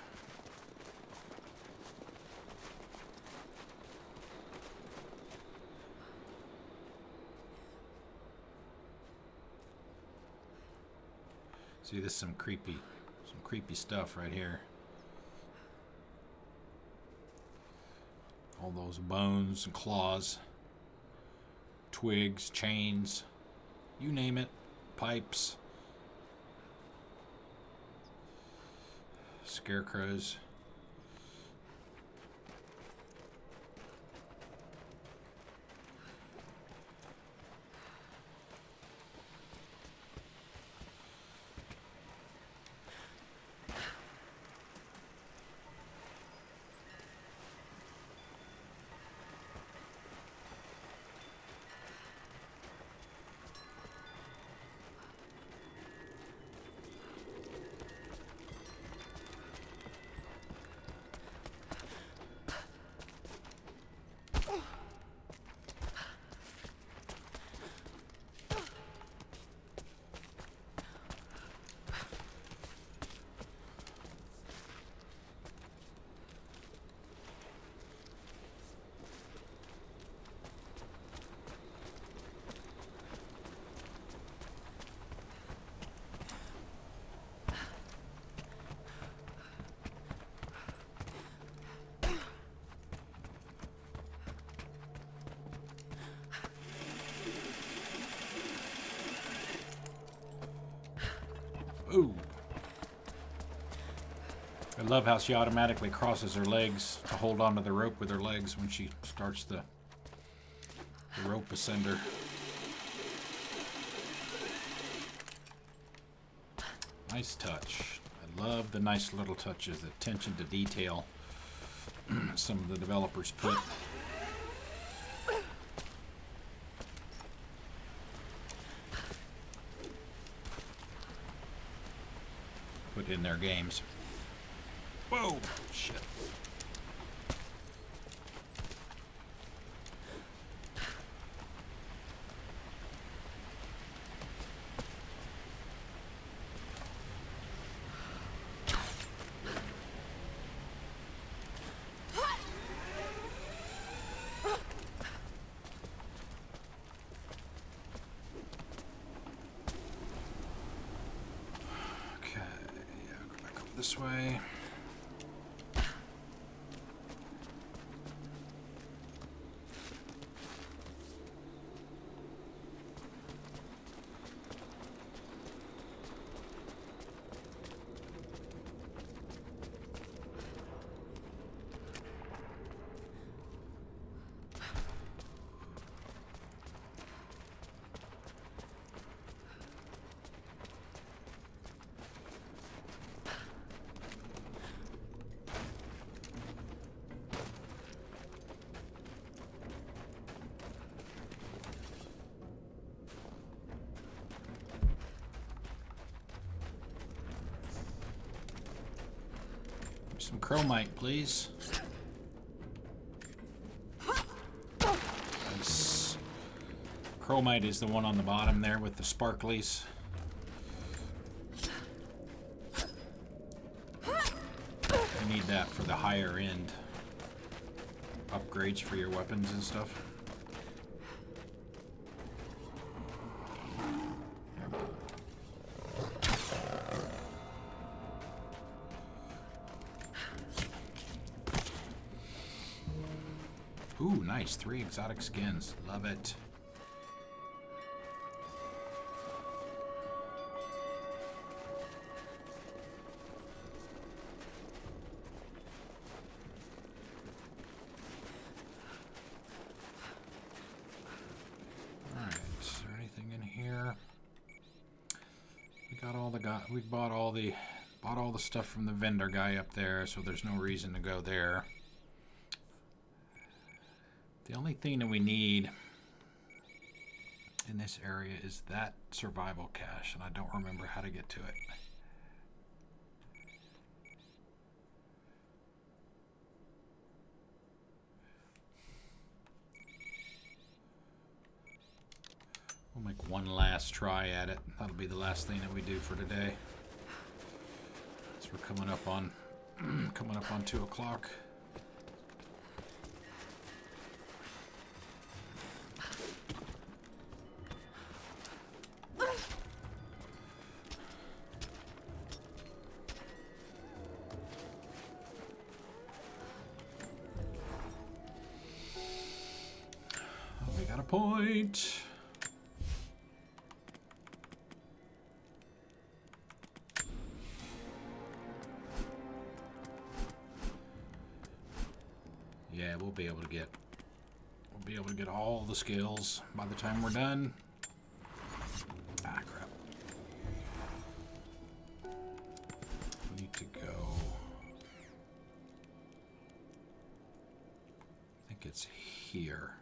See, this is some creepy stuff right here. All those bones and claws, twigs, chains, you name it, pipes, scarecrows. Ooh. I love how she automatically crosses her legs to hold onto the rope with her legs when she starts the rope ascender. Nice touch. I love the nice little touches, the attention to detail some of the developers put in their games. Whoa, shit. this way. Some chromite, please. Nice. Chromite is the one on the bottom there with the sparklies. You need that for the higher end upgrades for your weapons and stuff. Ooh, nice. 3 exotic skins. Love it. Alright, is there anything in here? We bought all the stuff from the vendor guy up there, so there's no reason to go there. The only thing that we need in this area is that survival cache, and I don't remember how to get to it. We'll make one last try at it. That'll be the last thing that we do for today. So we're coming up on 2 o'clock. We got a point. Yeah, we'll be able to get all the skills by the time we're done. Ah, crap. We need to go. I think it's here.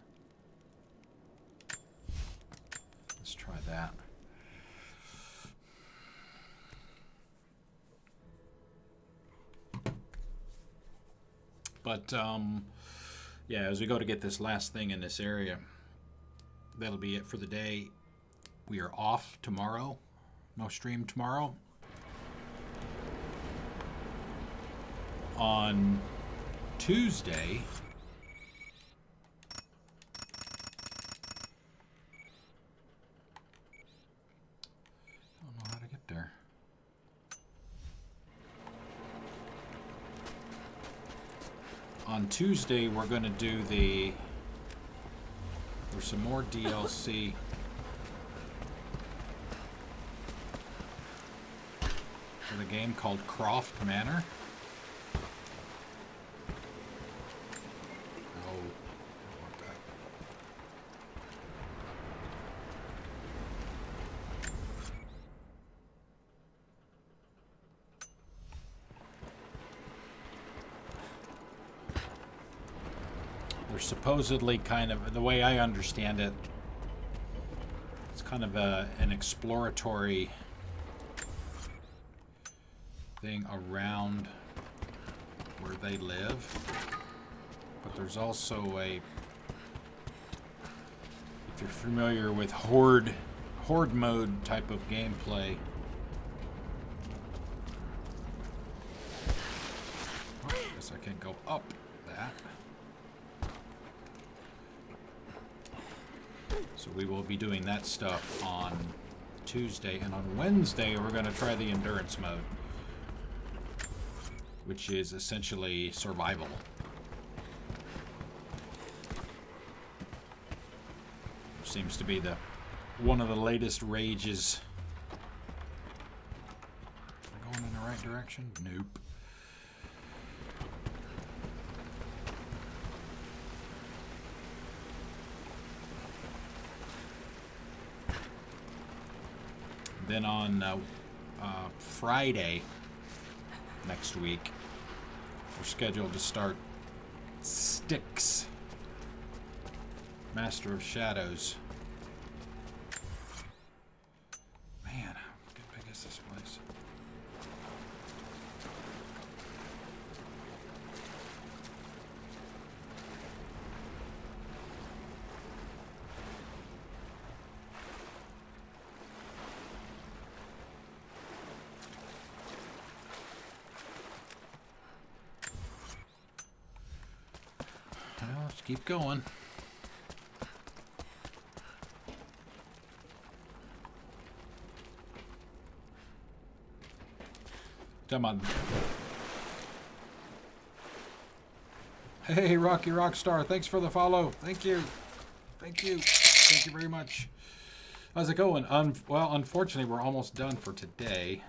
Let's try that. But, yeah, as we go to get this last thing in this area, that'll be it for the day. We are off tomorrow. No stream tomorrow. On Tuesday, I don't know how to get there. On Tuesday, we're going to do there's some more DLC. For the game called Croft Manor. Oh, I don't want that. They're supposedly kind of, the way I understand it, it's kind of an exploratory thing around where they live. But there's also if you're familiar with horde mode type of gameplay. Oh, I guess I can't go up that. So we will be doing that stuff on Tuesday, and on Wednesday we're going to try the endurance mode. which is essentially survival. Seems to be the one of the latest rages. Am I going in the right direction? Nope. Then on Friday next week, we're scheduled to start Styx, Master of Shadows. Man, how big is this place? Well, let's keep going. Come on. Hey, Rocky Rockstar, thanks for the follow. Thank you. Thank you. Thank you very much. How's it going? Well, unfortunately, we're almost done for today.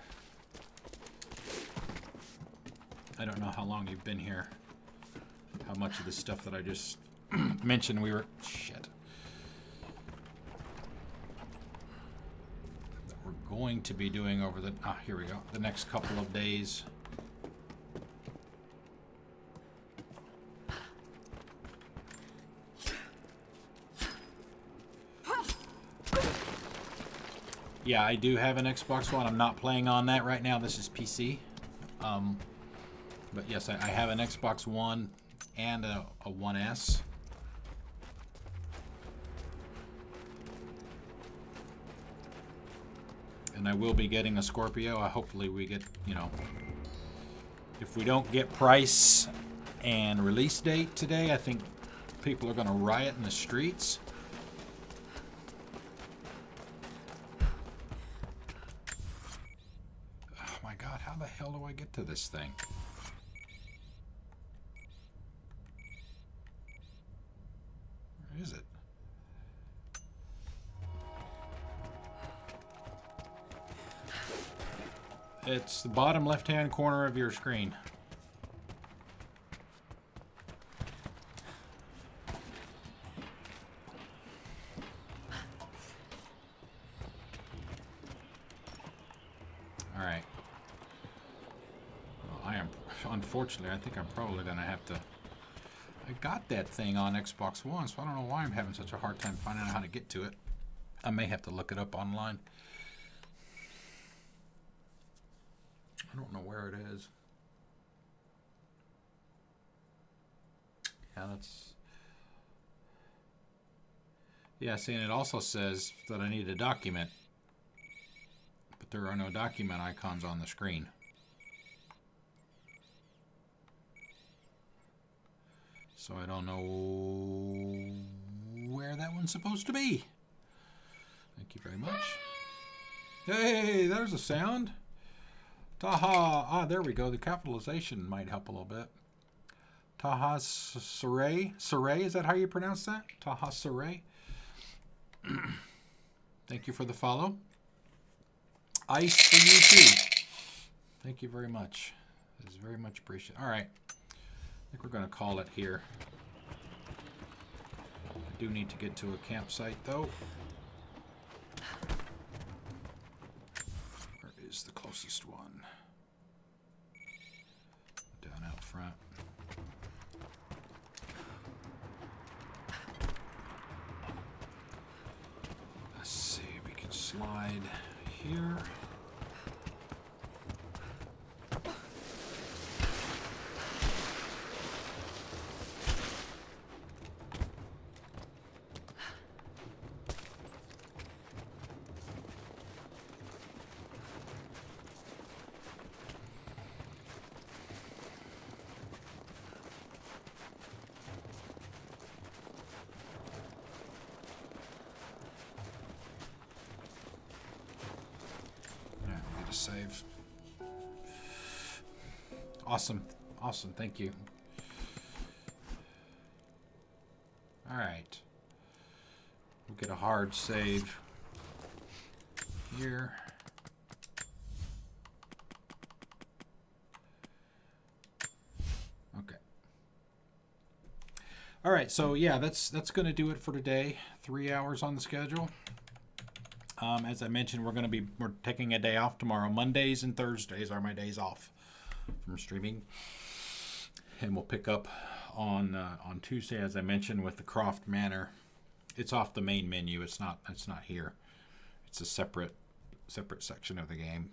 I don't know how long you've been here. How much of the stuff that I just mentioned we were... Shit. That we're going to be doing over the... Ah, here we go. The next couple of days. Yeah, I do have an Xbox One. I'm not playing on that right now. This is PC. But yes, I have an Xbox One and a 1S. And I will be getting a Scorpio. Hopefully we get, you know... If we don't get price and release date today, I think people are going to riot in the streets. Oh my god, how the hell do I get to this thing? Where is it? It's the bottom left-hand corner of your screen. All right. Well, unfortunately, I think I'm probably going to have to... I got that thing on Xbox One, so I don't know why I'm having such a hard time finding out how to get to it. I may have to look it up online. I don't know where it is. Yeah, that's... Yeah, see, and it also says that I need a document. But there are no document icons on the screen. So I don't know where that one's supposed to be. Thank you very much. Hey, there's a sound. Taha. Ah, there we go. The capitalization might help a little bit. Taha Saray. Saray, is that how you pronounce that? Taha Saray. Thank you for the follow. Ice for you too. Thank you very much. It's very much appreciated. All right. I think we're going to call it here. I do need to get to a campsite though. Where is the closest one? Down out front. Let's see, we can slide here. Save. Awesome. Awesome. Thank you. All right. We'll get a hard save here. Okay. All right, so yeah, that's going to do it for today. 3 hours on the schedule. As I mentioned, we're taking a day off tomorrow. Mondays and Thursdays are my days off from streaming, and we'll pick up on Tuesday, as I mentioned, with the Croft Manor. It's off the main menu. It's not here. It's a separate section of the game.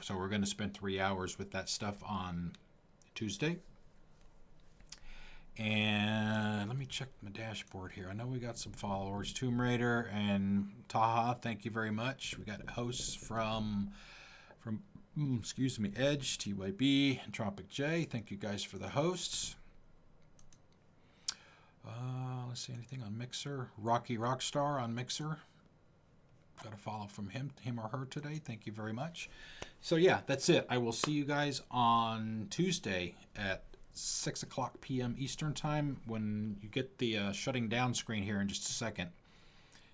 So we're going to spend 3 hours with that stuff on Tuesday. And let me check my dashboard here. I know we got some followers. Tomb Raider and Taha, thank you very much. We got hosts from excuse me, Edge, TYB, and Tropic J. Thank you guys for the hosts. Let's see, anything on Mixer? Rocky Rockstar on Mixer. Got a follow from him or her today. Thank you very much. So yeah, that's it. I will see you guys on Tuesday at 6 o'clock p.m. Eastern Time. When you get the shutting down screen here in just a second,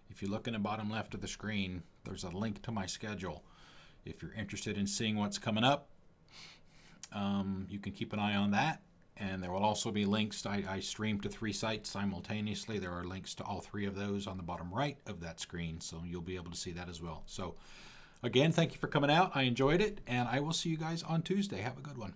if you look in the bottom left of the screen, there's a link to my schedule. If you're interested in seeing what's coming up, you can keep an eye on that. And there will also be links. I stream to 3 sites simultaneously. There are links to all 3 of those on the bottom right of that screen, so you'll be able to see that as well. So again, thank you for coming out. I enjoyed it, and I will see you guys on Tuesday. Have a good one.